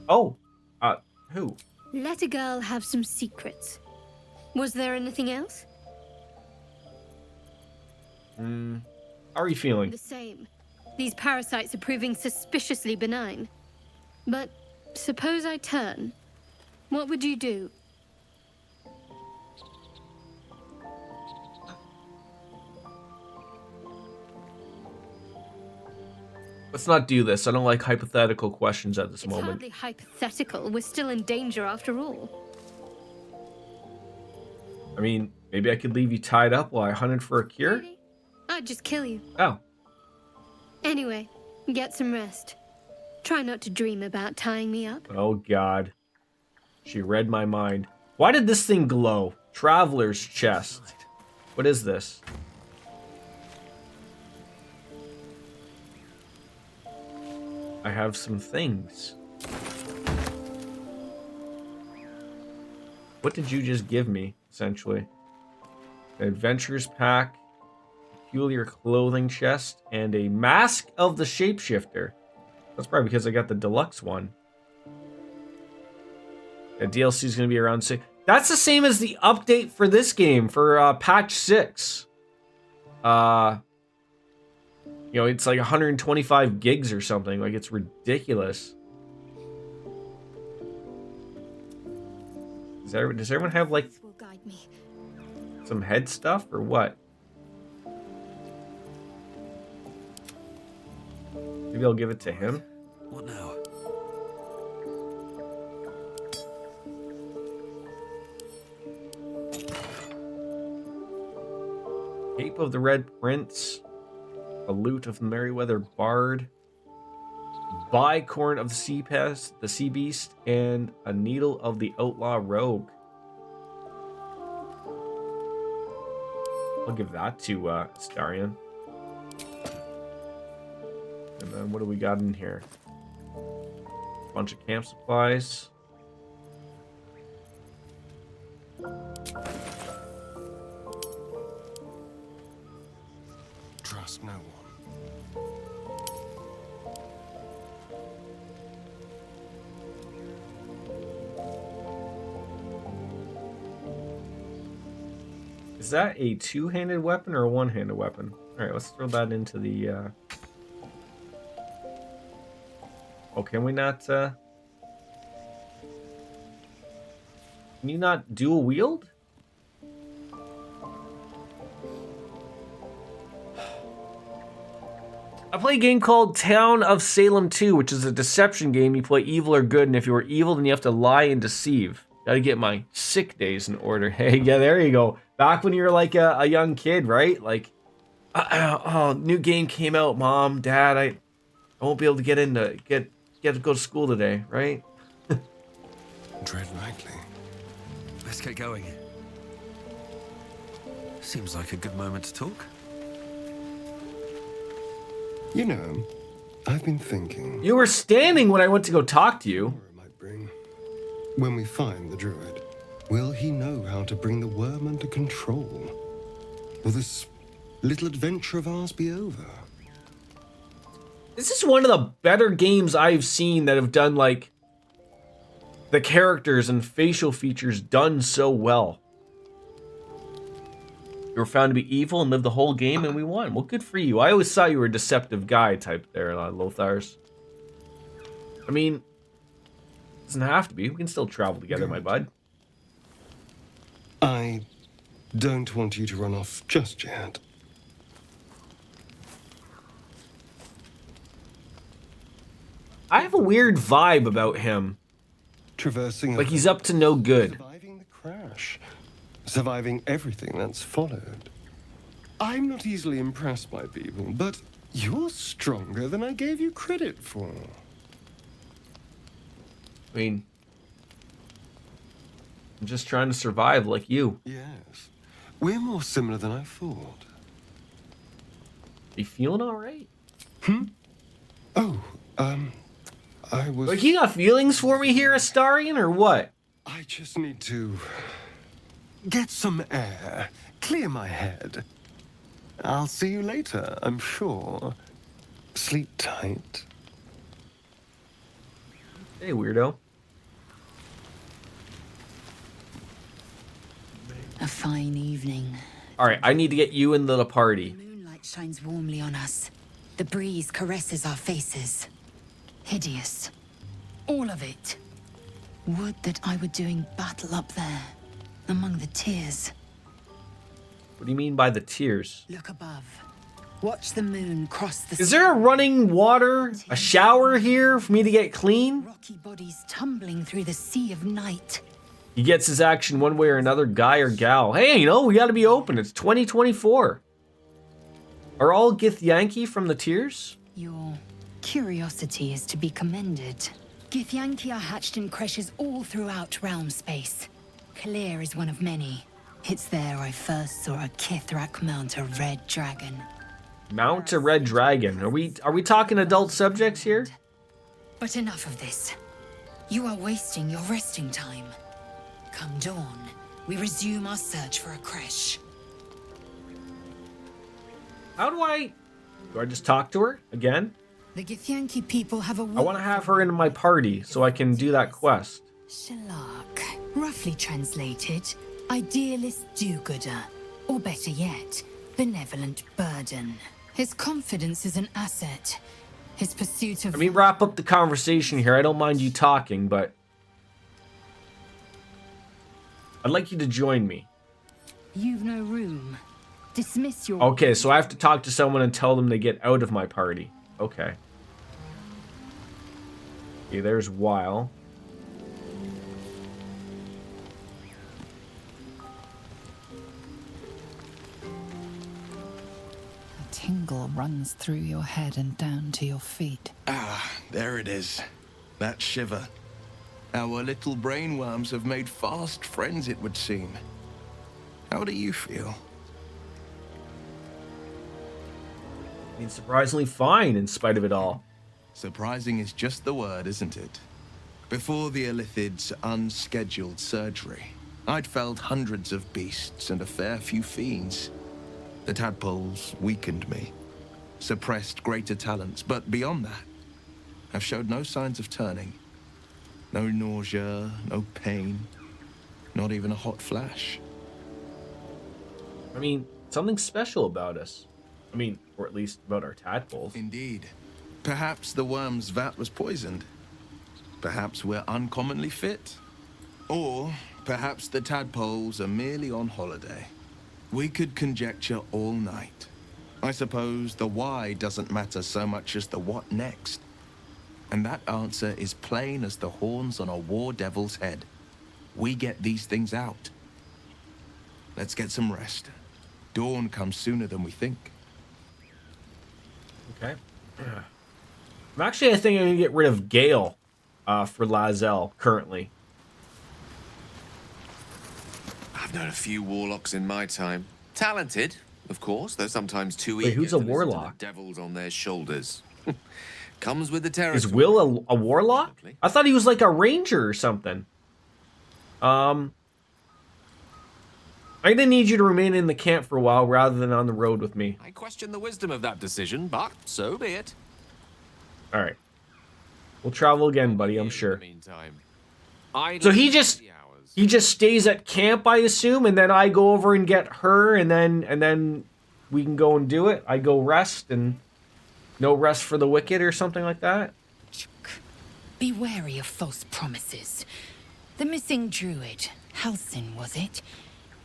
Oh, who? Let a girl have some secrets. Was there anything else? How are you feeling? The same. These parasites are proving suspiciously benign. But suppose I turn. What would you do? Let's not do this. I don't like hypothetical questions at this It's moment. hardly hypothetical. We're still in danger after all. I mean, maybe I could leave you tied up while I hunted for a cure? I'd just kill you. Oh. Anyway, get some rest. Try not to dream about tying me up. Oh, God. She read my mind. Why did this thing glow? Traveler's chest. What is this? I have some things. What did you just give me, essentially? An adventurer's pack, peculiar clothing chest, and a mask of the shapeshifter. That's probably because I got the deluxe one. The DLC is going to be around 6. That's the same as the update for this game, for patch 6. You know, it's like 125 gigs or something. Like, it's ridiculous. Does everyone have, like, some head stuff or what? Maybe I'll give it to him. What now? Cape of the Red Prince, the Lute of the Merryweather Bard, Bicorn of the Sea Beast, and a Needle of the Outlaw Rogue. I'll give that to Astarion. And then what do we got in here? Bunch of camp supplies. Trust no one. Is that a two-handed weapon or a one-handed weapon? All right, let's throw that into the... Oh, can we not... Can you not dual wield? I play a game called Town of Salem 2, which is a deception game. You play evil or good, and if you are evil, then you have to lie and deceive. Gotta get my sick days in order. Hey, yeah, there you go. Back when you were like a young kid, right? Like, oh, new game came out, Mom, Dad, I won't be able to get to go to school today, right? Tread lightly. Let's get going. Seems like a good moment to talk. You know, I've been thinking. You were standing when I went to go talk to you. When we find the druid, will he know how to bring the worm under control? Will this little adventure of ours be over? This is one of the better games I've seen that have done, like, the characters and facial features done so well. You were found to be evil and lived the whole game, and we won. Well, good for you. I always thought you were a deceptive guy type there, Lothars. I mean, doesn't have to be. We can still travel together, my bud. I don't want you to run off just yet. I have a weird vibe about him. Traversing, like he's up to no good. Surviving the crash, surviving everything that's followed. I'm not easily impressed by people, but you're stronger than I gave you credit for. I mean, I'm just trying to survive like you. Yes, we're more similar than I thought. You feeling all right? Oh, I was... Like, you got feelings for me here, Astarion, or what? I just need to get some air, clear my head. I'll see you later, I'm sure. Sleep tight. Hey, weirdo. A fine evening. All right, I need to get you into the party. Moonlight shines warmly on us. The breeze caresses our faces. Hideous. All of it. Would that I were doing battle up there, among the tears. What do you mean by the tears? Look above. Watch the moon cross the... Is there a running water, a shower here for me to get clean? Rocky bodies tumbling through the sea of night. He gets his action one way or another, guy or gal. Hey, you know, we gotta be open. It's 2024. Are all Githyanki from the tears? Your curiosity is to be commended. Githyanki are hatched in creches all throughout realm space. Kalir is one of many. It's there I first saw a Kithrak mount a red dragon. Mount a red dragon. Are we talking adult subjects here? But enough of this. You are wasting your resting time. Come dawn, we resume our search for a creche. How do I just talk to her again? The Githyanki people have a... I want to have her into my party so I can do that quest. Shalak. Roughly translated, idealist do-gooder. Or better yet, benevolent burden. His confidence is an asset. His pursuit of... Let me wrap up the conversation here. I don't mind you talking, but... I'd like you to join me. You've no room. Dismiss your... Okay, so I have to talk to someone and tell them to get out of my party. Okay. Okay, there's Weil. A tingle runs through your head and down to your feet. Ah, there it is. That shiver. Our little brainworms have made fast friends, it would seem. How do you feel? I mean, surprisingly fine in spite of it all. Surprising is just the word, isn't it? Before the Illithid's unscheduled surgery, I'd felled hundreds of beasts and a fair few fiends. The tadpoles weakened me, suppressed greater talents, but beyond that, I've showed no signs of turning. No nausea, no pain, not even a hot flash. I mean, something special about us. I mean, or at least about our tadpoles. Indeed. Perhaps the worm's vat was poisoned. Perhaps we're uncommonly fit. Or perhaps the tadpoles are merely on holiday. We could conjecture all night. I suppose the why doesn't matter so much as the what next. And that answer is plain as the horns on a war devil's head. We get these things out. Let's get some rest. Dawn comes sooner than we think. Okay. I think I'm going to get rid of Gale for Lae'zel currently. I've known a few warlocks in my time. Talented, of course, though sometimes too Wait, eager who's a to listen to warlock? the devils on their shoulders. Comes with the territory. Is Will a warlock? I thought he was like a ranger or something. I'm gonna need you to remain in the camp for a while rather than on the road with me. I question the wisdom of that decision, but so be it. All right. We'll travel again, buddy, I'm sure. Meantime, So he just stays at camp, I assume, and then I go over and get her, and then we can go and do it. I go rest, and no rest for the wicked or something like that. Be wary of false promises. The missing druid, Halsin, was it?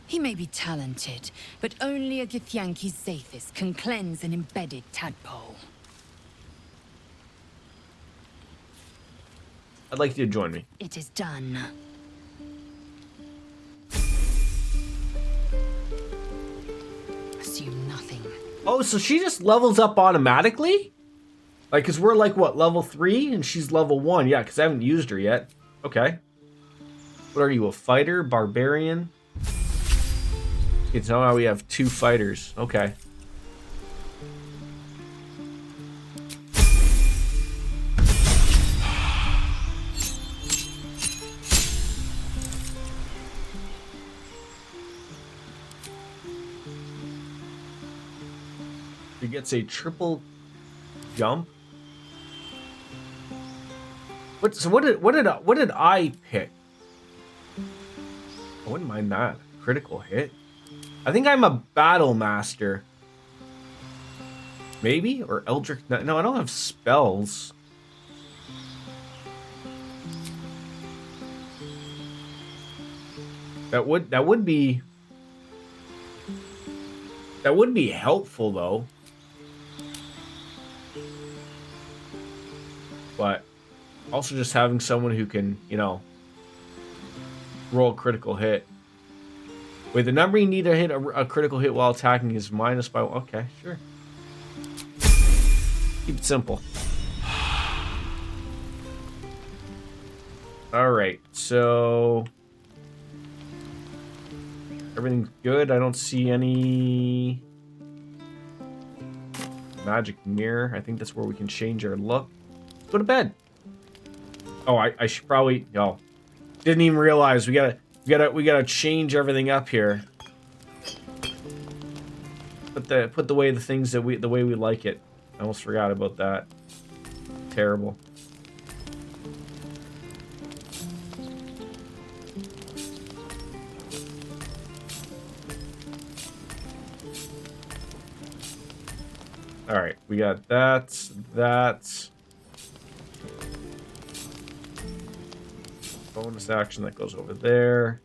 He may be talented, but only a Githyanki Zathis can cleanse an embedded tadpole. I'd like you to join me. It is done. Assume nothing. Oh, so she just levels up automatically? Like, because we're like, what, level 3? And she's level 1. Yeah, because I haven't used her yet. Okay. What are you, a fighter? Barbarian? Okay, so now we have 2 fighters. Okay. He gets a triple jump. What did I pick? I wouldn't mind that. Critical hit. I think I'm a battle master. Maybe? Or Eldritch. No, I don't have spells. That would be helpful though. But also just having someone who can, you know, roll a critical hit. Wait, the number you need to hit a critical hit while attacking is minus by... Okay, sure. Keep it simple. Alright, so... everything's good. I don't see any... magic mirror. I think that's where we can change our look. Go to bed. Oh, I should probably... No. Didn't even realize we gotta change everything up here. Put the way the things that the way we like it. I almost forgot about that. Terrible. All right, we got that. Bonus action that goes over there.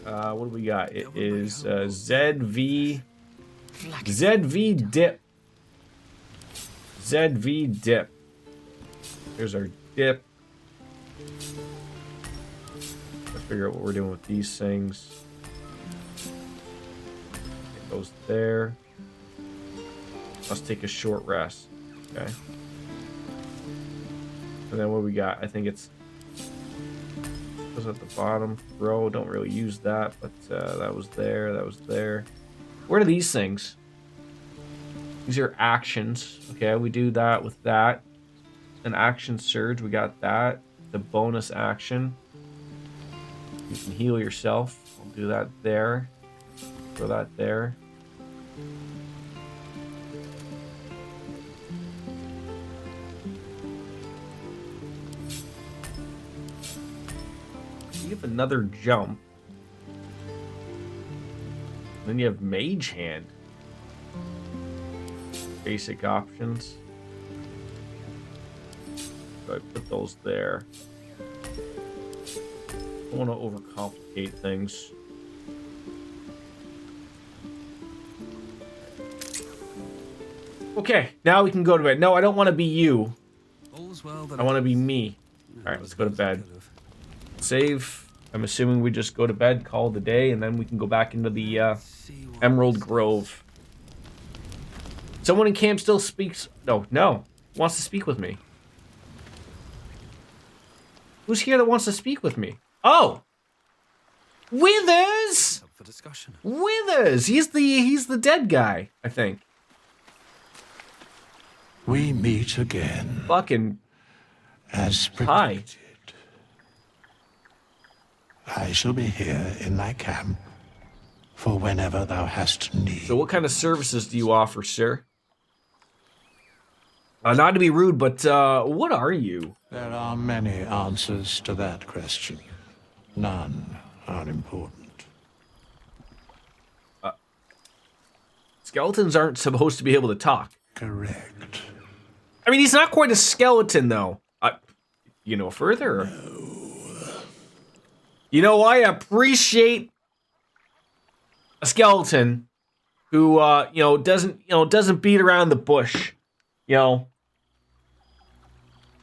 What do we got? It is ZV dip. ZV dip. Here's our dip. Let's figure out what we're doing with these things. It goes there. Let's take a short rest. Okay. And then what we got? I think it's goes at the bottom. Row. Don't really use that, but that was there. That was there. What are these things? These are actions. Okay, we do that with that. An action surge. We got that. The bonus action. You can heal yourself. I'll do that there. Throw that there. You have another jump. Then you have Mage Hand. Basic options. So I put those there. I don't want to overcomplicate things. Okay, now we can go to bed. No, I don't want to be you. I want to be me. Alright, let's go to bed. Save. I'm assuming we just go to bed, call it a day, and then we can go back into the Emerald Grove. Someone in camp still speaks... No. Wants to speak with me. Who's here that wants to speak with me? Oh! Withers! Up for discussion. Withers! He's the dead guy, I think. We meet again. Fucking... As hi. I shall be here in thy camp for whenever thou hast need. So what kind of services do you offer, sir? Not to be rude, but what are you? There are many answers to that question. None are important. Skeletons aren't supposed to be able to talk. Correct. I mean, he's not quite a skeleton, though. You know further? No. You know, I appreciate a skeleton who, doesn't beat around the bush. You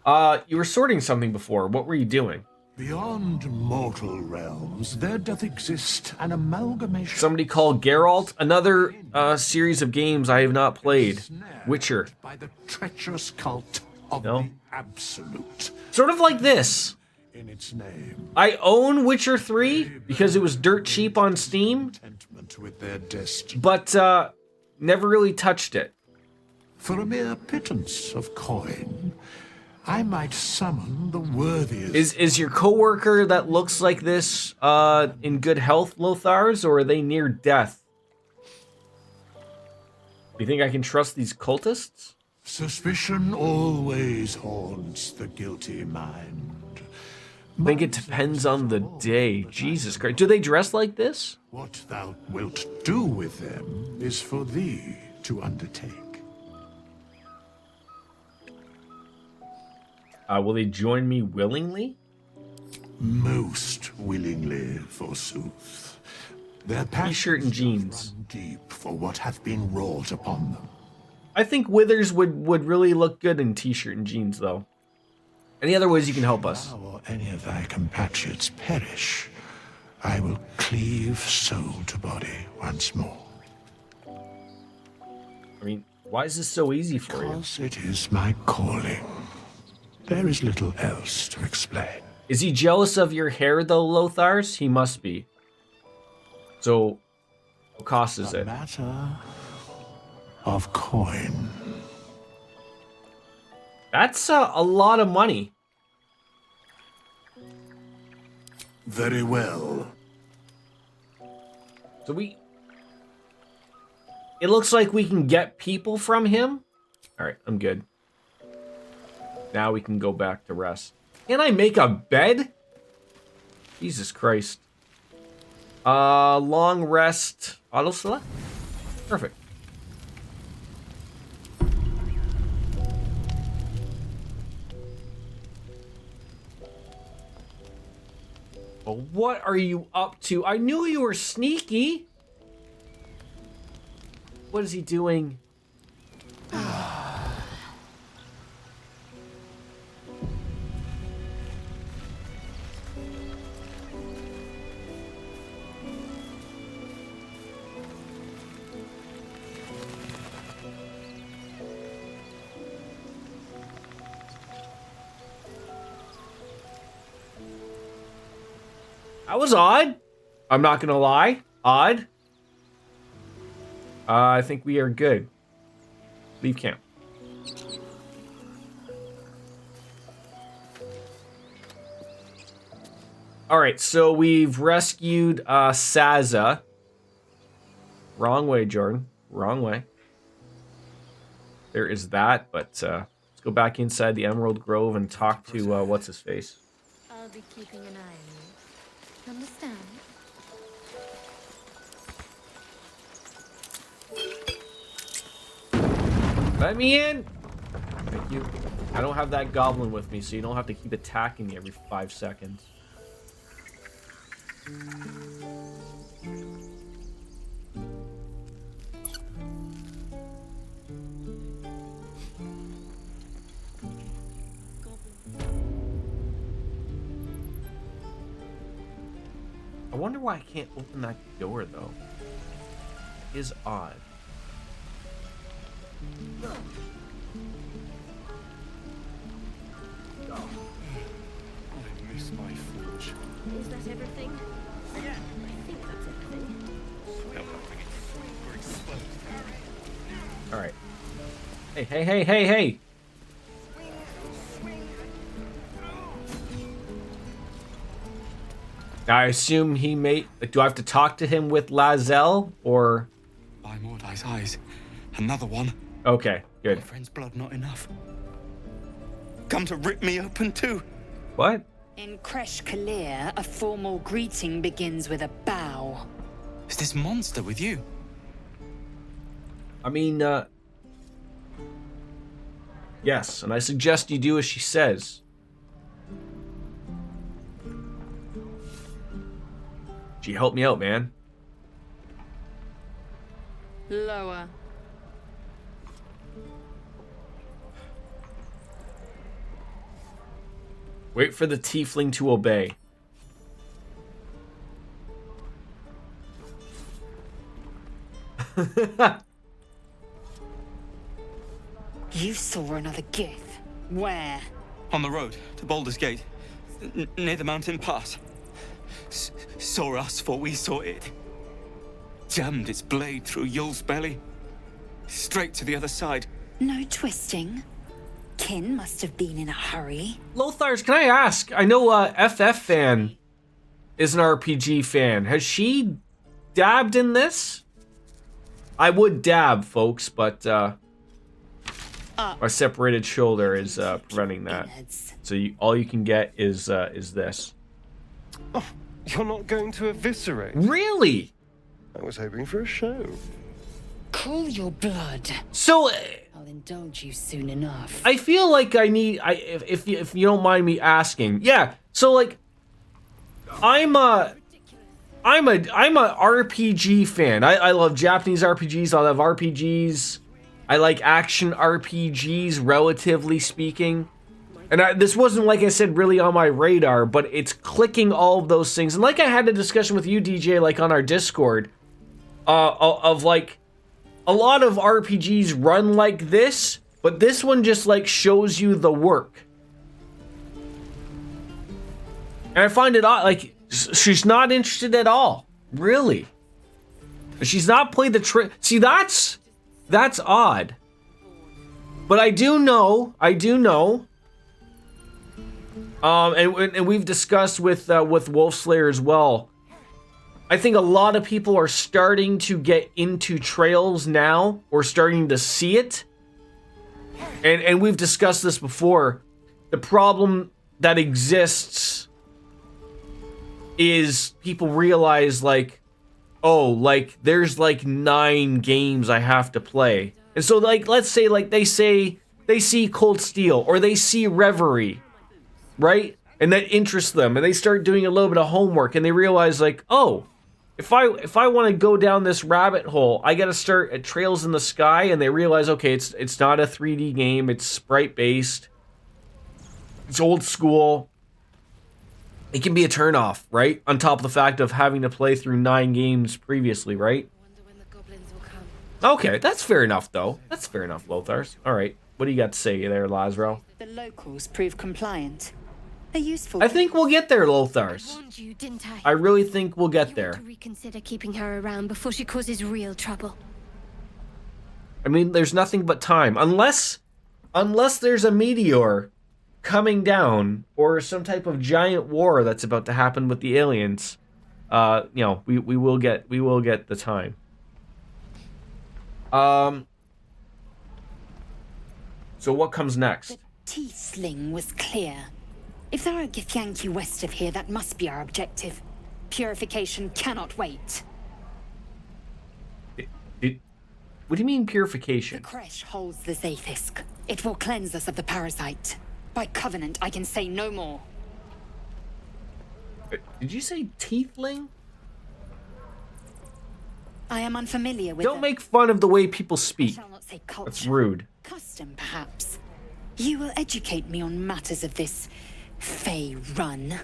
were sorting something before. What were you doing? Beyond mortal realms, there doth exist an amalgamation. Somebody called Geralt. Another series of games I have not played. Witcher. By the treacherous cult of the Absolute. Sort of like this. In its name. I own Witcher 3 because it was dirt cheap on Steam. With their destiny. But never really touched it. For a mere pittance of coin, I might summon the worthiest. Is your coworker that looks like this in good health, Lothars, or are they near death? You think I can trust these cultists? Suspicion always haunts the guilty mind. I think it depends on the day. Jesus Christ. Do they dress like this? What thou wilt do with them is for thee to undertake. Will they join me willingly? Most willingly, forsooth. Their T-shirt and jeans. Run deep for what hath been wrought upon them. I think Withers would really look good in T-shirt and jeans, though. Any other ways you can help us? Thou or any of thy compatriots perish, I will cleave soul to body once more. I mean, why is this so easy for you? Because it is my calling. There is little else to explain. Is he jealous of your hair, though, Lothars? He must be. So, what cost is it? A matter of coin. That's a lot of money. Very well. So it looks like we can get people from him. All right, I'm good. Now we can go back to rest. Can I make a bed? Jesus Christ. Long rest. Auto select? Perfect. Well, what are you up to? I knew you were sneaky. What is he doing? That was odd. I'm not gonna lie. Odd. I think we are good. Leave camp. Alright, so we've rescued Saza. Wrong way, Jordan. Wrong way. There is that, but let's go back inside the Emerald Grove and talk to what's-his-face. I'll be keeping an eye on you. Understand? Let me in! Thank you. I don't have that goblin with me, so you don't have to keep attacking me every 5 seconds. I wonder why I can't open that door, though. It is odd. I miss my forge. Is that everything? Yeah. I think that's everything. Alright. Hey, hey, hey, hey, hey! I assume he may... Do I have to talk to him with Lae'zel, or... By Mordai's eyes. Another one. Okay, good. My friend's blood not enough. Come to rip me open too. What? In Kresh Kalir, a formal greeting begins with a bow. Is this monster with you? I mean, yes, and I suggest you do as she says. Gee, help me out, man. Lower. Wait for the tiefling to obey. You saw another Gith. Where? On the road to Baldur's Gate, near the mountain pass. Saw us for we saw it. Jammed its blade through Yul's belly. Straight to the other side. No twisting. Kin must have been in a hurry. Lothars, can I ask? I know FF fan is an RPG fan. Has she dabbed in this? I would dab, folks, but my separated shoulder is preventing that. So all you can get is this. Oh, you're not going to eviscerate? Really? I was hoping for a show. Cool your blood. So I'll indulge you soon enough. I feel like I need. If you don't mind me asking, yeah. So like, I'm a RPG fan. I love Japanese RPGs. I love RPGs. I like action RPGs, relatively speaking. And this wasn't, like I said, really on my radar, but it's clicking all of those things. And like I had a discussion with you, DJ, like on our Discord, of like, a lot of RPGs run like this, but this one just like shows you the work. And I find it odd, like, she's not interested at all. Really. She's not played the See, that's odd. But I do know, and we've discussed with Wolfslayer as well. I think a lot of people are starting to get into Trails now, or starting to see it. And we've discussed this before. The problem that exists is people realize like, oh, like there's like 9 games I have to play. And so like, let's say like they see Cold Steel or they see Reverie, right? And that interests them and they start doing a little bit of homework and they realize like, oh, if I want to go down this rabbit hole, I got to start at Trails in the Sky, and they realize, okay, it's not a 3D game, it's sprite based. It's old school. It can be a turnoff, right? On top of the fact of having to play through 9 games previously, right? Okay, that's fair enough, though. That's fair enough, Lothars. All right, what do you got to say there, Lazaro? The locals prove compliant. A useful. I think we'll get there, Lothars. I warned you, didn't I? I really think we'll get You there. want to reconsider keeping her around before she causes real trouble. I mean, there's nothing but time. Unless there's a meteor coming down or some type of giant war that's about to happen with the aliens. You know, we will get the time. So what comes next? The Tiefling was clear. If there are Githyanki west of here, that must be our objective. Purification cannot wait. What do you mean purification? The Kresh holds the Zaithisk. It will cleanse us of the parasite. By covenant, I can say no more. Did you say tiefling? I am unfamiliar with. Don't make fun of the way people speak. I shall not say culture. That's rude. Custom, perhaps. You will educate me on matters of this Fey run.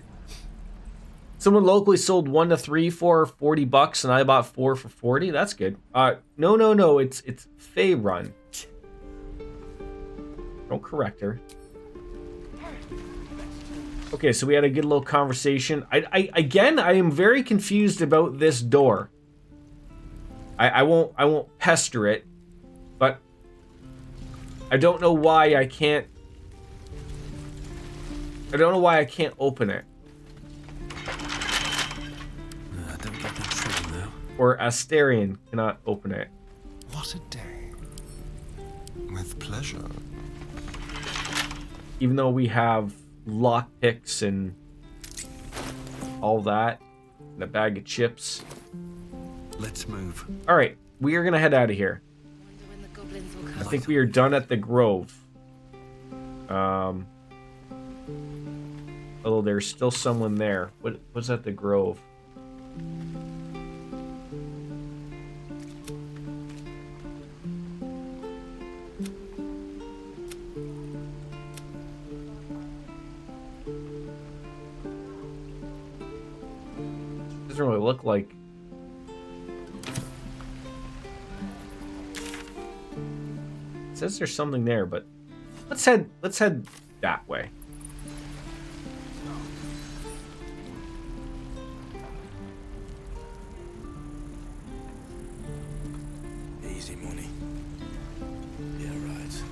Someone locally sold 1 to 3 for $40, and I bought 4 for 40. That's good. No. It's Fey run. Don't correct her. Okay, so we had a good little conversation. I am very confused about this door. I won't pester it, but I don't know why I can't. I don't know why I can't open it. Don't get in trouble now. Or Asterion cannot open it. What a day. With pleasure. Even though we have lockpicks and all that, and a bag of chips. Let's move. All right, we are gonna head out of here. I think we are done at the Grove. Although there's still someone there. What's at the Grove? Doesn't really look like. It says there's something there, but let's head that way. Easy money. Yeah, right.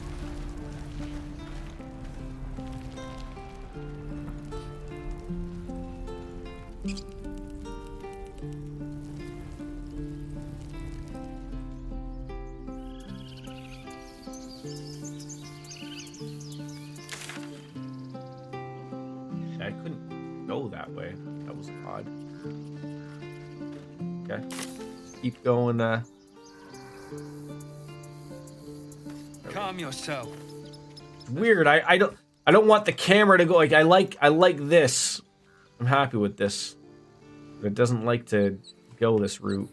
I couldn't go that way. That was odd. Okay. Keep going, Calm yourself. It's weird. I don't want the camera to go like I like this. I'm happy with this. But it doesn't like to go this route.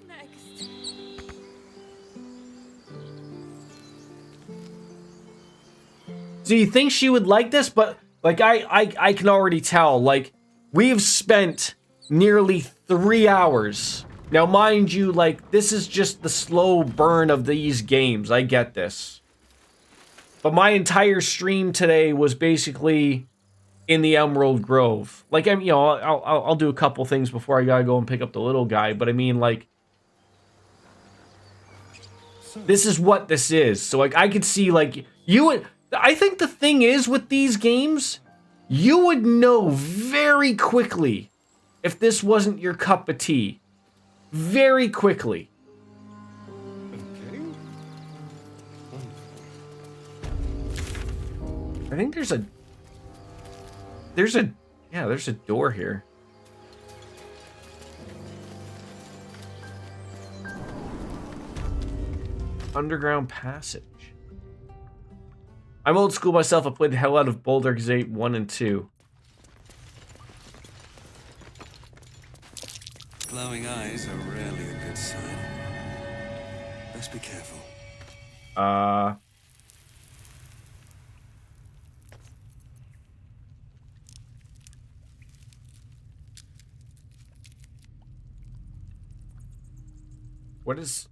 Do you think she would like this? But like I can already tell. Like we've spent nearly 3 hours. Now mind you, like this is just the slow burn of these games. I get this. But my entire stream today was basically in the Emerald Grove. Like I'm, I'll do a couple things before I gotta go and pick up the little guy. But I mean, like, this is what this is. So like, I could see like you would. I think the thing is with these games, you would know very quickly if this wasn't your cup of tea. Very quickly. I think there's a door here. Underground passage. I'm old school myself. I played the hell out of Baldur's Gate 1 and 2. Glowing eyes are rarely a good sign. Let's be careful. What is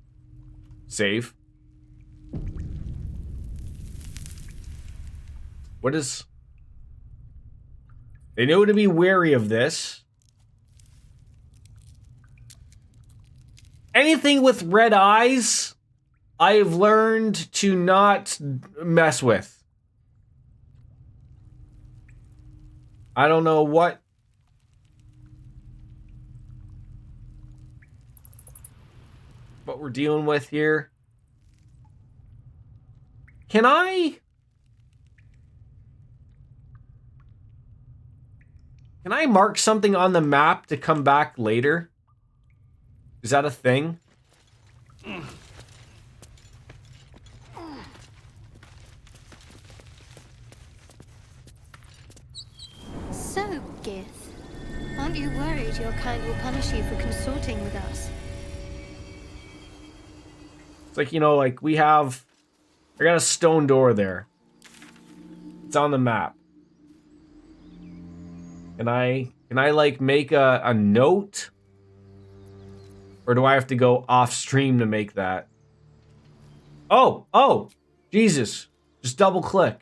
save? What is They know to be wary of this. Anything with red eyes, I have learned to not mess with. I don't know what we're dealing with here. Can I mark something on the map to come back later? Is that a thing? So, Gith, aren't you worried your kind will punish you for consorting with us? It's like, you know, like I got a stone door there. It's on the map. Can I like make a note? Or do I have to go off stream to make that? Oh, Jesus. Just double click.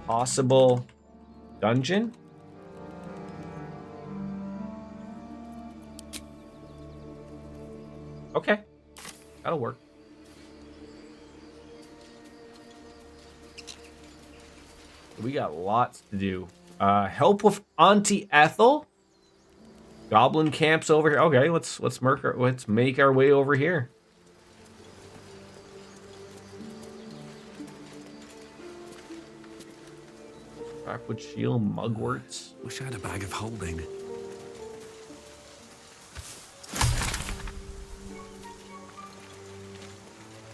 Possible dungeon? Okay. That'll work. We got lots to do. Help with Auntie Ethel. Goblin camps over here. Okay, let's make our way over here. Backwood shield, mugworts. Wish I had a bag of holding.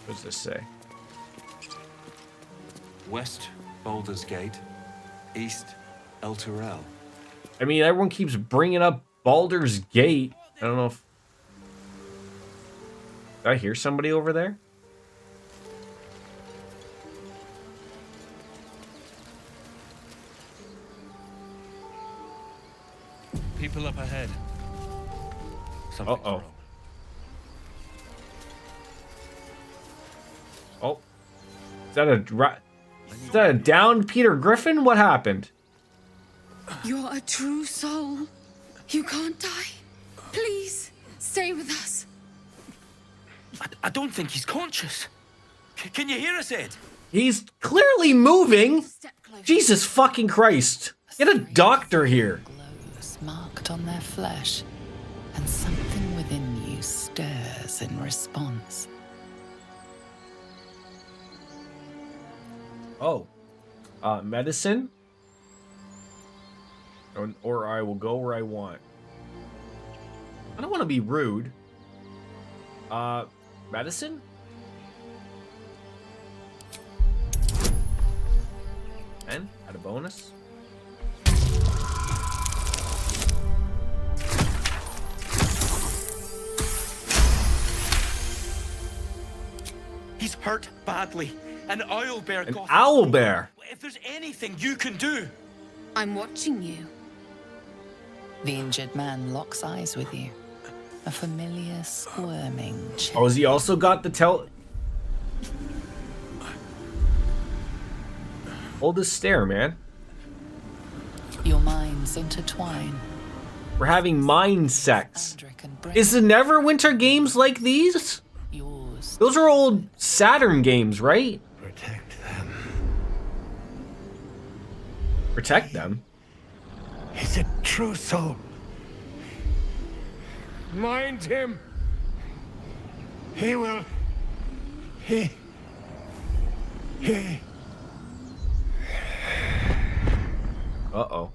What does this say? West, Baldur's Gate. East, El Turel. I mean, everyone keeps bringing up Baldur's Gate. I don't know if... Did I hear somebody over there? People up ahead. Uh-oh. Oh. Is that a downed Peter Griffin? What happened? You're a true soul. You can't die. Please, stay with us. I don't think he's conscious. Can you hear us, Ed? He's clearly moving. Jesus fucking Christ. Get a doctor here. Glows marked on their flesh, and something within you stirs in response. Oh. Medicine? Or I will go where I want. I don't want to be rude. Medicine? And add a bonus. He's hurt badly. An owlbear got him. Owlbear? If there's anything you can do. I'm watching you. The injured man locks eyes with you. A familiar squirming chill. Oh, has he also got the Hold his stare, man. Your minds intertwine. We're having mind sex. Is the Neverwinter games like these? Yours. Those are old Saturn games, right? Protect them? He's a true soul. Mind him. He will... He... Uh-oh.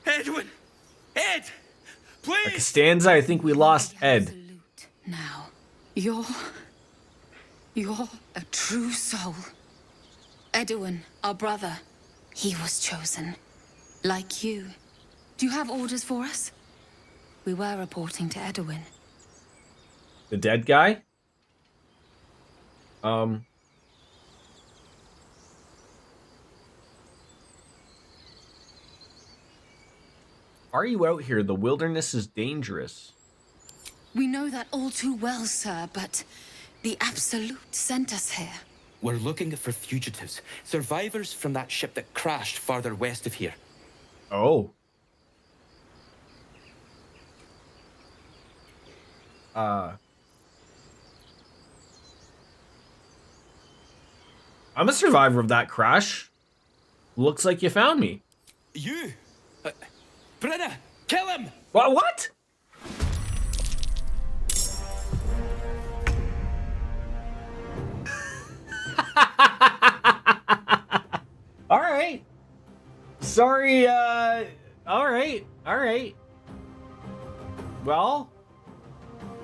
Edwin! Ed! Please! Costanza, I think we lost Ed. Now, you're a true soul. Edwin, our brother, he was chosen. Like you. Do you have orders for us? We were reporting to Edwin. The dead guy? Are you out here? The wilderness is dangerous. We know that all too well, sir, but The Absolute sent us here. We're looking for fugitives, survivors from that ship that crashed farther west of here. Oh. I'm a survivor of that crash. Looks like you found me. You? Brenna, kill him! What? All right. Sorry, all right. Well,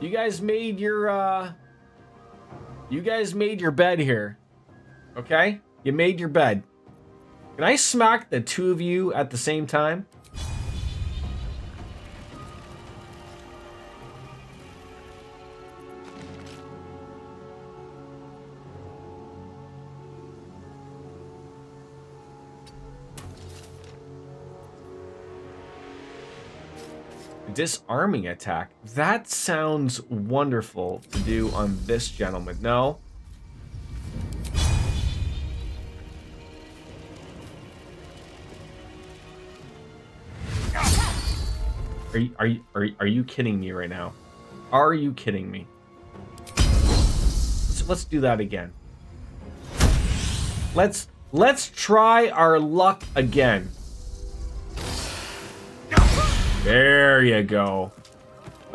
you guys made your bed here. Okay? You made your bed. Can I smack the two of you at the same time? Disarming attack. That sounds wonderful to do on this gentleman. No. Are you kidding me right now? Are you kidding me? Let's do that again. Let's try our luck again. There you go.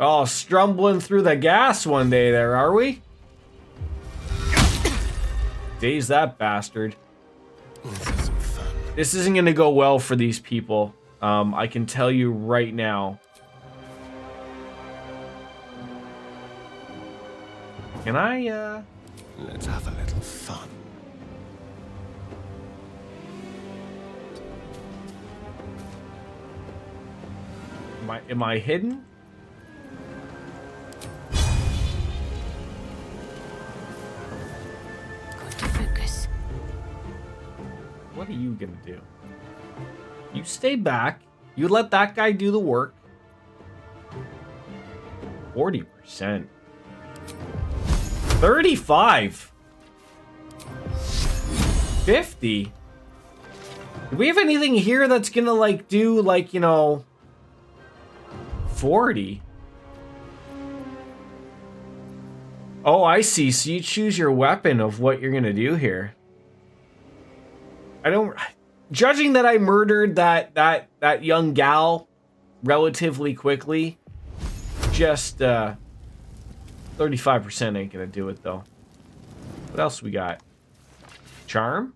Oh, strumbling through the gas one day there, are we? Daze that bastard. This isn't gonna go well for these people. I can tell you right now. Can I, Let's have a little fun. Am I hidden? Got to focus. What are you gonna do? You stay back. You let that guy do the work. 40%. 35. 50. Do we have anything here that's gonna like do like, you know, 40? Oh, I see. So you choose your weapon of what you're gonna do here. I don't. Judging that I murdered that young gal relatively quickly, just 35% ain't gonna do it though. What else we got? Charm?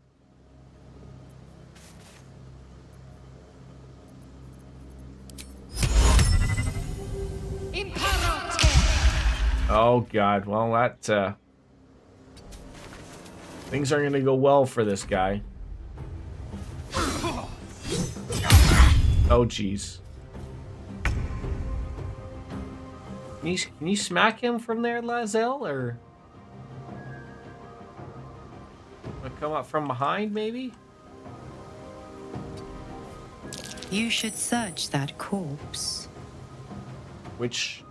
Oh god, well that things aren't gonna go well for this guy. Oh jeez. Can you smack him from there, Lazel, or come up from behind maybe? You should search that corpse. Which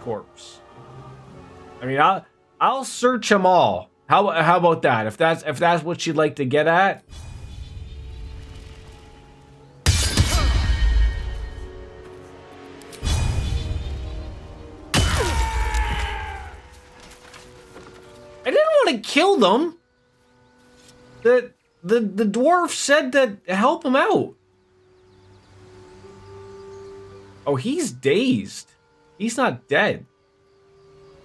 corpse? I mean, I'll search them all. How about that? If that's what you'd like to get at. I didn't want to kill them. The dwarf said to help him out. Oh, he's dazed. He's not dead.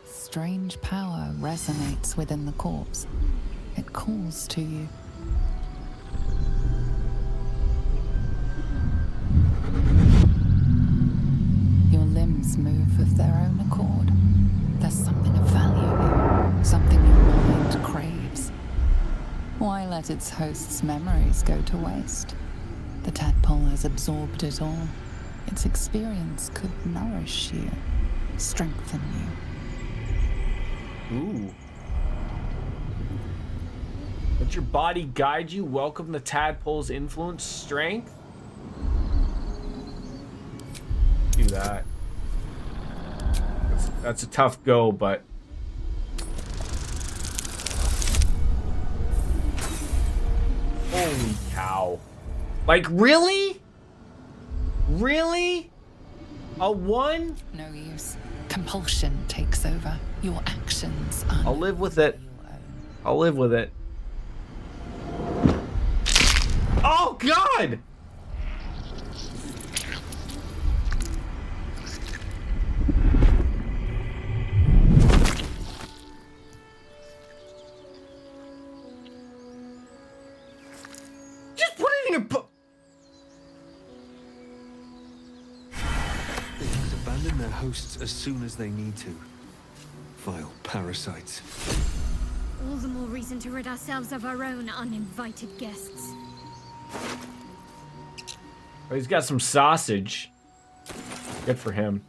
Strange power resonates within the corpse. It calls to you. Your limbs move of their own accord. There's something of value here, something your mind craves. Why let its host's memories go to waste? The tadpole has absorbed it all. Its experience could nourish you, strengthen you. Ooh. Let your body guide you. Welcome the tadpole's influence. Strength. Do that. That's a tough go, but Holy cow. Like, really? Really? A 1? No use. Compulsion takes over. Your actions are. I'll live with it. I'll live with it. Oh, God! Just put it in your book. They must abandon their hosts as soon as they need to. Vile parasites. All the more reason to rid ourselves of our own uninvited guests. Oh, he's got some sausage. Good for him.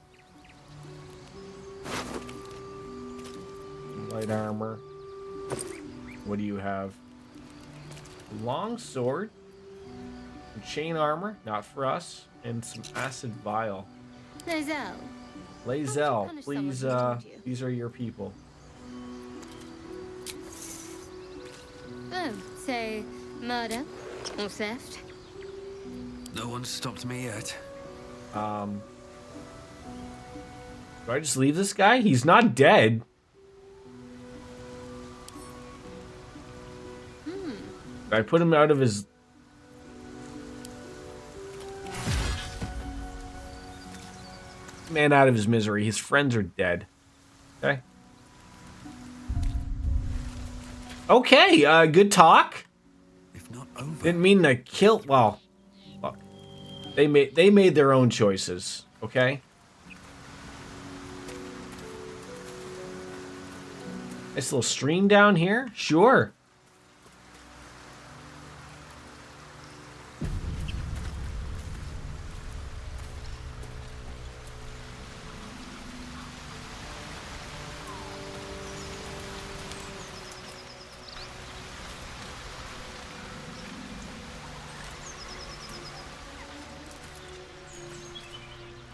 Light armor. What do you have? Long sword. Some chain armor, not for us. And some acid vial. Lizelle. Lae'zel, punish please, someone who harmed you? these are your people. Oh, say murder or theft? No one's stopped me yet. Do I just leave this guy? He's not dead. I put him out of his... Man out of his misery. His friends are dead. Okay. Okay, good talk. If not over. Didn't mean to kill... Well, look. They made their own choices, okay? Nice little stream down here? Sure.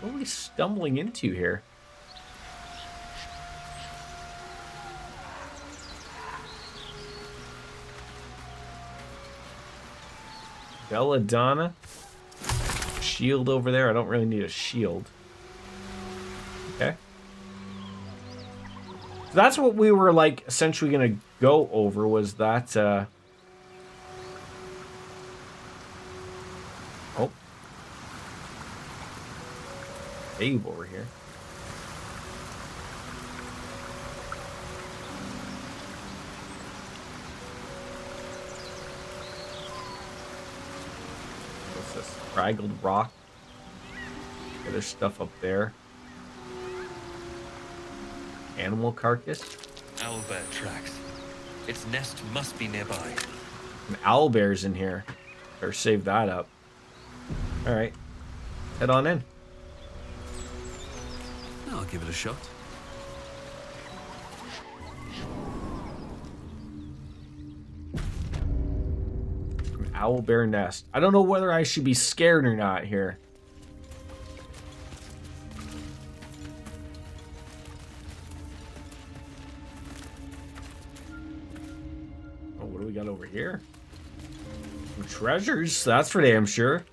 What are we stumbling into here? Belladonna. Shield over there. I don't really need a shield. Okay. So that's what we were, like, essentially gonna go over, was that, Oh. Babe over here. What's this? Fraggled rock. Okay, there's stuff up there. Animal carcass. Owlbear tracks. Its nest must be nearby. An owlbear's in here. Better save that up. Alright. Head on in. I'll give it a shot. An owlbear nest. I don't know whether I should be scared or not here. Oh, what do we got over here? Some treasures, that's for damn sure.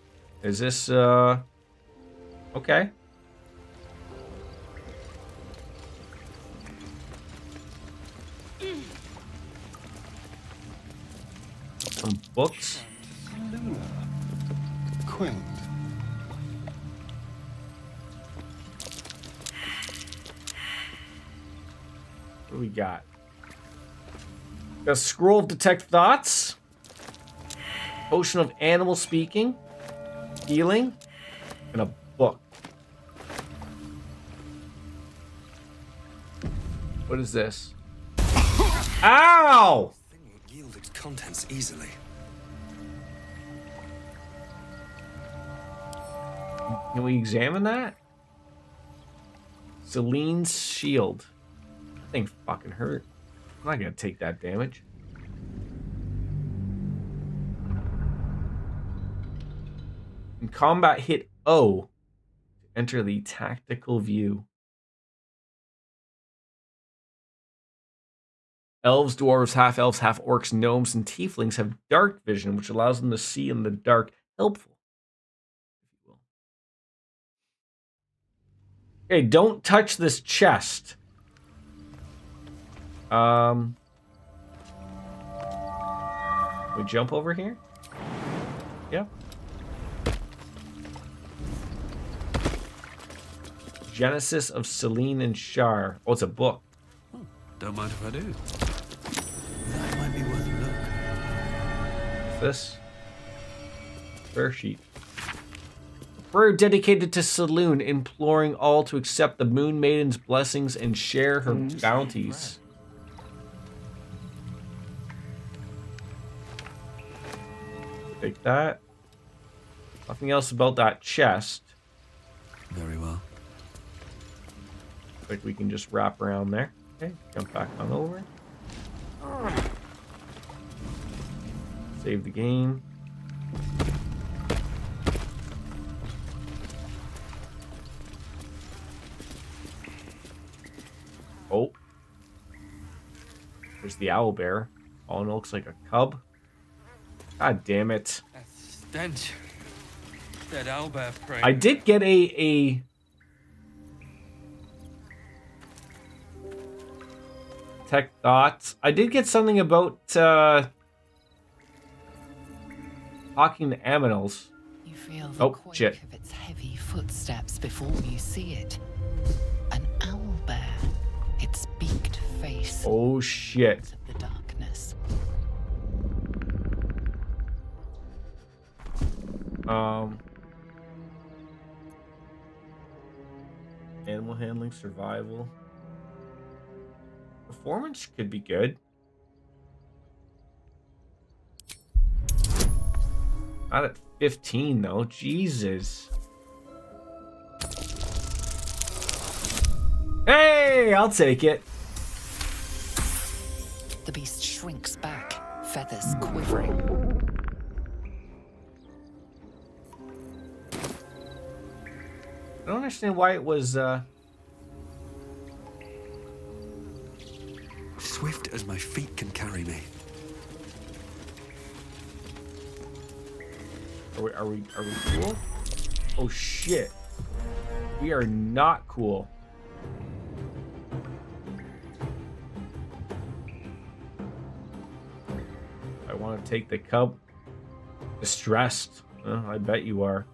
Is this, okay. Some books. Luna. Quaint. What do we got? Got a scroll of detect thoughts. Potion of animal speaking. Healing. And a book. What is this? Ow! Thing will yield its contents easily. Can we examine that? Celine's shield. That thing fucking hurt. I'm not gonna take that damage. In combat, hit O to enter the tactical view. Elves, dwarves, half-elves, half-orcs, gnomes, and tieflings have dark vision, which allows them to see in the dark. Helpful. Okay, don't touch this chest. We jump over here? Yep. Genesis of Selene and Shar. Oh, it's a book. Don't mind if I do. That might be worth a look. What's this? Prayer sheet. Prayer dedicated to Selene, imploring all to accept the Moon Maiden's blessings and share her bounties. Take that. Nothing else about that chest. Very well. Like we can just wrap around there. Okay, jump back on over. Save the game. Oh. There's the owlbear. Oh, and it looks like a cub. God damn it. That stench. That owlbear prey. I did get a tech thoughts. I did get something about talking to aminals. You feel the quake of its heavy footsteps before you see it. An owlbear, its beaked face. Oh shit. The darkness. Animal handling, survival. Performance could be good. Not at 15 though. Jesus. Hey, I'll take it. The beast shrinks back, feathers quivering. I don't understand why it was Swift as my feet can carry me. Are we cool? Oh shit. We are not cool. I want to take the cub. Distressed. I bet you are.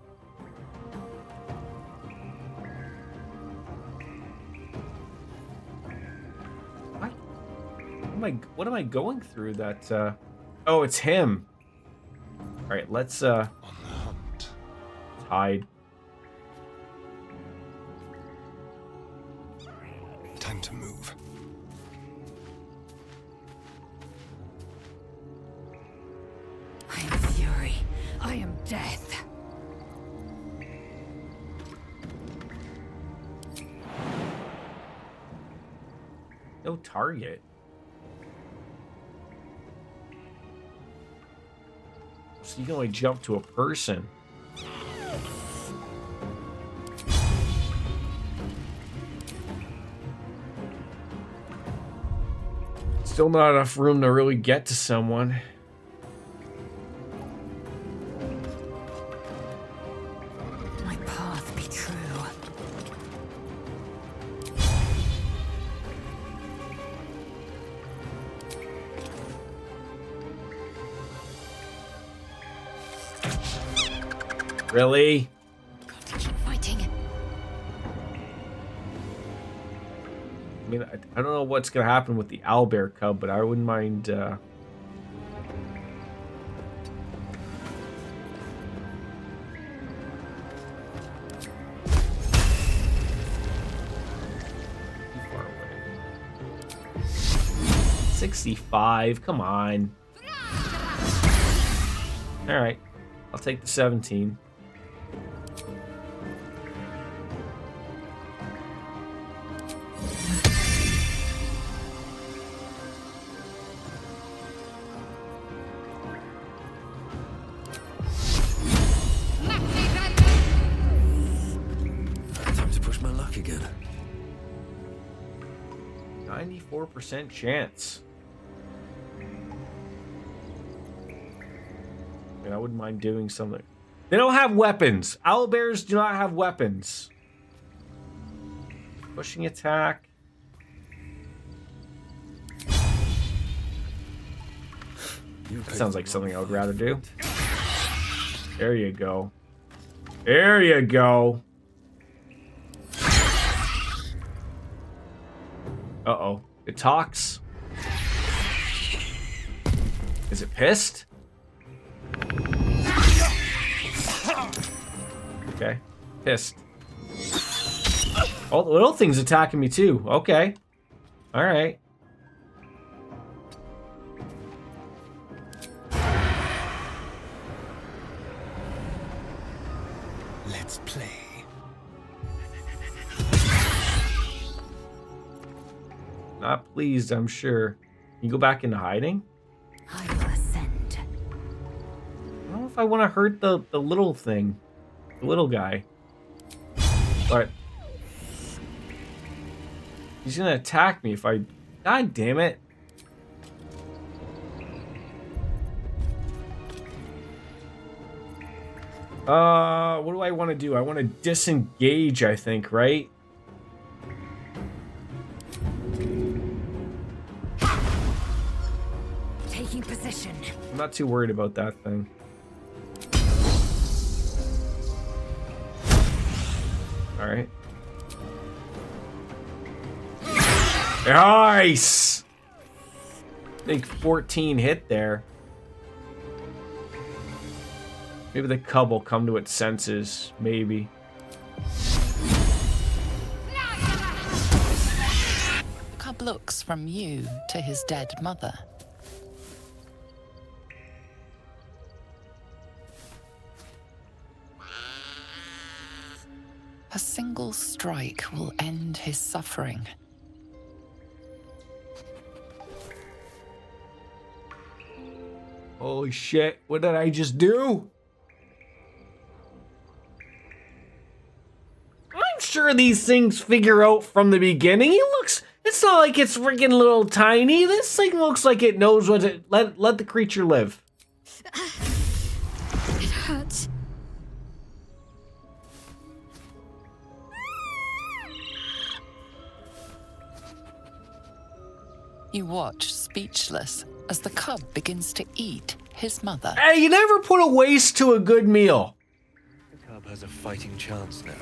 What am I going through that oh, it's him. All right, let's on the hunt. Hide. Time to move. I am fury. I am death. No target. So you can only jump to a person. Still not enough room to really get to someone. My path be true. Really? Got to keep fighting. I mean, I don't know what's gonna happen with the owlbear cub, but I wouldn't mind. Too far away. 65. Come on. All right, I'll take the 17. Time to push my luck again. 94% chance. I mean, I wouldn't mind doing something. They don't have weapons. Owlbears do not have weapons. Pushing attack. Sounds like something I would rather do. There you go. There you go. Uh-oh. It talks. Is it pissed? Okay. Pissed. Oh, the little thing's attacking me too. Okay. Alright. Let's play. Not pleased, I'm sure. You go back into hiding? I will ascend. I don't know if I want to hurt the little thing. The little guy. But he's gonna attack me if I... God damn it. What do I want to do? I want to disengage, I think, right? Taking position. I'm not too worried about that thing. Alright. Nice! Big 14 hit there. Maybe the cub will come to its senses. Maybe. Cub looks from you to his dead mother. A single strike will end his suffering. Holy shit, what did I just do? I'm sure these things figure out from the beginning. It's not like it's freaking little tiny. This thing looks like it knows what to, let the creature live. It hurts. You watch, speechless, as the cub begins to eat his mother. Hey, you never put a waste to a good meal. The cub has a fighting chance now.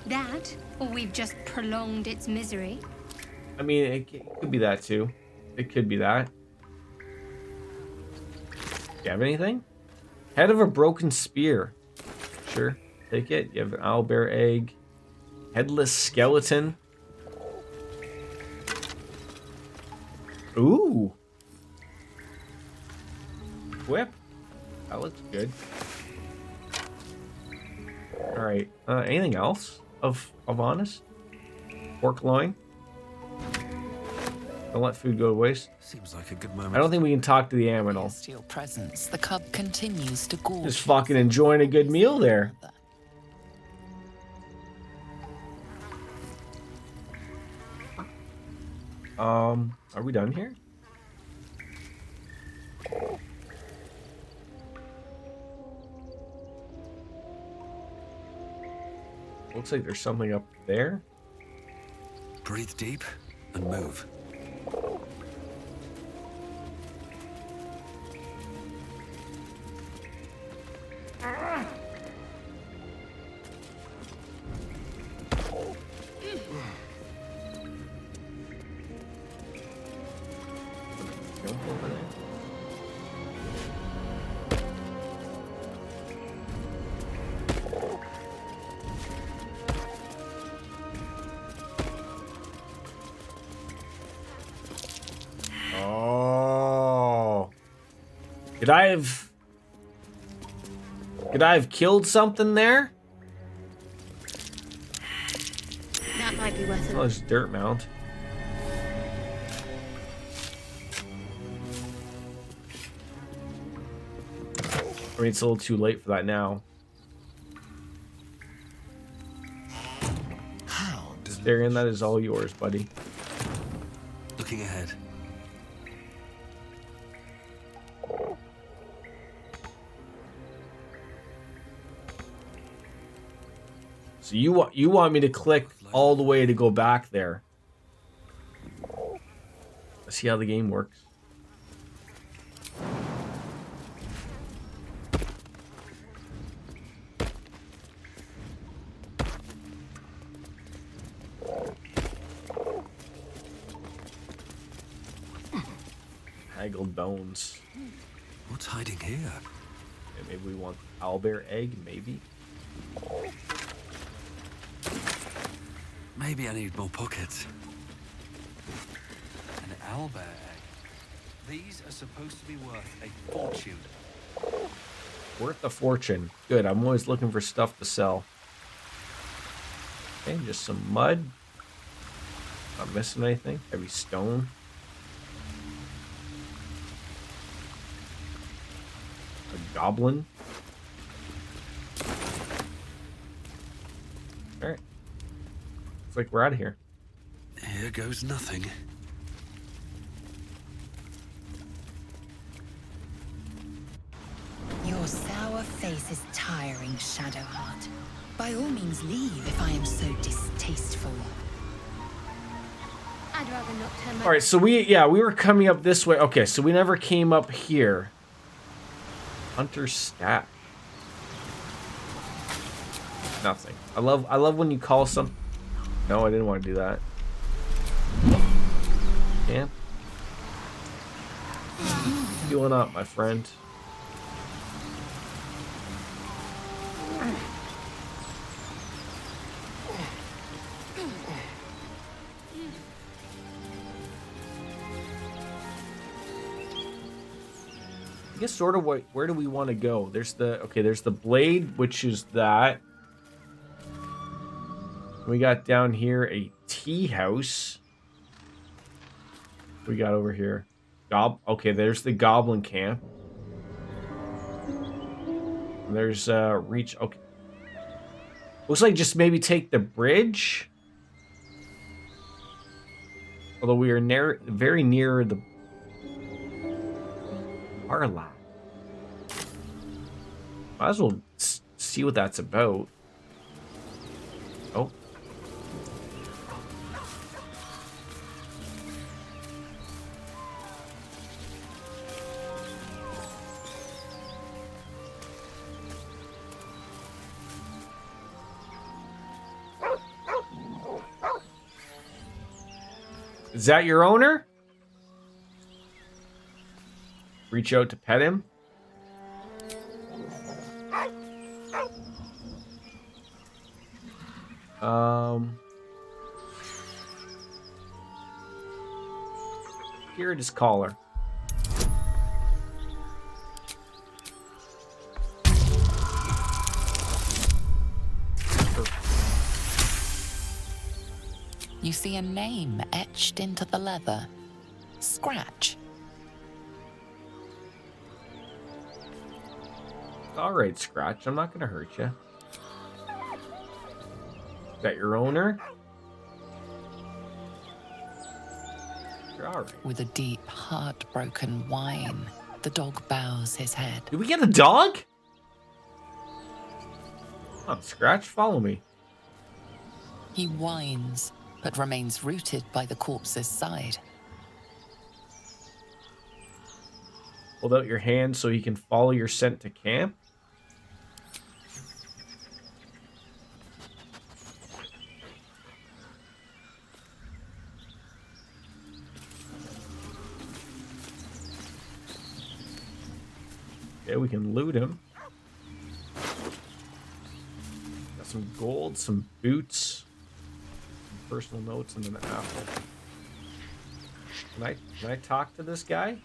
That, or we've just prolonged its misery. I mean, it could be that too. It could be that. You have anything? Head of a broken spear. Sure, take it. You have an owlbear egg. Headless skeleton. Ooh. Whip. That looks good. Alright. Anything else of honest? Pork loin. Don't let food go to waste. Seems like a good moment. I don't think we can talk to the animal. To your presence, the cub continues to gorge. Just fucking enjoying a good meal there. Are we done here? Looks like there's something up there. Breathe deep and move. Oh. Could I have killed something there? That might be worth it. Oh, there's a dirt mound. I mean, it's a little too late for that now. Darian, that is all yours, buddy. Looking ahead. So you want me to click all the way to go back there. Let's see how the game works. Haggled bones. What's hiding here? Okay, maybe we want owlbear egg, maybe. Maybe I need more pockets. An owlbear egg. These are supposed to be worth a fortune. Worth a fortune. Good, I'm always looking for stuff to sell. Okay, just some mud. Not missing anything. Heavy stone. A goblin. Alright. Looks like we're out of here. Here goes nothing. Your sour face is tiring, Shadowheart. By all means leave if I am so distasteful. I'd rather not turn my... Alright, so we were coming up this way. Okay, so we never came up here. Hunter stat. Nothing. I love when you call some... No, I didn't want to do that. Yeah. Healing up, my friend. I guess sort of where do we want to go? There's the blade, which is that. We got down here a tea house. We got over here. Okay, there's the goblin camp. And there's reach. Okay. Looks like just maybe take the bridge. Although we are very near the Arla. Might as well see what that's about. Oh. Is that your owner? Reach out to pet him. Here it is, collar. You see a name etched into the leather. Scratch. All right, Scratch. I'm not going to hurt you. Is that your owner? You're all right. With a deep, heartbroken whine, the dog bows his head. Did we get a dog? Come on, Scratch, follow me. He whines, but remains rooted by the corpse's side. Hold out your hand so he can follow your scent to camp. Okay, we can loot him. Got some gold, some boots, some personal notes, and an apple. Can I talk to this guy?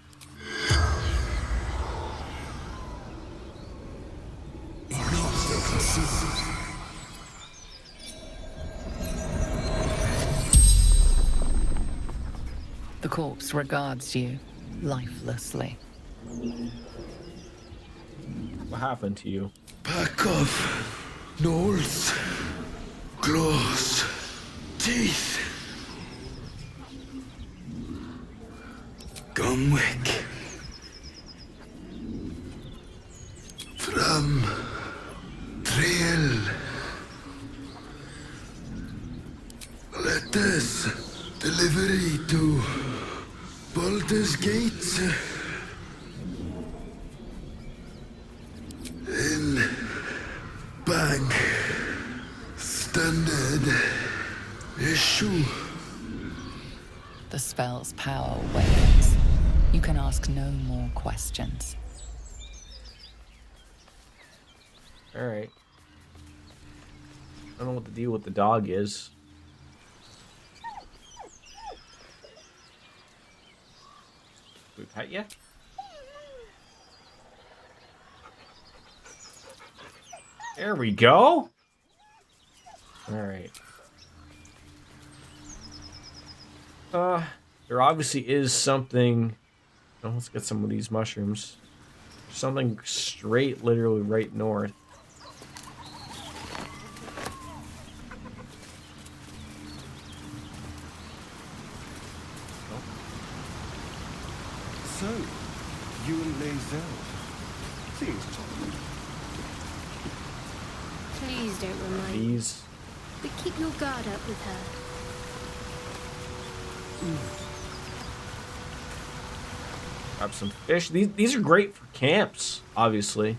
The corpse regards you lifelessly. What happened to you? Pack of gnolls, claws, teeth. Gumwick. From trail. This delivery to Baldur's Gate in bag standard issue. The spell's power wanes. You can ask no more questions. Alright. I don't know what the deal with the dog is. We pet ya? There we go. Alright. There obviously is something. Oh, let's get some of these mushrooms. Something straight, literally right north. So, you and Lae'zel. Seems tolerant. Please don't remind me. These. But keep your guard up with her. Grab some fish. These are great for camps, obviously.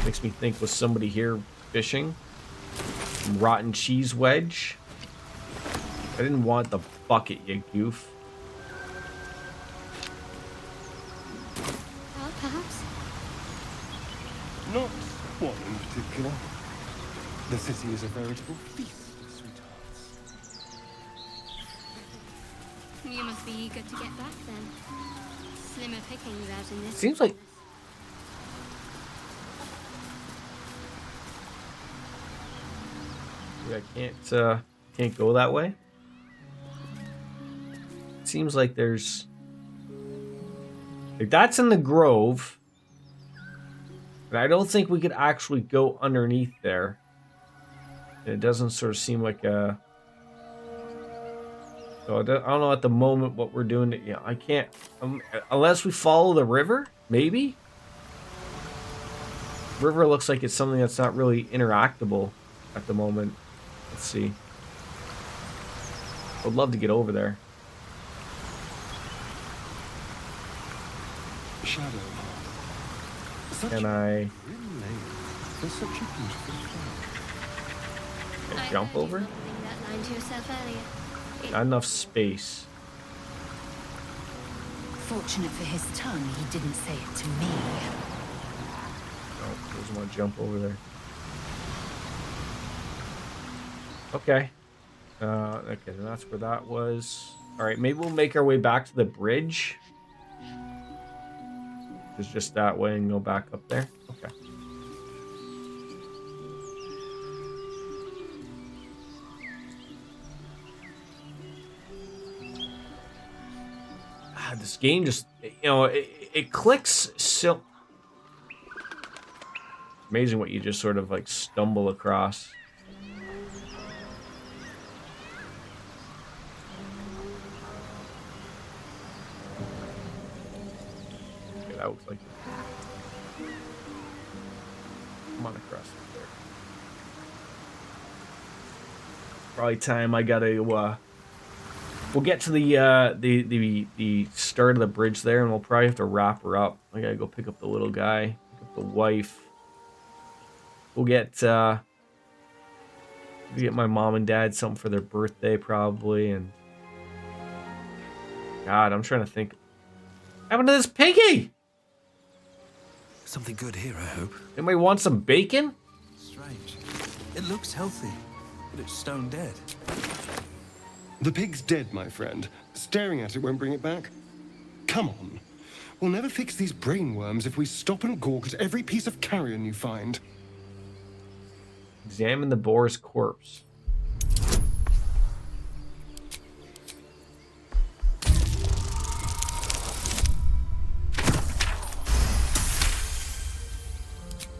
Makes me think, was somebody here fishing? Some rotten cheese wedge. I didn't want the bucket, you goof. Well, perhaps. Not one in particular. The city is a veritable feast, sweethearts. You must be eager to get back then. Slimmer pickings out in this. Seems like. I can't go that way. Seems like there's. Like that's in the grove. But I don't think we could actually go underneath there. It doesn't sort of seem like a. So I don't know at the moment what we're doing. Yeah, I can't unless we follow the river. Maybe. River looks like it's something that's not really interactable at the moment. Let's see. I'd love to get over there. Shadow. Can I? For such a beautiful Can I jump over? That line to yourself earlier. Not enough space. Fortunate for his tongue, he didn't say it to me. Oh, doesn't want to jump over there. Okay. Okay, then that's where that was. All right, maybe we'll make our way back to the bridge. It's just that way and go back up there. Okay. This game just, it clicks so. Amazing what you just sort of like stumble across. Okay, that looks like. Come on across there. Probably time I gotta. We'll get to the start of the bridge there, and we'll probably have to wrap her up. I gotta go pick up the little guy, pick up the wife. We'll get my mom and dad something for their birthday probably, and God, I'm trying to think. What happened to this piggy? Something good here, I hope. Anybody want some bacon? Strange. It looks healthy, but it's stone dead. The pig's dead, my friend. Staring at it won't bring it back. Come on. We'll never fix these brain worms if we stop and gawk at every piece of carrion you find. Examine the boar's corpse.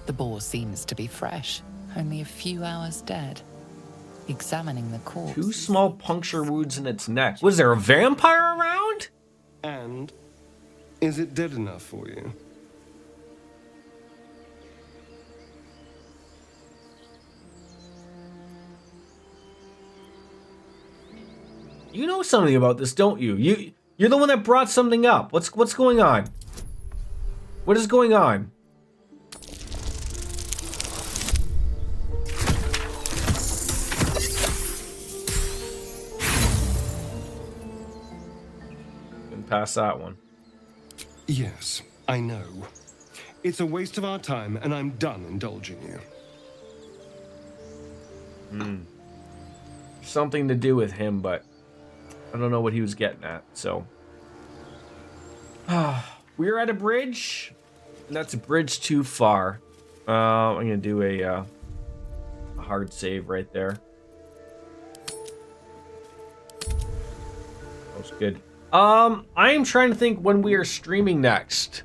The boar seems to be fresh, only a few hours dead. Examining the corpse. 2 small puncture wounds in its neck. Was there a vampire around? And is it dead enough for you? You know something about this, don't you? You're the one that brought something up. What's going on? What is going on? Can pass that one. Yes, I know. It's a waste of our time, and I'm done indulging you. Something to do with him, but I don't know what he was getting at, so. We're at a bridge, and that's a bridge too far. I'm gonna do a hard save right there. That was good. I am trying to think when we are streaming next.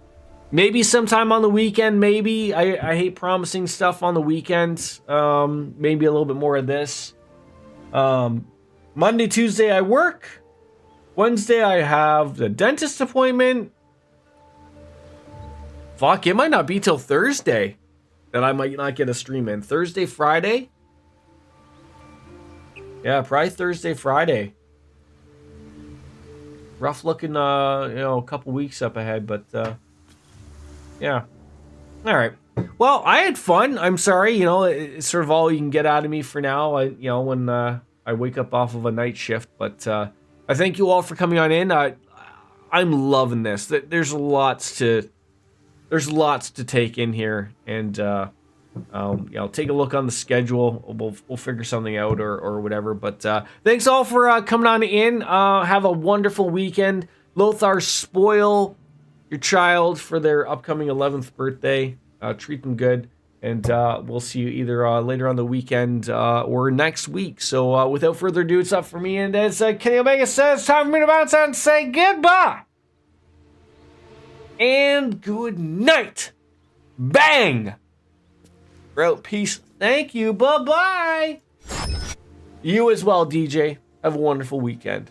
Maybe sometime on the weekend, maybe. I hate promising stuff on the weekend. Maybe a little bit more of this. Monday, Tuesday, I work. Wednesday, I have the dentist appointment. Fuck, it might not be till Thursday that I might not get a stream in. Thursday, Friday? Yeah, probably Thursday, Friday. Rough looking, a couple weeks up ahead, but, yeah. All right. Well, I had fun. I'm sorry, it's sort of all you can get out of me for now, when I wake up off of a night shift, but I thank you all for coming on in. I'm loving this. There's lots to take in here, and take a look on the schedule. We'll figure something out or whatever. But thanks all for coming on in. Have a wonderful weekend. Lothar, spoil your child for their upcoming 11th birthday. Treat them good, and we'll see you either later on the weekend or next week. So without further ado, it's up for me, and as Kenny Omega says, time for me to bounce out and say goodbye and good night. Bang! Bro, peace. Thank you. Bye-bye. You as well, DJ. Have a wonderful weekend.